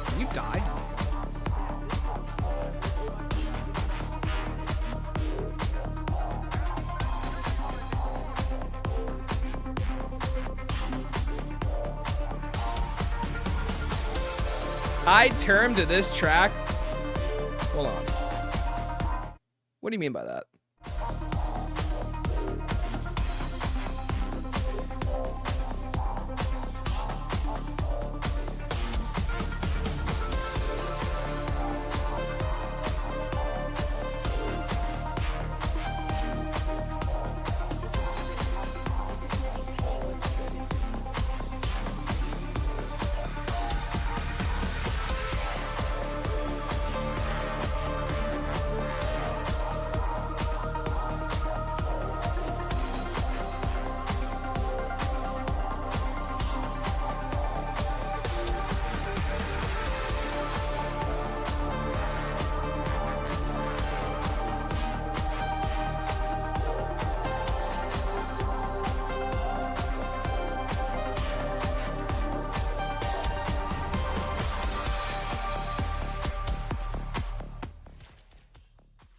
Can you die? I termed this track. Hold on. What do you mean by that?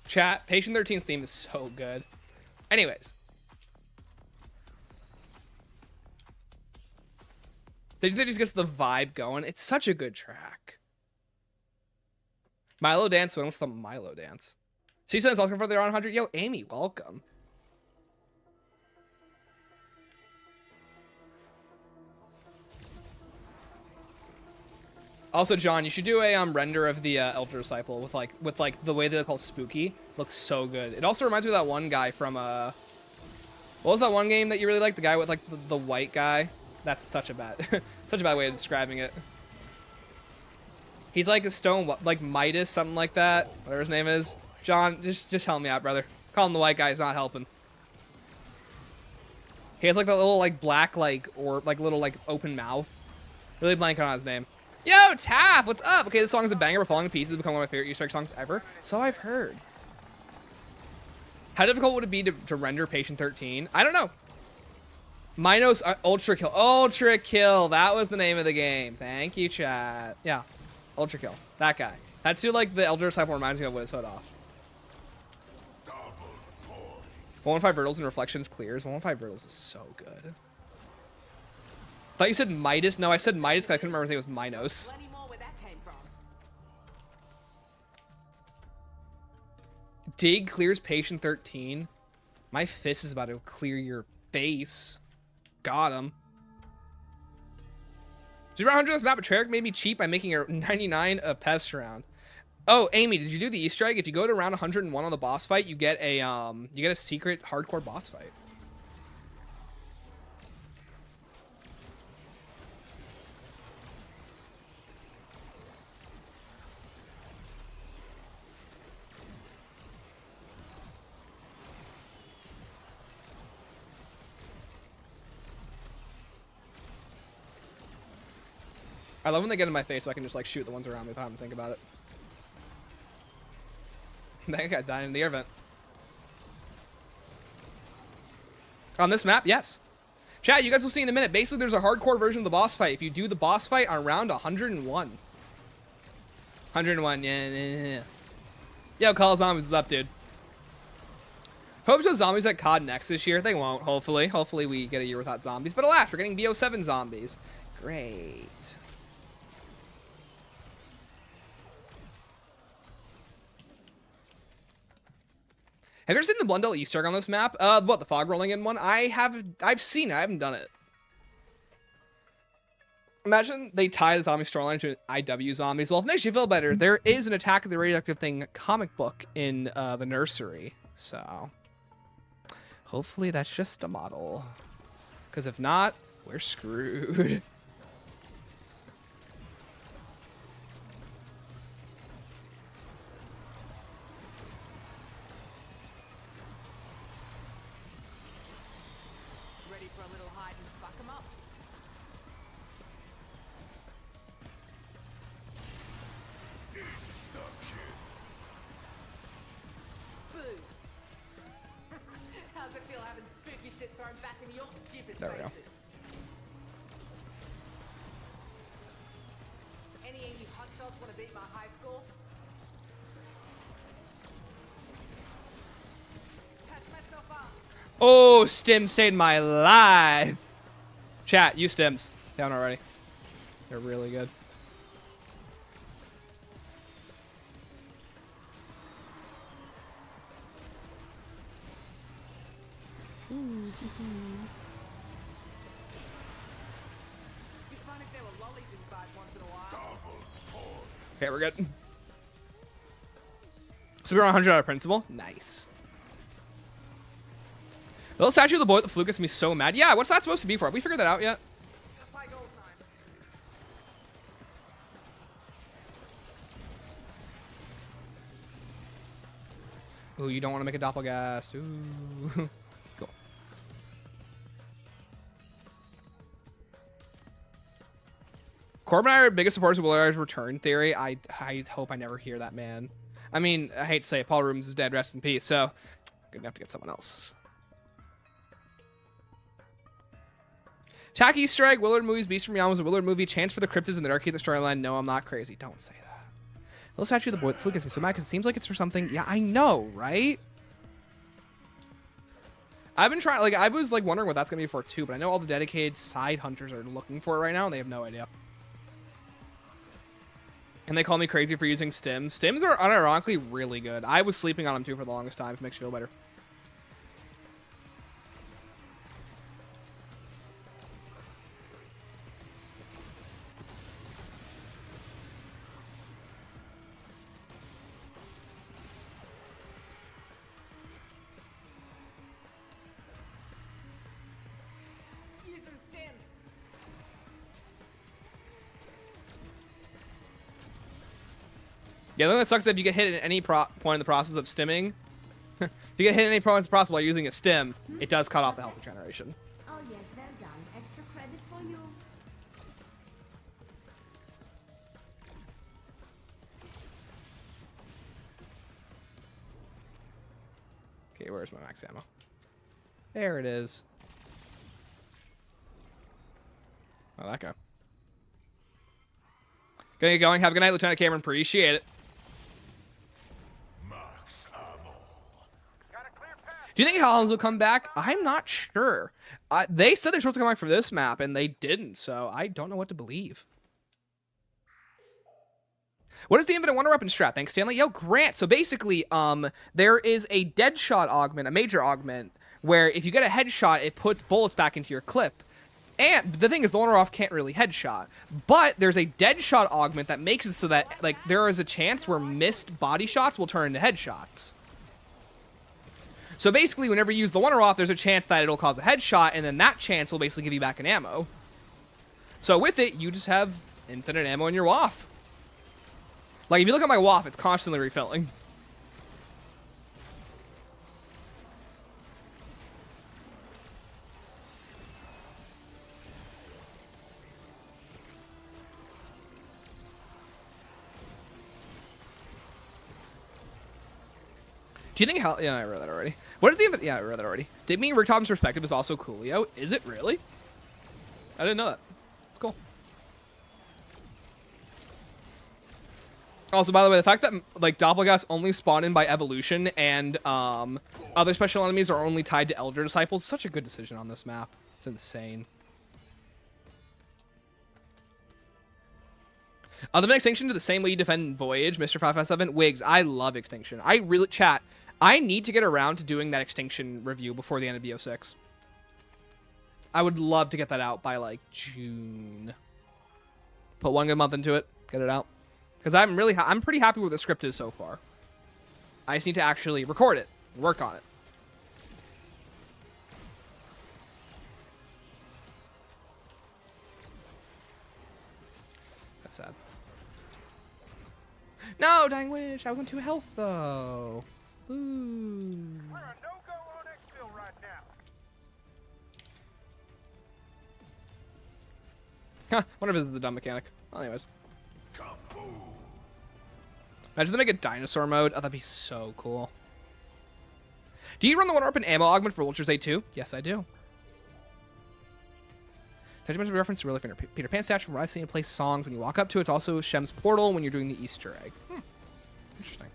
Chat, Patient 13's theme is so good. Anyways. They just gets the vibe going. It's such a good track. Milo Dance, what's the Milo Dance? CSUN is also for their on 100. Yo, Amy, welcome. Also, John, you should do a render of the Elder Disciple with like the way they look all spooky. Looks so good. It also reminds me of that one guy from what was that one game that you really liked? The guy with like the white guy. That's such a bad such a bad way of describing it. He's like a stone, like Midas, something like that. Whatever his name is. John, just help me out, brother. Call him the white guy. He's not helping. He has like that little like black or little like open mouth. Really blanking on his name. Yo, Taff, what's up? Okay, this song is a banger. We're falling to pieces. Become one of my favorite Easter egg songs ever. So I've heard. How difficult would it be to render Patient 13? I don't know. Minos Ultra Kill. Ultra Kill. That was the name of the game. Thank you, chat. Yeah, Ultra Kill. That guy. That's who like the Elder Disciple reminds me of with his hood off. 115 Vertals and Reflections clears. 115 Vertals is so good. Thought you said Midas. No, I said Midas because I couldn't remember his name was Minos. Plenty more where that came from. Dig clears Patient 13. My fist is about to clear your face. Got him. Did around 100 this map, but Treyarch made me cheap by making a 99 a pest round. Oh, Amy, did you do the Easter egg? If you go to round 101 on the boss fight, you get a secret hardcore boss fight. I love when they get in my face so I can just like shoot the ones around me without having to think about it. That guy's dying in the air vent. On this map, yes. Chat, you guys will see in a minute. Basically, there's a hardcore version of the boss fight. If you do the boss fight on round 101. 101, yeah. Yo, Call Zombies is up, dude. Hope so zombies at COD next this year. They won't, hopefully. Hopefully we get a year without zombies. But alas, we're getting BO7 zombies. Great. Have you ever seen the Blundell Easter egg on this map? What, the fog rolling in one? I've seen it. I haven't done it. Imagine they tie the zombie storyline to IW zombies. Well, if it makes you feel better, there is an Attack of the Radioactive Thing comic book in the nursery. So, hopefully that's just a model. Because if not, we're screwed. Ready for a little hide and fuck 'em up? Boo. How's it feel having spooky shit thrown back in your stupid There we go. faces? Any of you hotshots want to beat my high score? Patch myself up. Oh, Stims saved my life. Chat, you Stims. Down already. They're really good. It'd be fun if there were lollies inside once in a while. Okay, we're good. So we're on 100 out of principle. Nice. The little statue of the boy with the fluke gets me so mad. Yeah, what's that supposed to be for? Have we figured that out yet? Just like old times. Ooh, you don't want to make a doppelgast. Ooh. Cool. Corbin and I are biggest supporters of Will Eyes return theory. I hope I never hear that, man. I mean, I hate to say it, Paul Rubens is dead, rest in peace, so I'm gonna have to get someone else. Tack Easter egg, Willard movies, Beast from Beyond was a Willard movie, chance for the cryptids in the Dark Aether storyline. No, I'm not crazy. Don't say that. Little statue of the boy with the fluke gets me so mad because it seems like it's for something. Yeah, I know, right? I've been trying, like, I was like wondering what that's gonna be for too, but I know all the dedicated side hunters are looking for it right now and they have no idea. And they call me crazy for using stims. Stims are unironically really good. I was sleeping on them too for the longest time, if it makes you feel better. Yeah, the thing that sucks is if you get hit at any point in the process of stimming, if you get hit at any point in the process while using a stim, it does cut off the health regeneration. Oh yes, well done. Extra credit for you. Okay, where's my max ammo? There it is. Oh, that guy. Gonna get going. Have a good night, Lieutenant Cameron. Appreciate it. Do you think Hollins will come back? I'm not sure. They said they're supposed to come back for this map, and they didn't, so I don't know what to believe. What is the infinite wonder weapon strat? Thanks, Stanley. Yo, Grant. So basically, there is a dead shot augment, a major augment, where if you get a headshot, it puts bullets back into your clip. And the thing is, the one-off can't really headshot. But there's a dead shot augment that makes it so that, like, there is a chance where missed body shots will turn into headshots. So basically, whenever you use the one-off, there's a chance that it'll cause a headshot, and then that chance will basically give you back an ammo. So with it, you just have infinite ammo in your WAF. Like, if you look at my WAF, it's constantly refilling. Do you think how? Yeah, I read that already. What is the? Yeah, I read that already. Did mean Rick Tom's perspective is also Coolio? Is it really? I didn't know that. It's cool. Also, by the way, the fact that like Doppelgas only spawn in by evolution and other special enemies are only tied to Elder Disciples is such a good decision on this map. It's insane. Other than Extinction, to the same way you defend Voyage, Mr. 557, Wigs, I love Extinction. I really, chat, I need to get around to doing that Extinction review before the end of BO6. I would love to get that out by, like, June. Put one good month into it, get it out. Because I'm pretty happy with the script is so far. I just need to actually record it, work on it. That's sad. No, Dying Wish. I was on 2 health, though. Ooh. We're a no-go on exfil right now. Huh, wonder if it's the dumb mechanic. Well, anyways. Imagine they make a dinosaur mode. Oh, that'd be so cool. Do you run the one-up and ammo augment for Vulture's A2? Yes, I do. Did you mention a reference to Really Peter Pan statue from where I've seen it play songs when you walk up to it? It's also Shem's portal when you're doing the Easter egg. Interesting.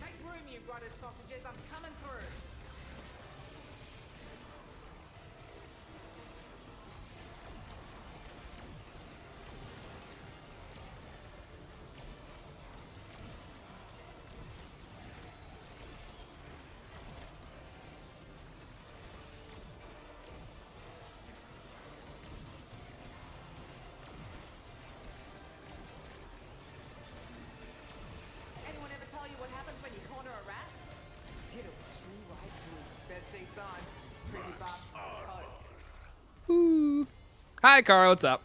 Make room, you rotted sausages. I'm coming through. Anyone ever tell you what happens when you corner a rat? Hit it right through. Bed sheets on. Pretty bastards toast. Ooh. Hi, Cara. What's up?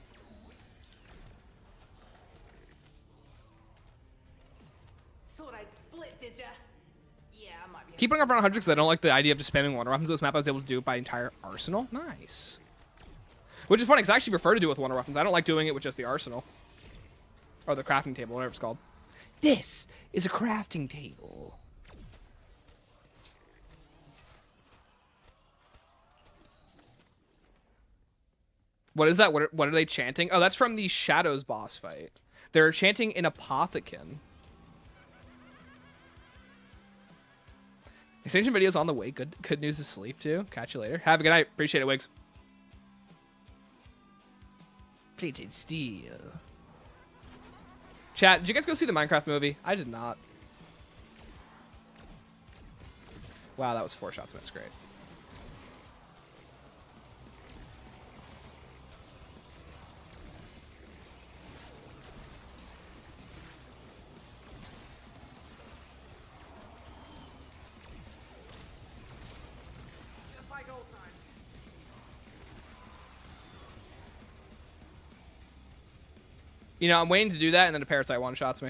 Thought I'd split, did ya? Yeah, I might be. Keep putting up around 100 because I don't like the idea of just spamming wonder weapons. This map I was able to do it by entire arsenal. Nice. Which is funny because I actually prefer to do it with wonder weapons. I don't like doing it with just the arsenal. Or the crafting table, whatever it's called. This is a crafting table. What is that? What are they chanting? Oh, that's from the Shadows boss fight. They're chanting in Apothecon. Extinction video's on the way. Good news to sleep too. Catch you later. Have a good night. Appreciate it, Wigs. Plated steel. Chat, did you guys go see the Minecraft movie? I did not. Wow, that was 4 shots. That's great. Just like old times. You know, I'm waiting to do that, and then a parasite one-shots me.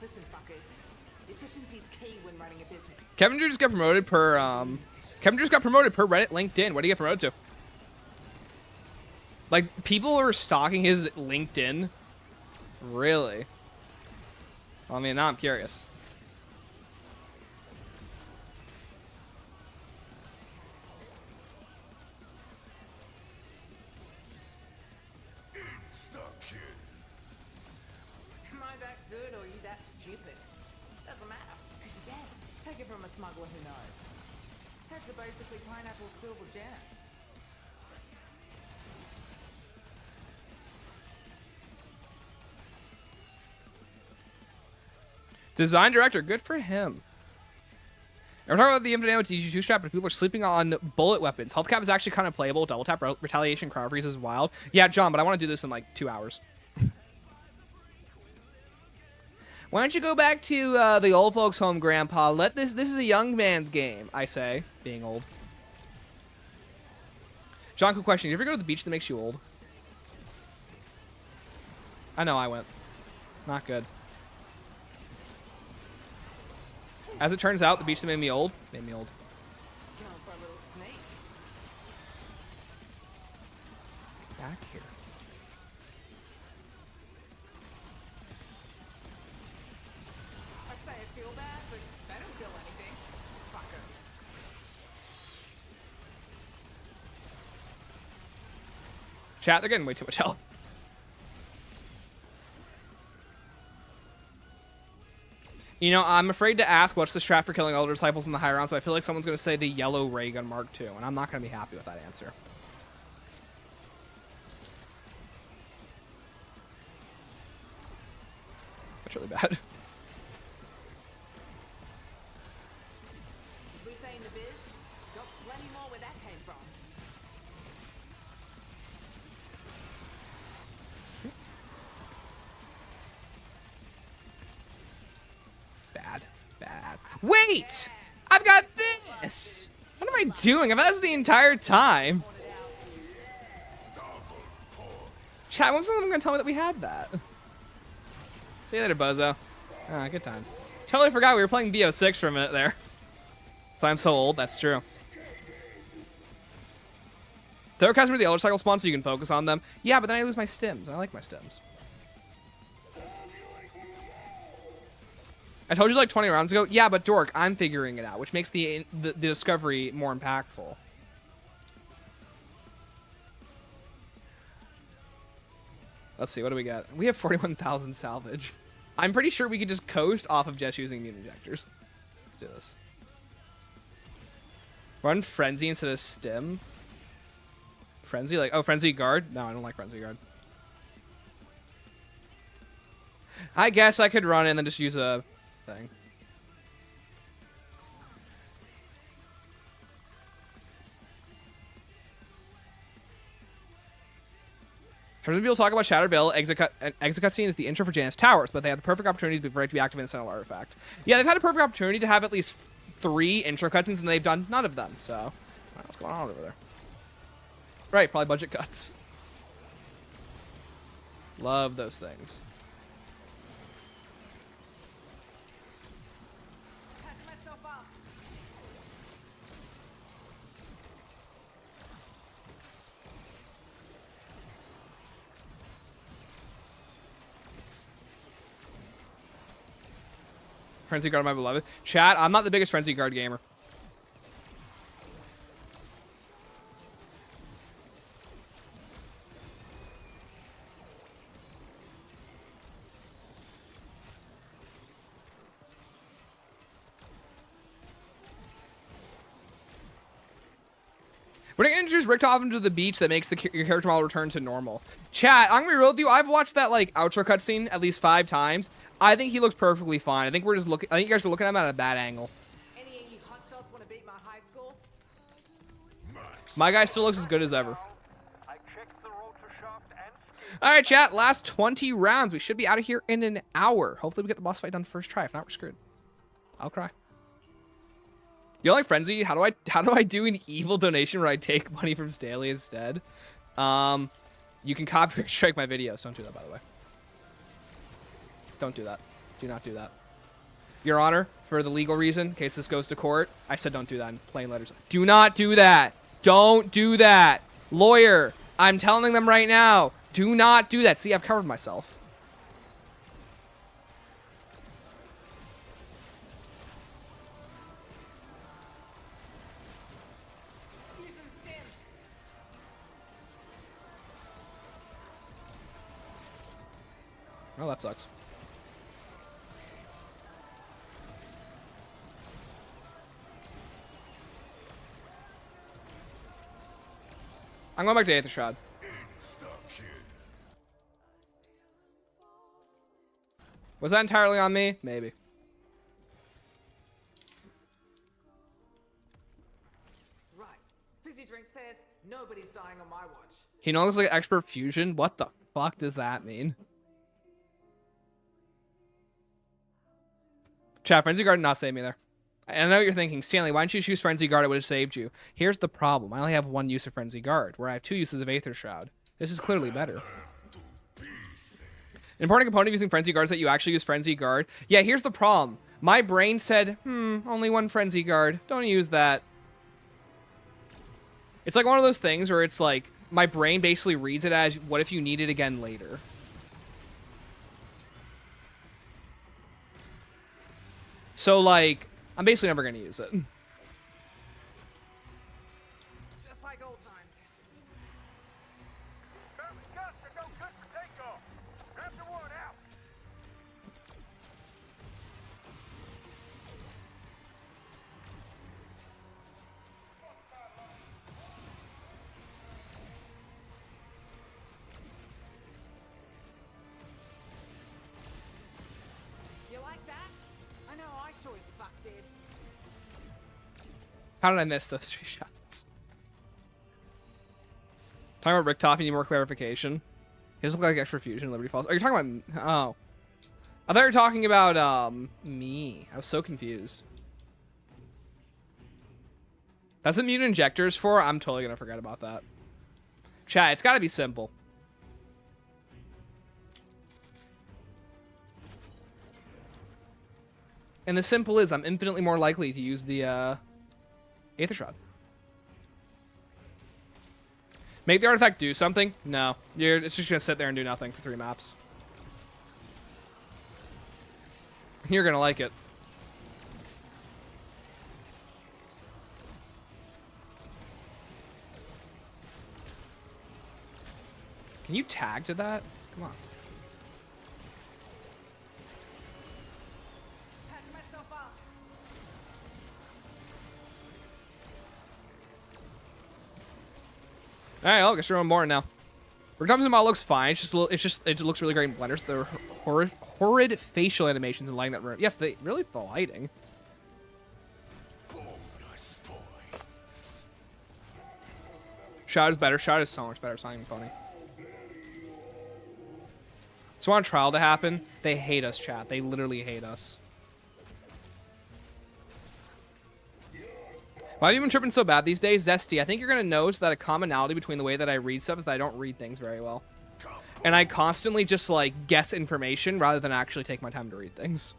Listen, fuckers. Efficiency's key when running a business. Kevin Drew just got promoted per Reddit LinkedIn. What did he get promoted to? Like, people are stalking his LinkedIn? Really? Well, I mean, now I'm curious. Am I that good or are you that stupid? Doesn't matter. Because you're dead. Take it from a smuggler who knows. Heads are basically pineapples filled with jam. Design director, good for him. And we're talking about the Infinite Ammo TG2 strap, but people are sleeping on bullet weapons. Health cap is actually kind of playable. Double tap, retaliation, crowd freeze is wild. Yeah, John, but I want to do this in like 2 hours. Why don't you go back to the old folks' home, Grandpa? This is a young man's game, I say, being old. John, quick question. You ever go to the beach that makes you old? I know I went. Not good. As it turns out, the beach that made me old. Going for a little snake. Back here. I'd say I feel bad, but I don't feel anything. Fucker. Chat, they're getting way too much help. You know, I'm afraid to ask what's the strat for killing Elder Disciples in the high rounds, but I feel like someone's going to say the yellow ray gun Mark II, and I'm not going to be happy with that answer. That's really bad. We say in the biz, got plenty more where that came from. Bad. Wait! I've got this! What am I doing? I've had this the entire time. Chat, when's someone going to tell me that we had that? See you later, Bozo. Ah, good times. Totally forgot we were playing BO6 for a minute there. So I'm so old, that's true. Third customer, the Elder Cycle spawn so you can focus on them. Yeah, but then I lose my stims. I like my stims. I told you like 20 rounds ago. Yeah, but Dork, I'm figuring it out, which makes the discovery more impactful. Let's see, what do we got? We have 41,000 salvage. I'm pretty sure we could just coast off of just using immune injectors. Let's do this. Run Frenzy instead of Stim. Frenzy? Like, oh, Frenzy Guard? No, I don't like Frenzy Guard. I guess I could run it and then just use a thing. Heard some people talk about Shattered Veil. Exit cutscene is the intro for Janus Towers, but they had the perfect opportunity to be activated in Sentinel Artifact. Yeah, they've had a perfect opportunity to have at least 3 intro cutscenes, and they've done none of them. So, I don't know what's going on over there. Right, probably budget cuts. Love those things. Frenzy Guard, my beloved. Chat, I'm not the biggest Frenzy Guard gamer. When it introduces Richtofen to the beach, that makes your character model return to normal. Chat, I'm gonna be real with you. I've watched that like outro cutscene at least 5 times. I think he looks perfectly fine. I think we're just looking. I think you guys are looking at him at a bad angle. Any of you hotshots want to beat my high score? My guy still looks as good as ever. I checked the rotor shaft and All right, chat. Last 20 rounds. We should be out of here in an hour. Hopefully we get the boss fight done first try. If not, we're screwed. I'll cry. You like Frenzy? How do I do an evil donation where I take money from Staley instead? You can copyright strike my videos. Don't do that, by the way. Don't do that. Do not do that. Your Honor, for the legal reason, in case this goes to court, I said don't do that in plain letters. Do not do that. Don't do that. Lawyer, I'm telling them right now. Do not do that. See, I've covered myself. Oh, that sucks. I'm going back to Aether Shroud. Was that entirely on me? Maybe. Right. Fizzy Drink says nobody's dying on my watch. He looks like expert fusion. What the fuck does that mean? Chat, Frenzy Guard did not save me there. And I know what you're thinking, Stanley, why didn't you choose Frenzy Guard? It would have saved you. Here's the problem. I only have one use of Frenzy Guard, where I have two uses of Aether Shroud. This is clearly better. An important component of using Frenzy Guard is that you actually use Frenzy Guard. Yeah, here's the problem. My brain said, only one Frenzy Guard. Don't use that. It's like one of those things where it's like, my brain basically reads it as, what if you need it again later? So, like, I'm basically never going to use it. Just like old times. Guns are no good for takeoff. After one out. You like that? I know I sure as fuck did. How did I miss those 3 shots? Talking about Rick Toffee, need more clarification. He doesn't look like extra fusion in Liberty Falls. Are you talking about... Oh. I thought you were talking about, me. I was so confused. That's what mutant injectors for? I'm totally gonna forget about that. Chat, it's gotta be simple. And the simple is, I'm infinitely more likely to use the, Aether Shroud. Make the artifact do something? No. It's just gonna sit there and do nothing for 3 maps. You're gonna like it. Can you tag to that? Come on. Patch myself up. All right, I'll get through more now. Recompensation model looks fine. It's just a little, it looks really great in blenders. The horrid facial animations in lighting that room. Yes, they really the lighting. Shroud is better. Shroud is so much better. It's not even funny. So I want trial to happen. They hate us, chat. They literally hate us. Why have you been tripping so bad these days? Zesty, I think you're going to notice that a commonality between the way that I read stuff is that I don't read things very well. And I constantly just, like, guess information rather than actually take my time to read things.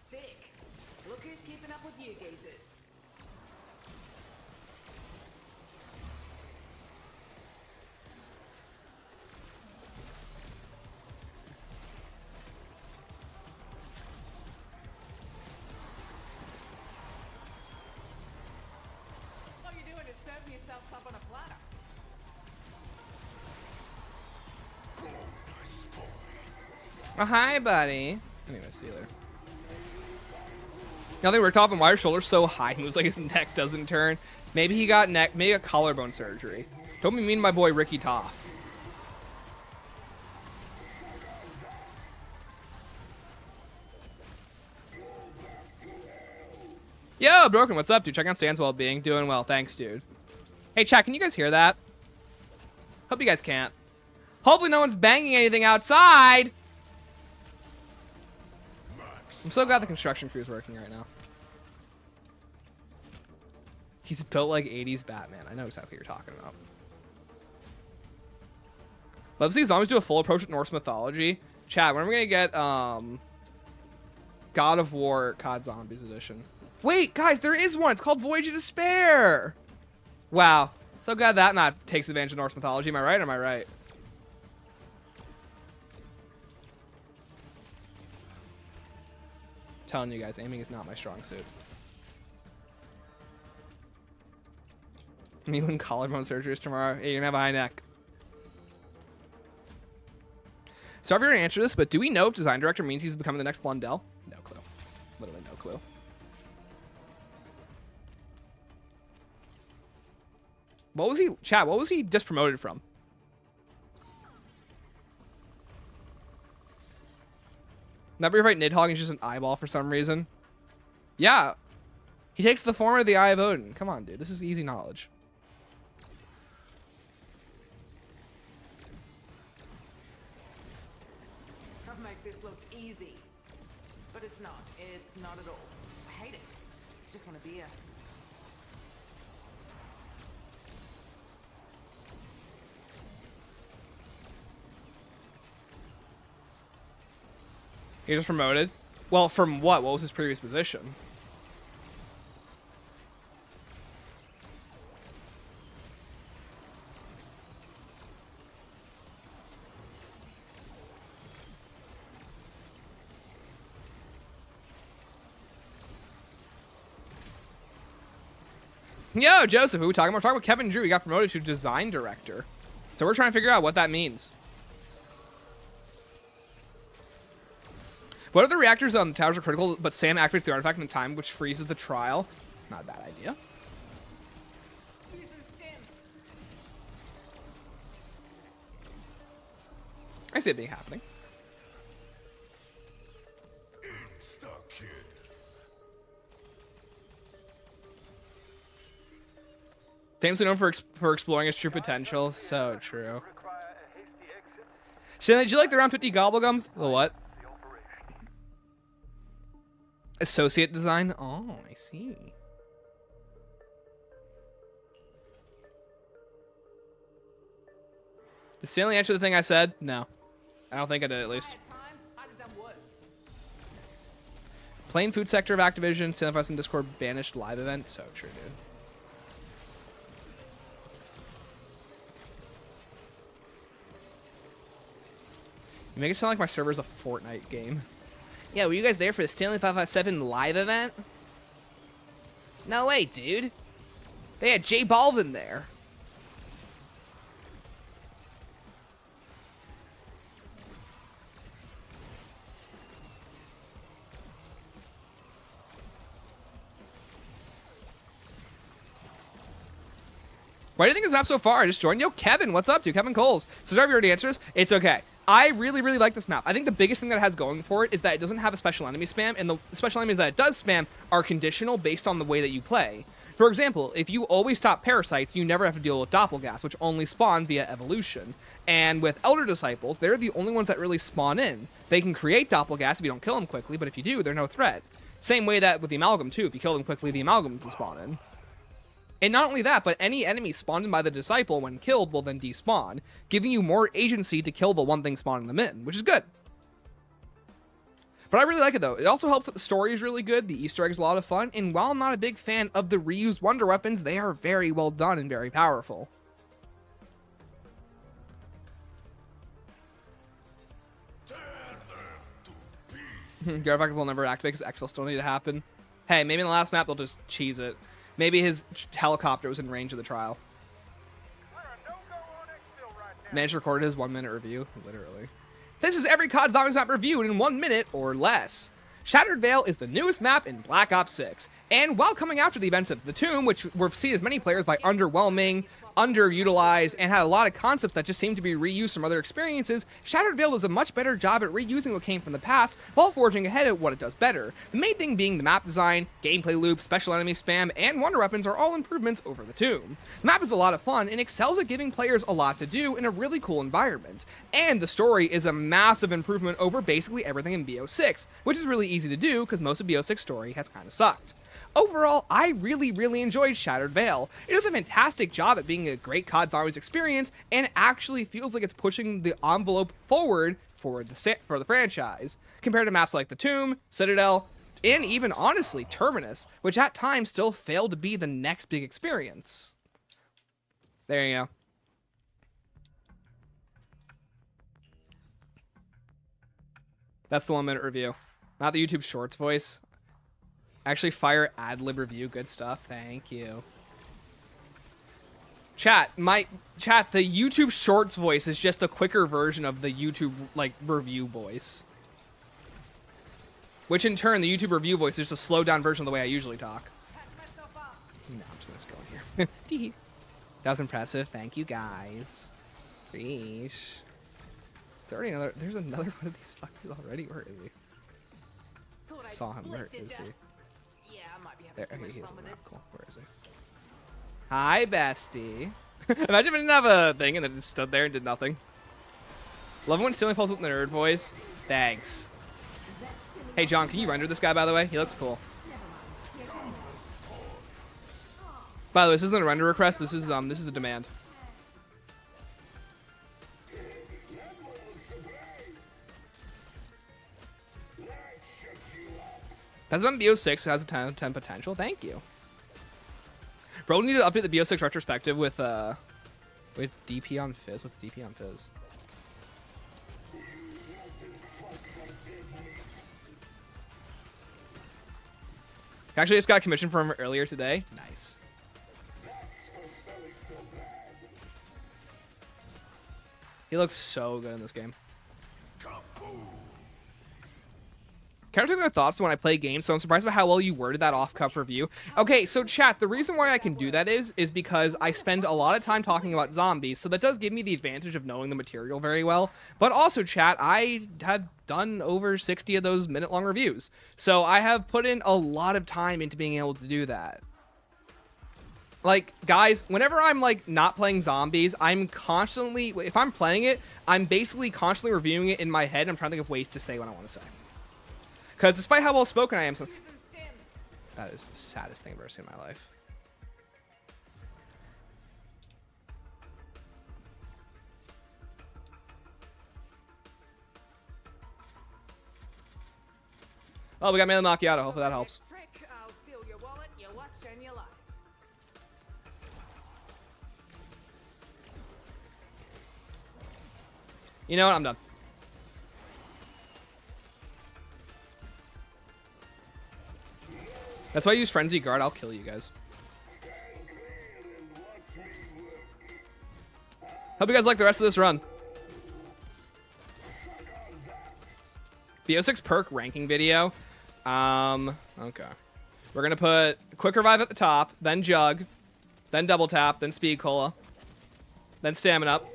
Sick. Look who's keeping up with you geezers. All you're doing is serving yourself up on a platter. Oh, hi, buddy. Anyway, see you later. Nothing worked off, and why his shoulder's so high. He moves like his neck doesn't turn. Maybe he got maybe a collarbone surgery. Don't be mean to my boy Ricky Toth. Yo, Broken, what's up, dude? Check out Stan's well-being. Doing well, thanks, dude. Hey, chat, can you guys hear that? Hope you guys can't. Hopefully no one's banging anything outside. I'm so glad the construction crew's working right now. He's built like 80s Batman. I know exactly what you're talking about. Love to see zombies do a full approach with Norse mythology. Chat, when are we gonna get God of War COD Zombies edition? Wait, guys, there is one. It's called Voyage of Despair. Wow. So glad that not takes advantage of Norse mythology. Am I right or am I right? Telling you guys, aiming is not my strong suit. Me when collarbone surgery is tomorrow. Hey, you're gonna have a high neck. Sorry if you're gonna answer this, but do we know if design director means he's becoming the next Blundell? No clue. Literally no clue. What was he, chat, what was he just promoted from? Never your fight Nidhogg is just an eyeball for some reason. Yeah. He takes the form of the Eye of Odin. Come on, dude. This is easy knowledge. Try to make this look easy. But it's not. It's not at all. I hate it. Just want a beer. He just promoted? Well, from what? What was his previous position? Yo, Joseph, who are we talking about? We're talking about Kevin Drew. He got promoted to design director. So we're trying to figure out what that means. What if the reactors on the towers are critical, but Sam activates the artifact in the time, which freezes the trial? Not a bad idea. I see it being happening. Famously known for exploring his true potential. So true. Shannon, did you like the round 50 gobblegums? The what? Associate design? Oh, I see. Did Stanley answer the thing I said? No. I don't think I did, at least. Plain food sector of Activision. Stanley in Discord banished live event. So true, dude. You make it sound like my server's a Fortnite game. Yeah, were you guys there for the Stanley 557 live event? No way, dude. They had J Balvin there. Why do you think this map so far? I just joined. Yo, Kevin, what's up, dude? Kevin Coles. So sorry if you already answered this. It's okay. I really, really like this map. I think the biggest thing that it has going for it is that it doesn't have a special enemy spam, and the special enemies that it does spam are conditional based on the way that you play. For example, if you always stop parasites, you never have to deal with doppelgas, which only spawn via evolution. And with Elder Disciples, they're the only ones that really spawn in. They can create doppelgas if you don't kill them quickly, but if you do, they're no threat. Same way that with the Amalgam, too. If you kill them quickly, the Amalgam can spawn in. And not only that, but any enemy spawned in by the Disciple when killed will then despawn, giving you more agency to kill the one thing spawning them in, which is good. But I really like it, though. It also helps that the story is really good, the Easter egg is a lot of fun, and while I'm not a big fan of the reused wonder weapons, they are very well done and very powerful. Garvac will never activate because X will still need to happen. Hey, maybe in the last map they'll just cheese it. Maybe his helicopter was in range of the trial. Managed to record his 1 minute review. Literally. This is every COD Zombies map reviewed in 1 minute or less. Shattered Vale is the newest map in Black Ops 6, and while coming after the events of The Tomb, which were seen as many players by underwhelming, underutilized, and had a lot of concepts that just seemed to be reused from other experiences, Shattered Vale does a much better job at reusing what came from the past while forging ahead at what it does better. The main thing being the map design, gameplay loops, special enemy spam, and wonder weapons are all improvements over The Tomb. The map is a lot of fun and excels at giving players a lot to do in a really cool environment. And the story is a massive improvement over basically everything in BO6, which is really easy to do because most of BO6 story has kind of sucked. Overall, I really enjoyed Shattered Vale. It does a fantastic job at being a great COD Zombies experience, and actually feels like it's pushing the envelope forward for the franchise, compared to maps like The Tomb, Citadel, and even, honestly, Terminus, which at times still failed to be the next big experience. There you go. That's the 1 minute review. Not the YouTube Shorts voice. Actually, fire ad-lib review. Good stuff. Thank you. Chat, the YouTube Shorts voice is just a quicker version of the YouTube, like, review voice. Which, in turn, the YouTube review voice is just a slowed-down version of the way I usually talk. No, I'm just gonna scroll here. That was impressive. Thank you, guys. Sheesh. Is there already another? There's another one of these fuckers already. Where is he? Saw him. Where is he? Yeah, I might be having There. too Okay, much he's fun in the with map. this. Cool. Where is he? Hi, bestie. Imagine if I didn't have a thing and then just stood there and did nothing. Love it when Stealing pulls up the nerd voice. Thanks. Hey, John, can you render this guy, by the way? He looks cool. By the way, this isn't a render request. This is a demand. That's on BO6. Has a 10 of 10 potential. Thank you. Bro, we need to update the BO6 retrospective with DP on Fizz. What's DP on Fizz? Actually, just got commissioned from him earlier today. Nice. He looks so good in this game. Kind of took my thoughts when I play games, so I'm surprised by how well you worded that off-cuff review. Okay, so chat, the reason why I can do that is because I spend a lot of time talking about zombies, so that does give me the advantage of knowing the material very well. But also, chat, I have done over 60 of those minute-long reviews, so I have put in a lot of time into being able to do that. Like, guys, whenever I'm, like, not playing zombies, I'm constantly, if I'm playing it, I'm basically constantly reviewing it in my head, and I'm trying to think of ways to say what I want to say. Because despite how well spoken I am, that is the saddest thing I've ever seen in my life. Oh, we got Melee Macchiato. Hopefully that helps. I'll steal your wallet, your watch, and your life. You know what? I'm done. That's why I use Frenzy Guard. I'll kill you guys. Hope you guys like the rest of this run. BO6 perk ranking video. Okay. We're going to put Quick Revive at the top, then Jug, then Double Tap, then Speed Cola, then Stamina Up,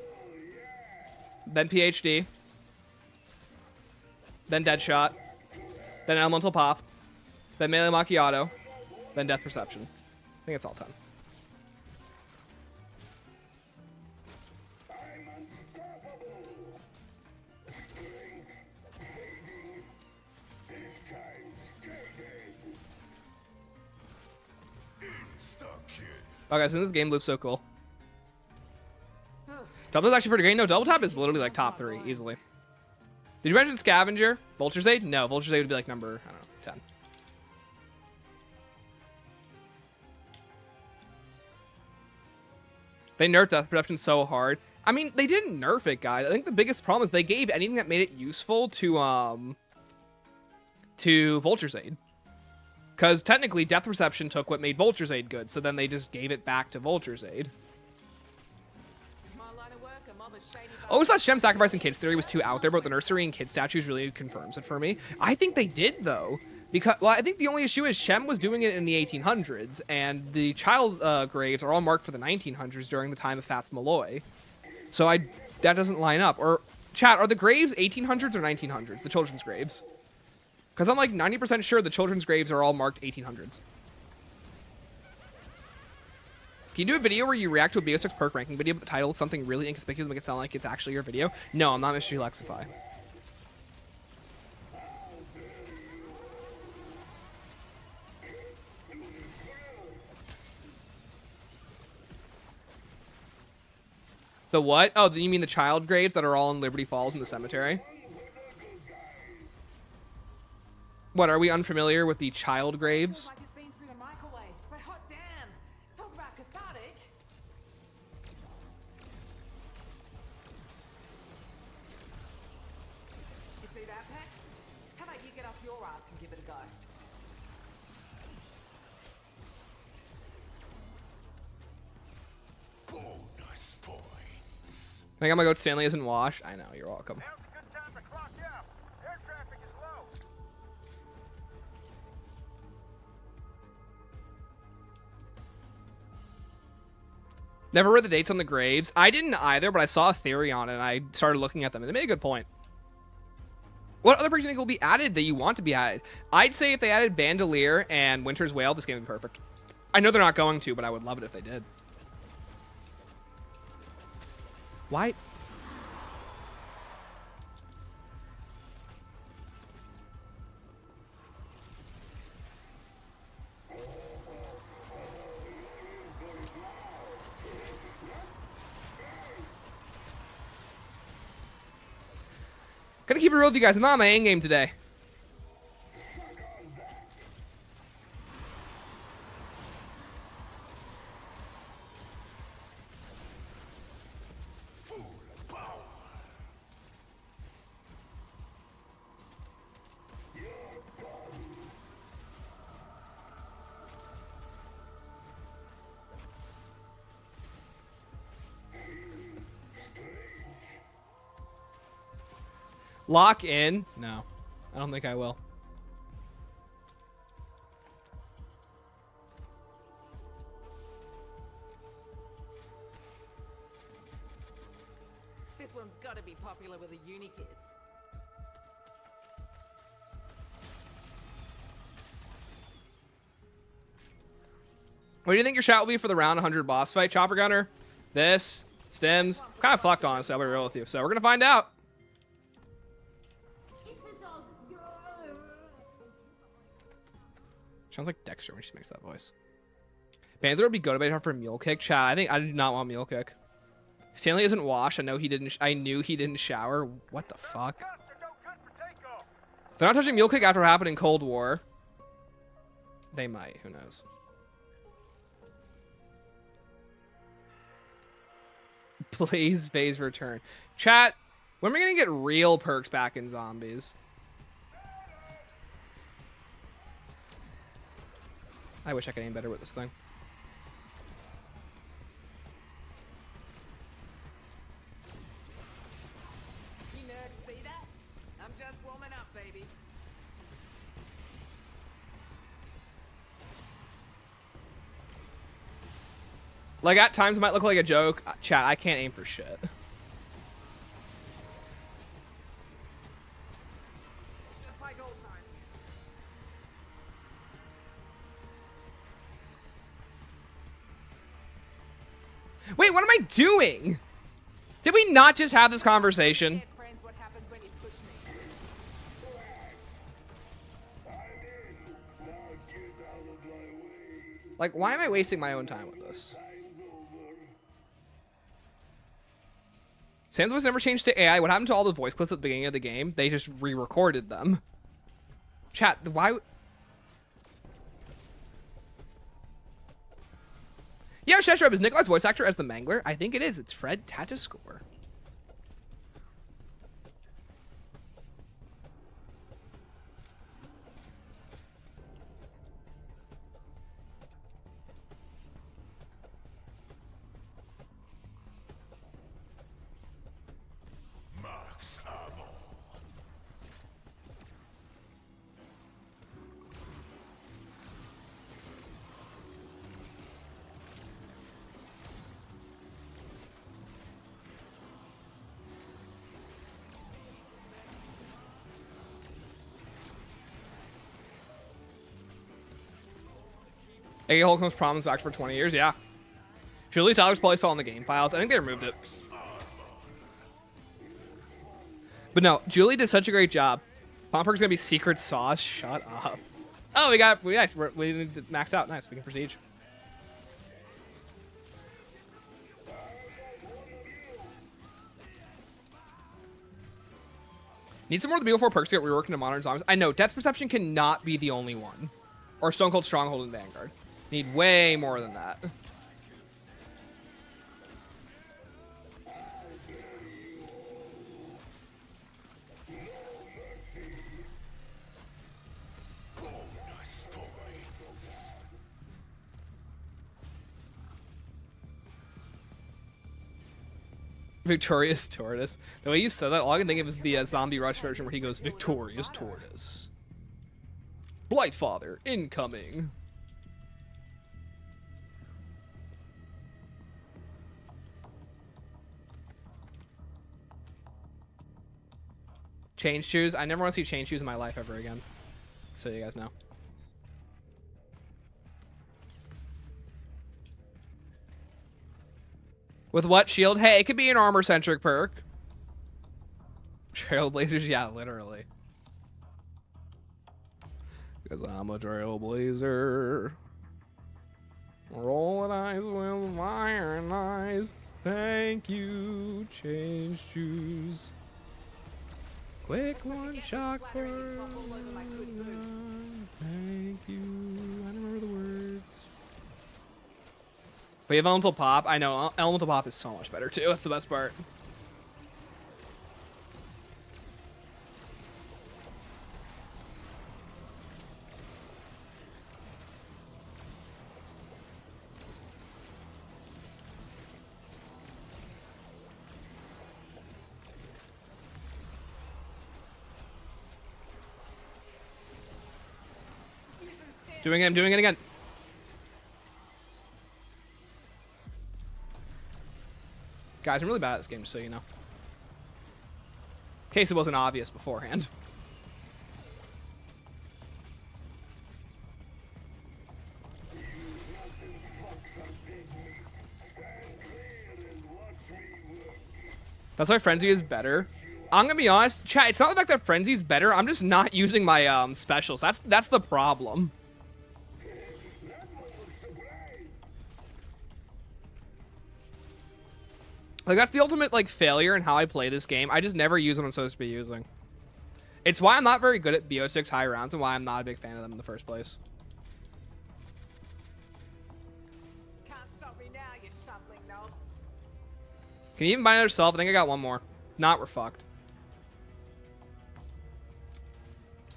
then PhD, then Deadshot, then Elemental Pop, then Melee Macchiato, then Death Perception. I think it's all 10. Okay, so this game loop's so cool. Double Tap's actually pretty great. No, Double Tap is literally like top 3 easily. Did you mention Scavenger? Vulture's Aid? No, Vulture's Aid would be like number, I don't know, 10. They nerfed Death Perception so hard. I mean, they didn't nerf it, guys. I think the biggest problem is they gave anything that made it useful to Vulture's Aid. Because technically, Death Perception took what made Vulture's Aid good, so then they just gave it back to Vulture's Aid. My line of work, a mob I always thought Shem sacrificing kids theory was too out there, but the nursery and kid statues really confirms it for me. I think they did, though. Because, well, I think the only issue is Shem was doing it in the 1800s, and the child graves are all marked for the 1900s during the time of Fats Malloy. So that doesn't line up. Or, chat, are the graves 1800s or 1900s? The children's graves? Because I'm like 90% sure the children's graves are all marked 1800s. Can you do a video where you react to a BO6 perk ranking video, but the title is something really inconspicuous to make it sound like it's actually your video? No, I'm not Mystery Lexify. The what? Oh, you mean the child graves that are all in Liberty Falls in the cemetery? What, are we unfamiliar with the child graves? Like it's been through the microwave, but hot damn! Talk about cathartic. You see that, Peck? How about you get off your ass and give it a go? Bonus points. I think I'm gonna go with Stanley isn't washed. I know, you're welcome. Now's a good time to clock out. Air traffic is low. Never read the dates on the graves. I didn't either, but I saw a theory on it, and I started looking at them, and they made a good point. What other perks do you think will be added that you want to be added? I'd say if they added Bandolier and Winter's Wail, this game would be perfect. I know they're not going to, but I would love it if they did. Why? Gotta keep it real with you guys. I'm not on my end game today. Lock in? No, I don't think I will. This one's gotta be popular with the uni kids. What do you think your shot will be for the round 100 boss fight, Chopper Gunner? This, Stims. I'm kind of fucked, honestly, I'll be real with you. So we're gonna find out. Sounds like Dexter when she makes that voice. Panther would be good about for a mule kick. Chat, I think I do not want mule kick. Stanley isn't washed. I know he didn't. I knew he didn't shower. What the fuck? They're not touching mule kick after what happened in Cold War. They might. Who knows? Please, phase return. Chat, when are we gonna get real perks back in zombies? I wish I could aim better with this thing. You nerds see that? I'm just warming up, baby. Like, at times it might look like a joke. Chat, I can't aim for shit. Just like old times. Wait, what am I doing? Did we not just have this conversation? Dead friends, what happens when you push me? Like, why am I wasting my own time with this? Sans voice never changed to AI. What happened to all the voice clips at the beginning of the game? They just re-recorded them. Chat, why? Yeah, Shestrab, is Nikolai's voice actor as the Mangler? I think it is. It's Fred Tatascore. A Holcomb's Promise back for 20 years, yeah. Julie Tyler's probably still on the game files. I think they removed it. But no, Julie did such a great job. Pomper's gonna be secret sauce. Shut up. Oh, nice. We maxed out. Nice. We can proceed. Need some more of the BO4 perks to get reworked into modern zombies. I know, Death Perception cannot be the only one. Or Stone Cold Stronghold and Vanguard. Need way more than that. Victorious Tortoise. The way you said that, all I can think of is the Zombie Rush version where he goes, Victorious Tortoise. Blightfather, incoming. Change shoes? I never want to see change shoes in my life ever again. So you guys know. With what shield? Hey, it could be an armor-centric perk. Trailblazers? Yeah, literally. Because I'm a trailblazer. Rolling eyes with iron eyes. Thank you, change shoes. Quick one shot for thank you. I don't remember the words. We have Elemental Pop. I know, Elemental Pop is so much better too. That's the best part. Doing it, I'm doing it again. Guys, I'm really bad at this game, just so you know. In case it wasn't obvious beforehand. That's why Frenzy is better. I'm gonna be honest, chat, it's not the fact that Frenzy is better, I'm just not using my specials. That's the problem. Like, that's the ultimate, like, failure in how I play this game. I just never use what I'm supposed to be using. It's why I'm not very good at BO6 high rounds and why I'm not a big fan of them in the first place. Can't stop me now, you shuffling knobs. Can you even buy another self? I think I got one more. Not, we're fucked.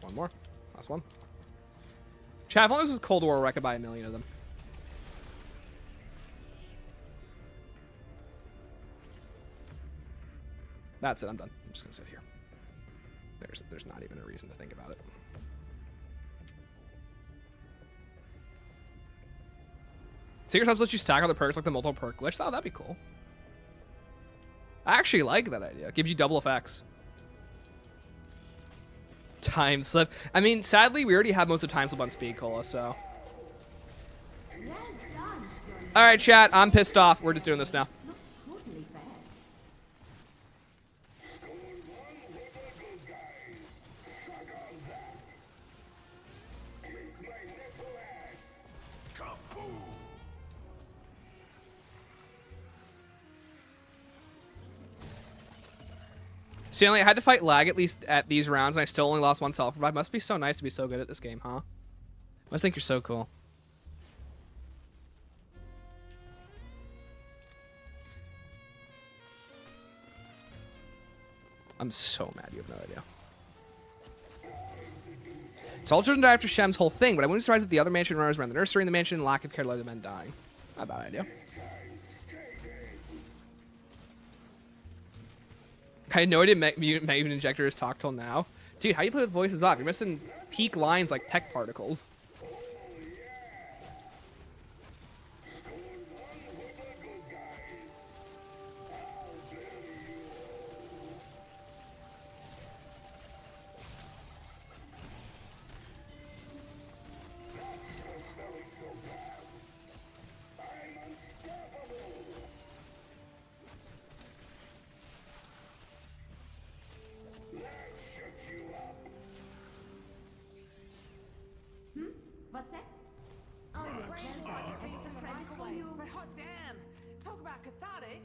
One more. Last one. Chat, if only this was Cold War, I could buy 1 million of them. That's it. I'm done. I'm just gonna sit here. There's not even a reason to think about it. Secret subs let you stack other perks like the multiple perk glitch. Oh, that'd be cool. I actually like that idea. Gives you double effects. Time slip. I mean, sadly, we already have most of time slip on Speed Cola, so. All right, chat. I'm pissed off. We're just doing this now. Stanley, I had to fight lag at least at these rounds, and I still only lost one self-revive. Must be so nice to be so good at this game, huh? Must think you're so cool. I'm so mad you have no idea. All children die after Shem's whole thing, but I wouldn't be surprised if the other mansion runners around the nursery and the mansion lack of care to let the men dying. Not a bad idea. I had no idea Mutant Injectors talk till now. Dude, how you play with voices off? You're missing peak lines like tech particles. What's that? Oh, yeah, Brains then like it's being extra from the credit right for way. you. But hot damn, talk about cathartic.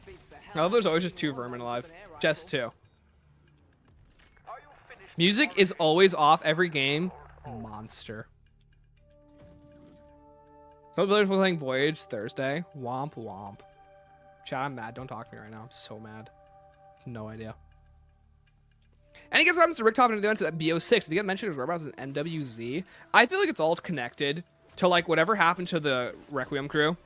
Beats the hell I love out there's of always just anything two vermin almost alive. with an air Just rifle. two. Are you finished? Music is always off every game. Monster. Some players were playing Voyage Thursday. Womp womp. Chat, I'm mad. Don't talk to me right now. I'm so mad. No idea. And guess what happens to Rick Toppin at the events at BO6? Did he get mentioned his whereabouts in MWZ? I feel like it's all connected to like whatever happened to the Requiem crew.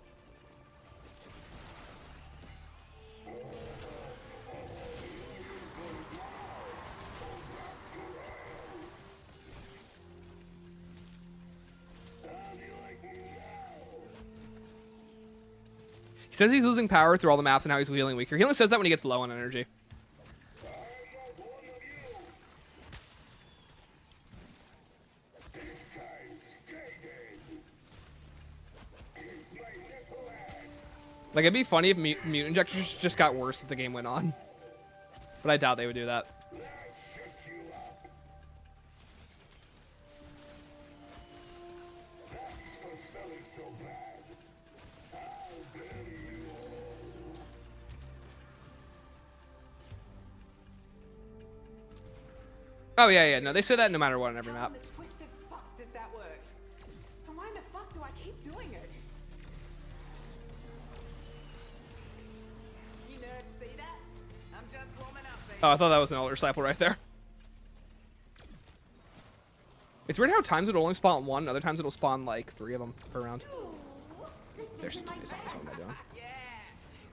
He says he's losing power through all the maps and how he's healing weaker. He only says that when he gets low on energy. Like, it'd be funny if mutant injectors just got worse as the game went on. But I doubt they would do that. Oh, yeah. No, they say that no matter what on every How map. in the twisted fuck does that work? And why in the fuck do I keep doing it? You nerds see that? I'm just warming up, baby. Oh, I thought that was an elder disciple right there. It's weird how times it'll only spawn one, other times it'll spawn like 3 of them per round. There's too many zombies. What am I doing? Yeah,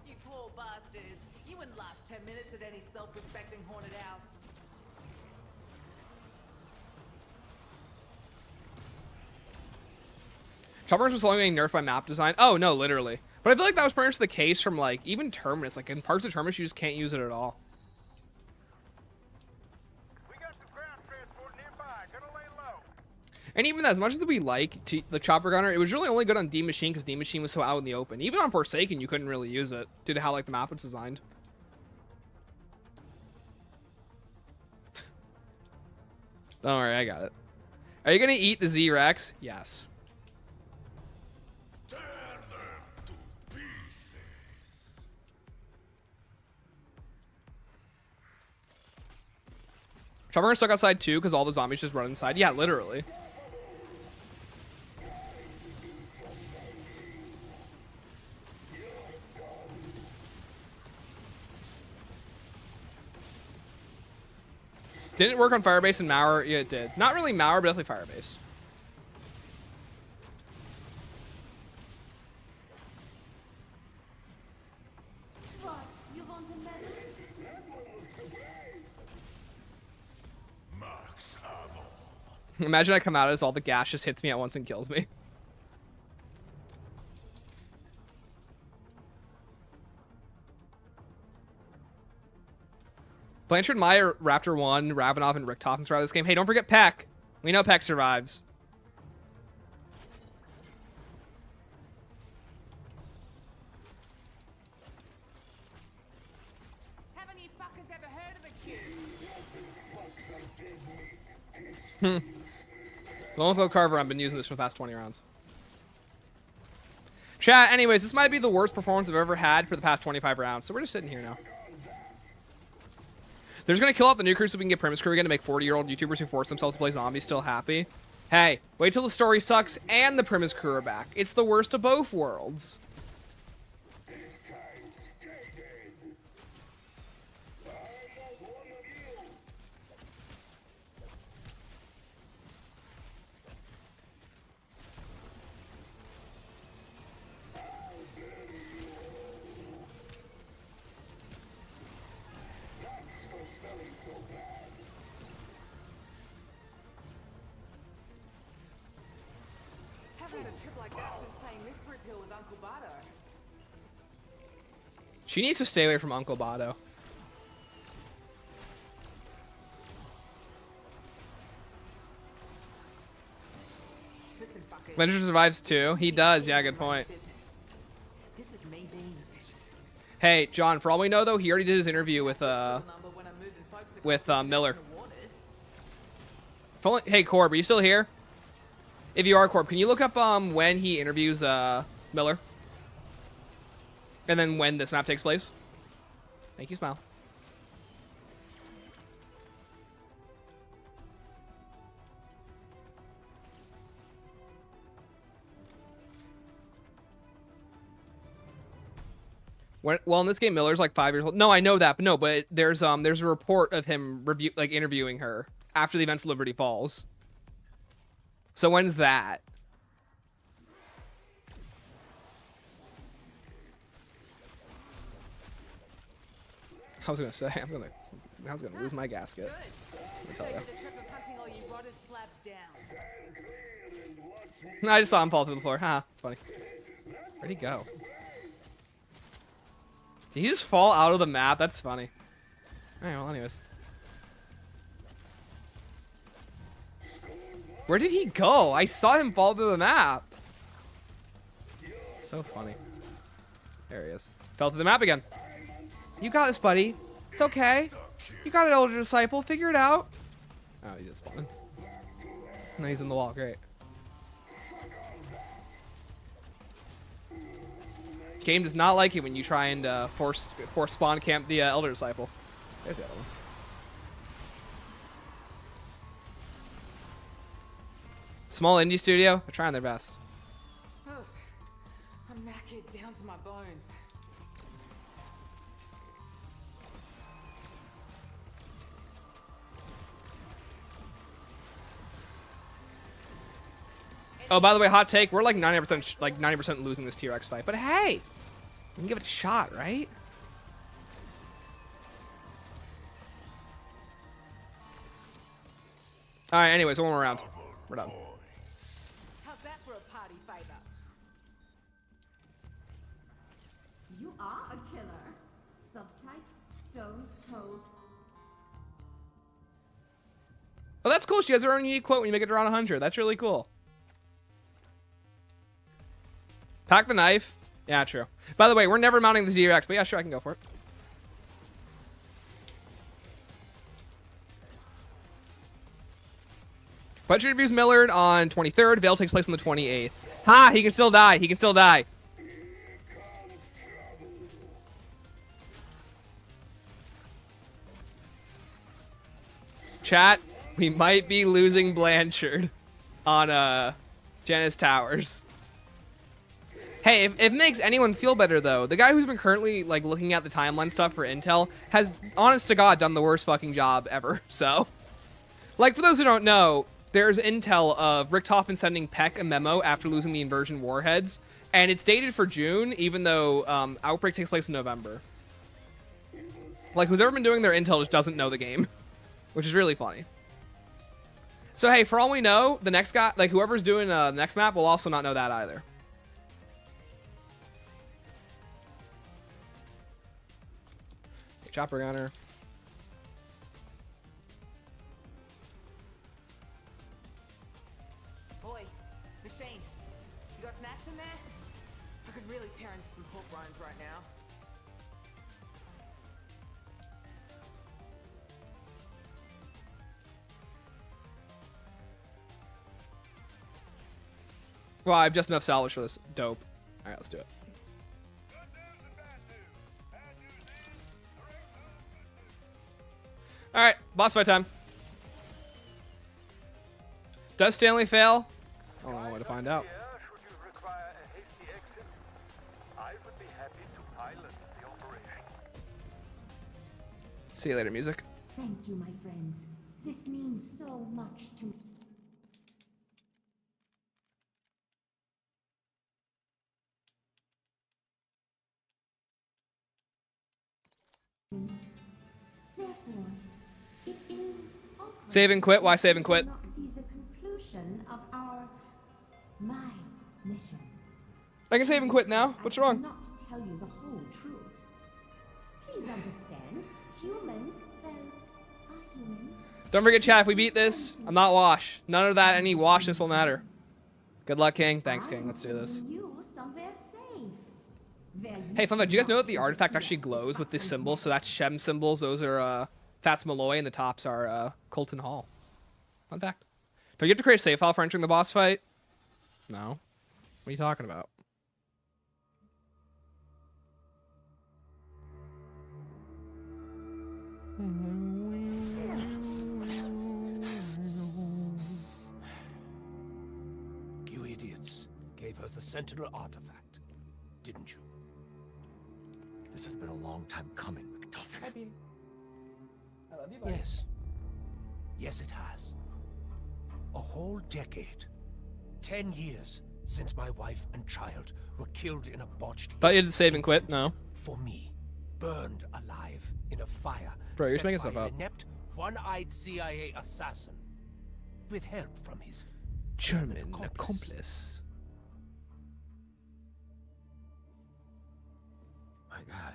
you poor bastards. You wouldn't last 10 minutes at any self-respecting haunted house. Choppers was slowly being nerfed by map design. Oh, no, literally. But I feel like that was pretty much the case from, like, even Terminus. Like, in parts of Terminus, you just can't use it at all. We got some ground transport nearby. Gonna lay low. And even as much as we like the Chopper Gunner, it was really only good on D Machine because D Machine was so out in the open. Even on Forsaken, you couldn't really use it due to how, like, the map was designed. Don't worry, I got it. Are you going to eat the Z-Rex? Yes. Tear them to pieces. Chopper Gunner's stuck outside too because all the zombies just run inside. Yeah, literally. Didn't it work on Firebase and Mauer? Yeah, it did. Not really Mauer, but definitely Firebase. What? You want a medal? Max ammo. Imagine I come out as all the gas just hits me at once and kills me. Blanchard, Meyer, Raptor 1, Ravenov, and Richtofen survive this game. Hey, don't forget Peck. We know Peck survives. Haven't you fuckers ever heard of a cube? Lone Carver, I've been using this for the past 20 rounds. Chat, anyways, this might be the worst performance I've ever had for the past 25 rounds, so we're just sitting here now. They're just going to kill off the new crew so we can get Premise Crew again to make 40-year-old YouTubers who force themselves to play zombies still happy. Hey, wait till the story sucks and the Premise Crew are back. It's the worst of both worlds. Haven't had a trip like that since playing Mystery Pill with Uncle Bardo. She needs to stay away from Uncle Bado. Listen, fuckers. Blanchard survives too. He does. Yeah, good point. Business. This is me being efficient. Hey, John, for all we know, though, he already did his interview with, Number when I move with Miller. If only, hey, Corb, are you still here? If you are, Corb, can you look up when he interviews Miller? And then when this map takes place? Thank you, Smile. Well, in this game, Miller's like 5 years old. No, I know that, but no, but there's a report of him interviewing her after the events of Liberty Falls. So when's that? I was gonna say I was gonna lose my gasket. Let me tell you. No, I just saw him fall to the floor. Haha, it's funny. Where'd he go? Did he just fall out of the map? That's funny. Alright, well, anyways. Where did he go? I saw him fall to the map. So funny. There he is. Fell to the map again. You got this, buddy. It's okay. You got it, Elder Disciple. Figure it out. Oh, he did spawn. No, he's in the wall. Great. Game does not like it when you try and force spawn camp the Elder Disciple. There's the other one. Small indie studio. They're trying their best. Oh, I'm knackered down to my bones. Oh, by the way, hot take. We're like 90% losing this T-Rex fight. But hey, we can give it a shot, right? All right. Anyways, one more round. We're done. How's that for a party favor? You are a killer. Subtype Stone Cold. Oh, that's cool. She has her own unique quote when you make it around 100. That's really cool. Pack the knife. Yeah, true. By the way, we're never mounting the ZRX, but yeah, sure, I can go for it. Bunch of interviews Millard on 23rd. Veil takes place on the 28th. Ha! He can still die. He can still die. Chat, we might be losing Blanchard on Janice Towers. Hey, if it makes anyone feel better, though, the guy who's been currently like looking at the timeline stuff for Intel has, honest to God, done the worst fucking job ever. So, like, for those who don't know, there's intel of Richtofen sending Peck a memo after losing the inversion warheads, and it's dated for June, even though Outbreak takes place in November. Like, who's ever been doing their intel just doesn't know the game, which is really funny. So, hey, for all we know, the next guy, like, whoever's doing the next map will also not know that either. Chopper gunner. Boy, machine, you got snacks in there? I could really tear into some pork rinds right now. Well, I have just enough salvage for this. Dope. All right, let's do it. All right, boss fight time. Does Stanley fail? I don't know what to find out. Should you require a hasty exit, I would be happy to pilot the operation. See you later, music. Thank you, my friends. This means so much to me. Therefore, it is Save and quit. Why save and quit? not sees a conclusion of my mission. I can save and quit now. What's I wrong? cannot tell you the whole truth. Please understand, humans, well, are human. Don't forget, chat, if we beat this, I'm not Wash. None of that, any washness will matter. Good luck, King. Thanks, King. Let's do this. You somewhere safe. Where you Hey, fun fact, do you guys know that the artifact actually glows with this symbol? So that's Shem symbols. Those are Fats Malloy, and the tops are Colton Hall. Fun fact. Do you have to create a save file for entering the boss fight? No. What are you talking about? You idiots gave us the Sentinel artifact, didn't you? This has been a long time coming, McTuffin. Hi, Bean. I love you, buddy. Yes. Yes, it has. A whole decade. 10 years since my wife and child were killed in a botched... Thought you did save and quit? No. For me, burned alive in a fire. Bro, you're just set making by stuff up. an inept, one-eyed CIA assassin. With help from his German accomplice. My God.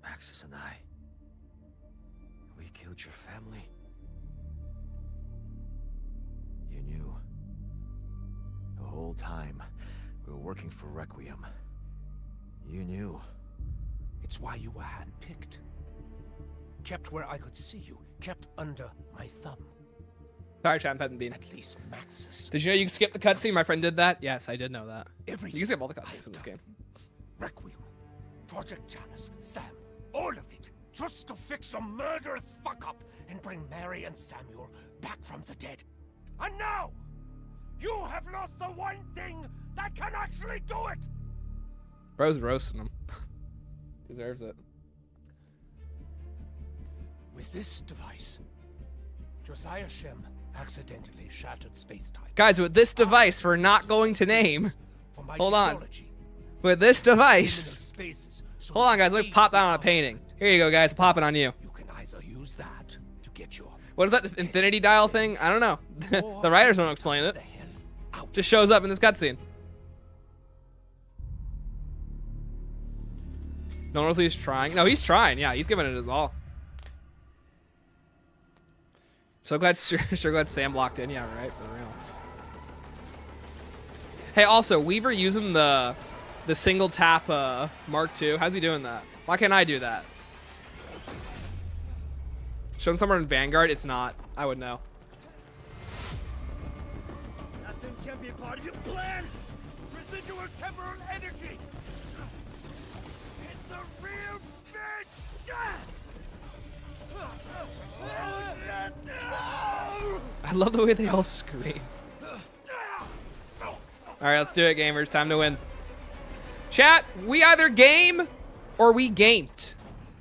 Maxis and I. We killed your family. You knew. The whole time we were working for Requiem. You knew. It's why you were handpicked. Kept where I could see you. Kept under my thumb. Sorry, champ, haven't been. At least Maxis. Did you know you can skip the cutscene? My friend did that. Yes, I did know that. Everything You can skip all the cutscenes in this game. Requiem, Project Janus, Sam, all of it, just to fix your murderous fuck-up and bring Mary and Samuel back from the dead. And now, you have lost the one thing that can actually do it! Bro's roasting him. Deserves it. With this device, Josiah Shem accidentally shattered space-time. Guys, with this device we're not going to name. For my Hold on. technology, With this liminal device. spaces, so Hold on, guys. Let me we pop that on a become painting. different. Here you go, guys. Pop it on you. You can either use that to get your... What is that infinity dial thing? I don't know. The writers won't explain it. Just shows up in this cutscene. No one knows he's trying. No, he's trying. Yeah, he's giving it his all. So glad, sure glad Sam locked in. Yeah, right. For real. Hey, also, Weaver using the single tap Mark II. How's he doing that? Why can't I do that? Shown somewhere in Vanguard, it's not. I would know. Nothing can be part of your plan. Residual temporal energy. It's a real bitch. I love the way they all scream. Alright, let's do it, gamers. Time to win. Chat, we either game or we gamed.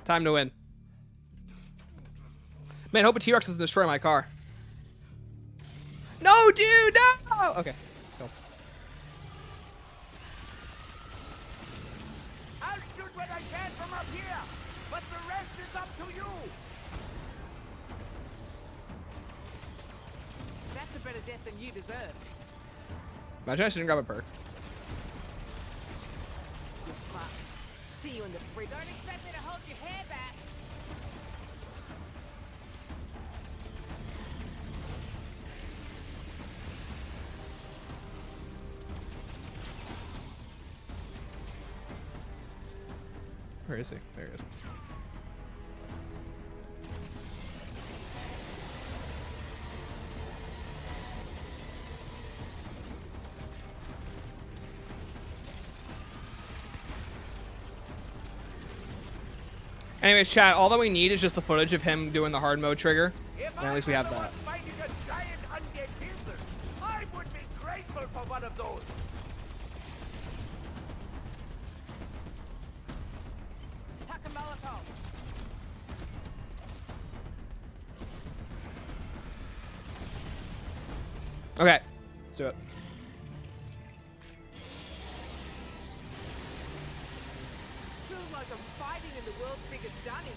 Time to win. Man, hope a T-Rex doesn't destroy my car. No, dude, no! Okay, go. I'll shoot what I can from up here, but the rest is up to you. That's a better death than you deserve. Imagine I shouldn't grab a perk. You fuck. See you in the fridge. Don't expect me to hold your hair back. Where is he? There he is. Anyways, chat, all that we need is just the footage of him doing the hard mode trigger. And at least we have that. Finding a giant undead lizard, I would be grateful for one of those. Tuck a Molotov. Okay, let's do it. Feels like I'm fighting in the world's biggest dunny.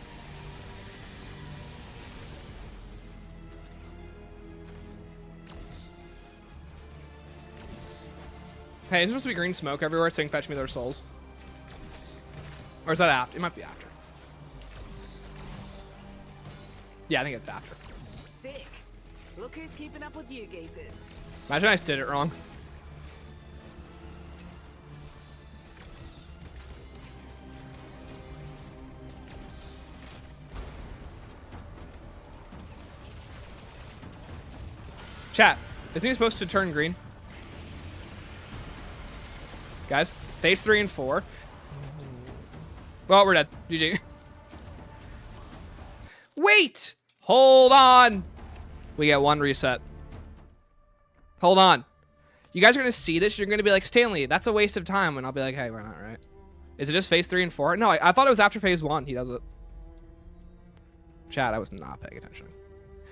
Hey, is there supposed to be green smoke everywhere saying fetch me their souls? Or is that after? It might be after. Yeah, I think it's after. Sick. Look who's keeping up with you geezers. Imagine I just did it wrong. Chat, isn't he supposed to turn green? Guys, phase 3 and 4. Well, we're dead. GG. Wait! Hold on. We get 1 reset. Hold on. You guys are going to see this. You're going to be like, Stanley, that's a waste of time. And I'll be like, hey, we're not, right? Is it just phase 3 and 4? No, I thought it was after phase 1. He does it. Chat, I was not paying attention.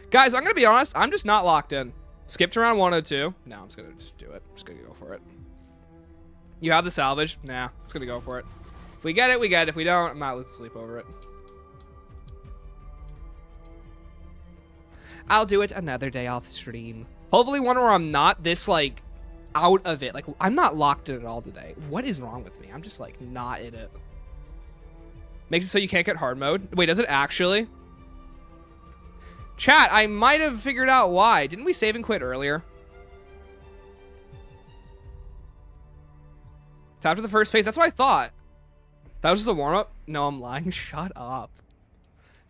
Guys, I'm going to be honest. I'm just not locked in. Skipped around 102. No, I'm just going to just do it. I'm just going to go for it. You have the salvage? Nah, I'm just going to go for it. If we get it, we get it. If we don't, I'm not losing sleep over it. I'll do it another day off stream. Hopefully one where I'm not this, like, out of it. Like, I'm not locked in at all today. What is wrong with me? I'm just, like, not in it. Makes it so you can't get hard mode. Wait, does it actually? Chat, I might have figured out why. Didn't we save and quit earlier? It's after the first phase. That's what I thought. That was just a warm-up? No, I'm lying. Shut up.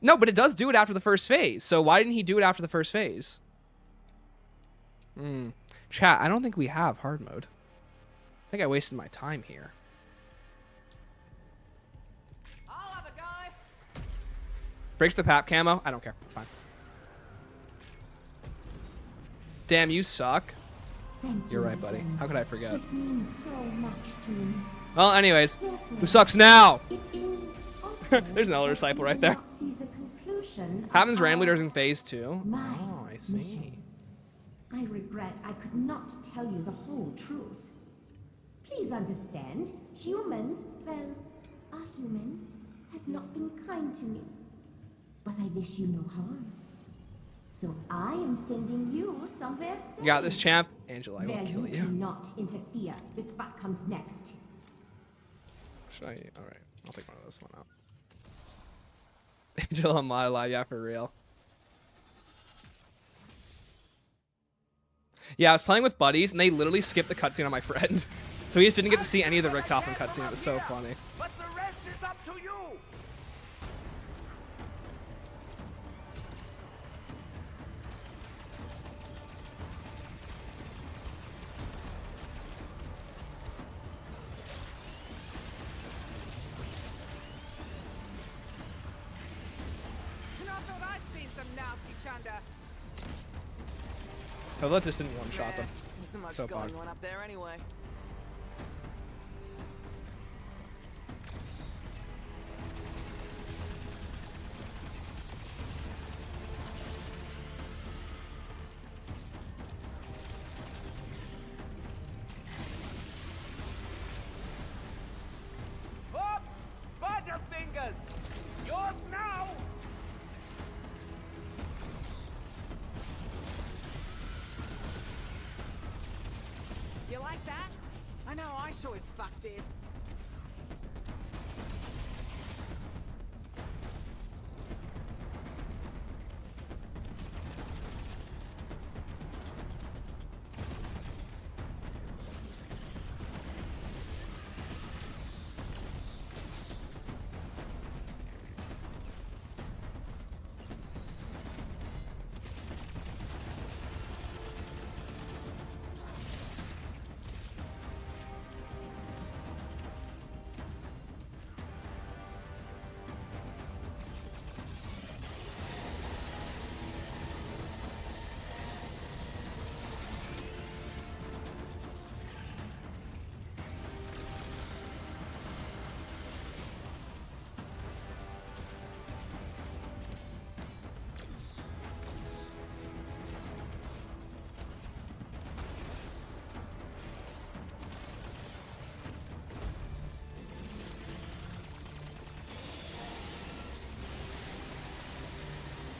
No, but it does do it after the first phase. So why didn't he do it after the first phase? Chat, I don't think we have hard mode. I think I wasted my time here. I'll have a go. Breaks the pap camo? I don't care. It's fine. Damn, you suck. You're right, buddy. How could I forget? This means so much to me. Well, anyways, who sucks now? It is There's an elder disciple right there. Happens randomly during phase 2. Oh, I see. Mission. I regret I could not tell you the whole truth. Please understand, humans, well, a human has not been kind to me. But I wish you no harm. So I am sending you somewhere safe. You got this, champ. Angela, I will Where kill you. cannot interfere with what comes next. Should I? All right, I'll take one of this one out. Angela mod alive, yeah, for real. Yeah, I was playing with buddies, and they literally skipped the cutscene on my friend. So he just didn't get to see any of the Richtofen cutscene. It was so funny. But the rest is up to you. And I thought I'd seen some nasty chunder. Oh, that just didn't one-shot them. There's so much So going far. on up there anyway. Oops! Butterfingers! Yours now! You like that? I know I sure as fuck did.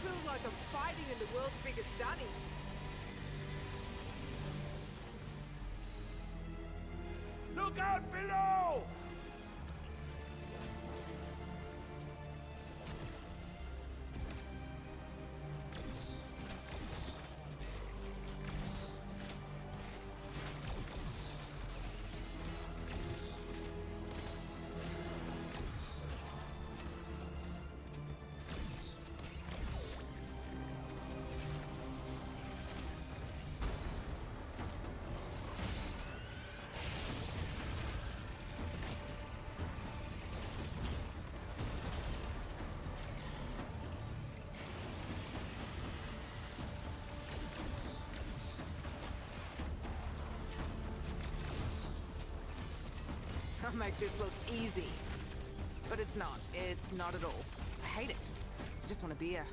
Feels like I'm fighting in the world's biggest dunny. Look out below! make this look easy. But it's not. It's not at all. I hate it. I just want a beer.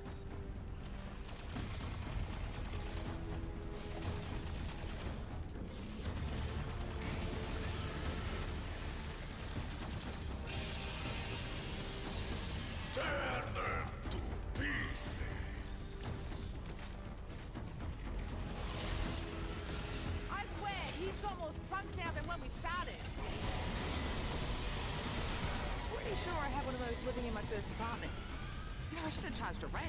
Tear them to pieces. I swear, he's got more spunk now than when we started. Pretty sure I had one of those living in my first apartment. You know, I should have charged a rent.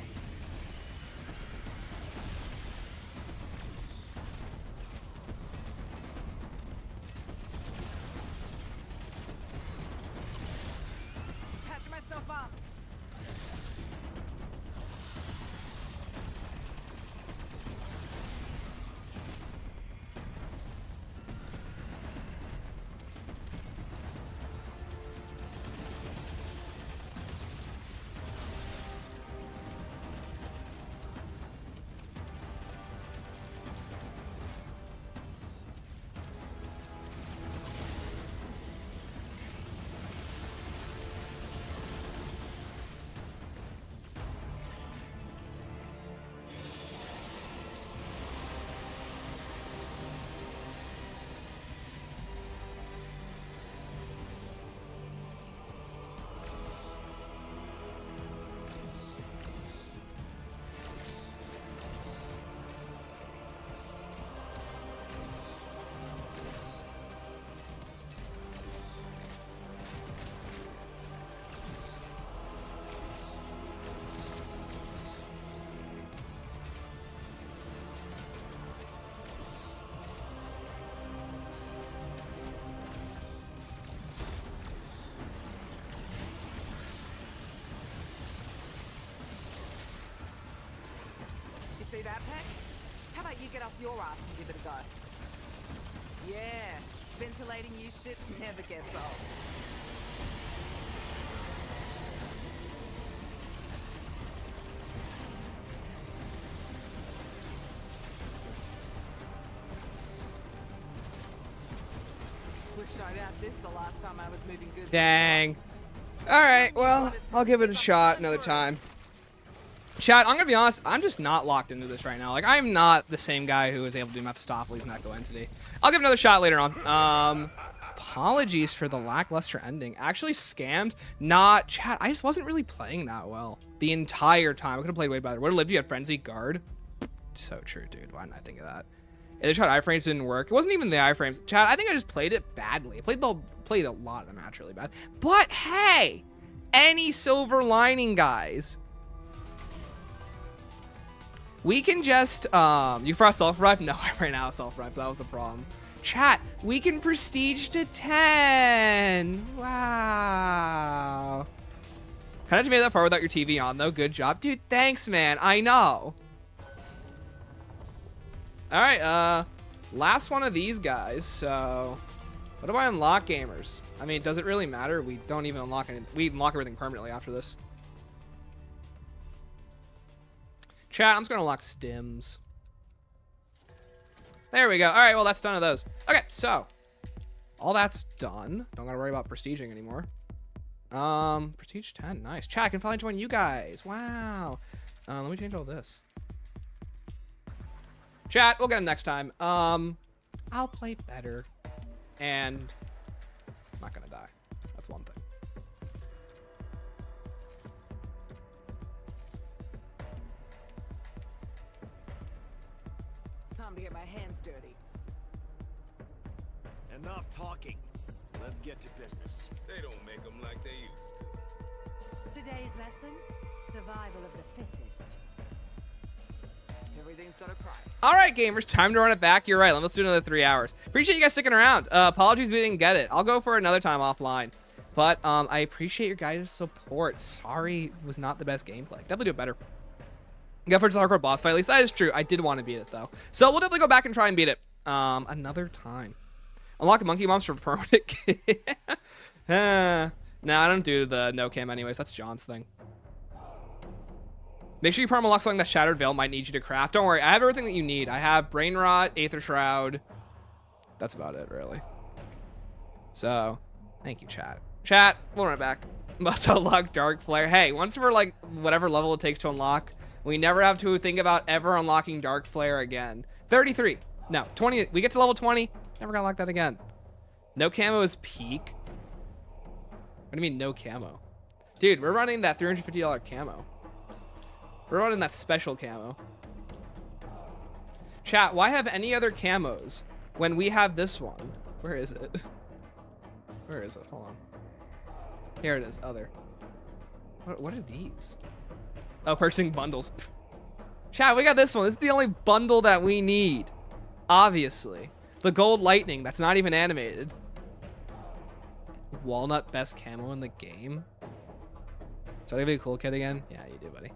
Patch myself up. See that, Peck? How about you get off your ass and give it a go? Yeah, ventilating you shits never gets old. Wish I'd had this the last time I was moving goods. Dang. All right, well, I'll give it a shot another time. Chat, I'm gonna be honest, I'm just not locked into this right now. Like, I'm not the same guy who was able to do Mephistopheles and Echo Entity. I'll give it another shot later on. Apologies for the lackluster ending. Actually scammed. Not, chat, I just wasn't really playing that well the entire time. I could have played way better. Would have lived you had Frenzy Guard. So true, dude. Why didn't I think of that? Yeah, they tried iframes, didn't work. It wasn't even the iframes. Chat, I think I just played it badly. I played a lot of the match really bad. But hey, any silver lining, guys. We can just, you forgot self-rev? No, I ran out of self-rev, so that was the problem. Chat, we can prestige to 10. Wow. Kind of just made that far without your TV on, though. Good job. Dude, thanks, man. I know. All right, last one of these guys. So, what do I unlock, gamers? I mean, does it really matter? We don't even unlock anything. We unlock everything permanently after this. Chat, I'm just gonna unlock stims. There we go. All right, well, that's done of those. Okay, so all that's done. Don't gotta worry about prestiging anymore. Prestige 10, nice. Chat, I can finally join you guys. Wow. Let me change all this. Chat, we'll get him next time. I'll play better, and I'm not gonna die. That's one thing. Time to get my hands dirty. Enough talking. Let's get to business. They don't make them like they used to. Today's lesson, survival of the fittest. Everything's got a price. All right, gamers, time to run it back. You're right. Let's do another 3 hours. Appreciate you guys sticking around. Apologies we didn't get it. I'll go for another time offline. But I appreciate your guys' support. Sorry, it was not the best gameplay. Definitely do it better. Go for the hardcore boss fight. At least that is true. I did want to beat it, though. So we'll definitely go back and try and beat it another time. Unlock monkey bombs for permanent. No, I don't do the no cam anyways. That's John's thing. Make sure you perma lock something that Shattered Veil might need you to craft. Don't worry, I have everything that you need. I have Brain Rot, Aether Shroud. That's about it, really. So, Thank you, chat. Chat, we'll run it back. Must unlock Dark Flare. Hey, once we're like whatever level it takes to unlock, we never have to think about ever unlocking Dark Flare again. 33. No, 20. We get to level 20. Never gonna unlock that again. No camo is peak. What do you mean no camo? Dude, we're running that $350 camo. We're running that special camo. Chat, why have any other camos when we have this one? Where is it? Where is it? Hold on. Here it is. Other. What are these? Oh, purchasing bundles. Pfft. Chat, we got this one. This is the only bundle that we need. Obviously. The gold lightning. That's not even animated. Walnut best camo in the game. So I give you a cool kid again? Yeah, you do, buddy.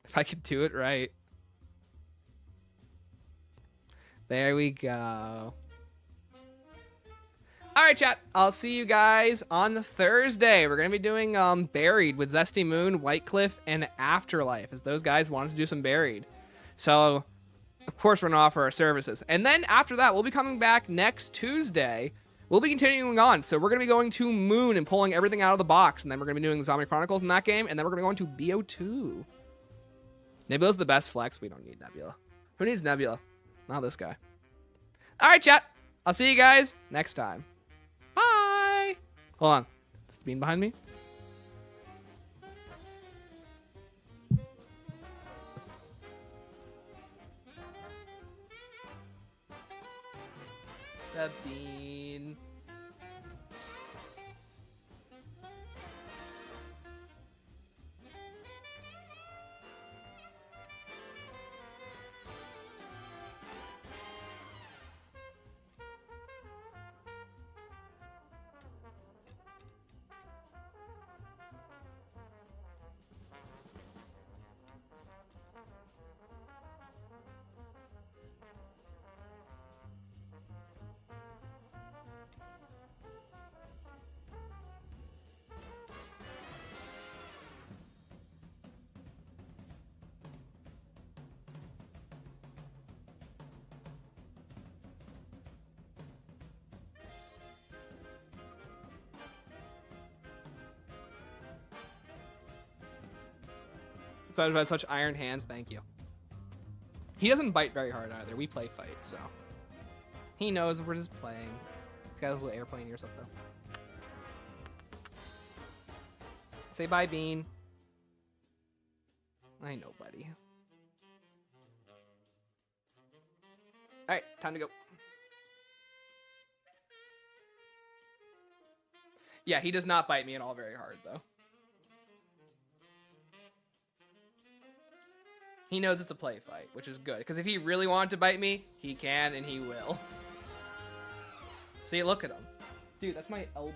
If I could do it right. There we go. All right, chat. I'll see you guys on Thursday. We're going to be doing Buried with Zesty Moon, Whitecliff, and Afterlife, as those guys wanted to do some Buried. So, of course, we're going to offer our services. And then after that, we'll be coming back next Tuesday. We'll be continuing on. So we're going to be going to Moon and pulling everything out of the box. And then we're going to be doing the Zombie Chronicles in that game. And then we're going to go into BO2. Nebula's the best flex. We don't need Nebula. Who needs Nebula? Not this guy. All right, chat. I'll see you guys next time. Bye. Hold on. Is the bean behind me? The bean. Excited about such iron hands. Thank you. He doesn't bite very hard either. We play fight, so he knows we're just playing. He's got his little airplane ears up though. Say bye, Bean. I know, buddy. All right, time to go. Yeah, he does not bite me at all very hard though. He knows it's a play fight, which is good. Because if he really wanted to bite me, he can and he will. See, look at him. Dude, that's my elbow.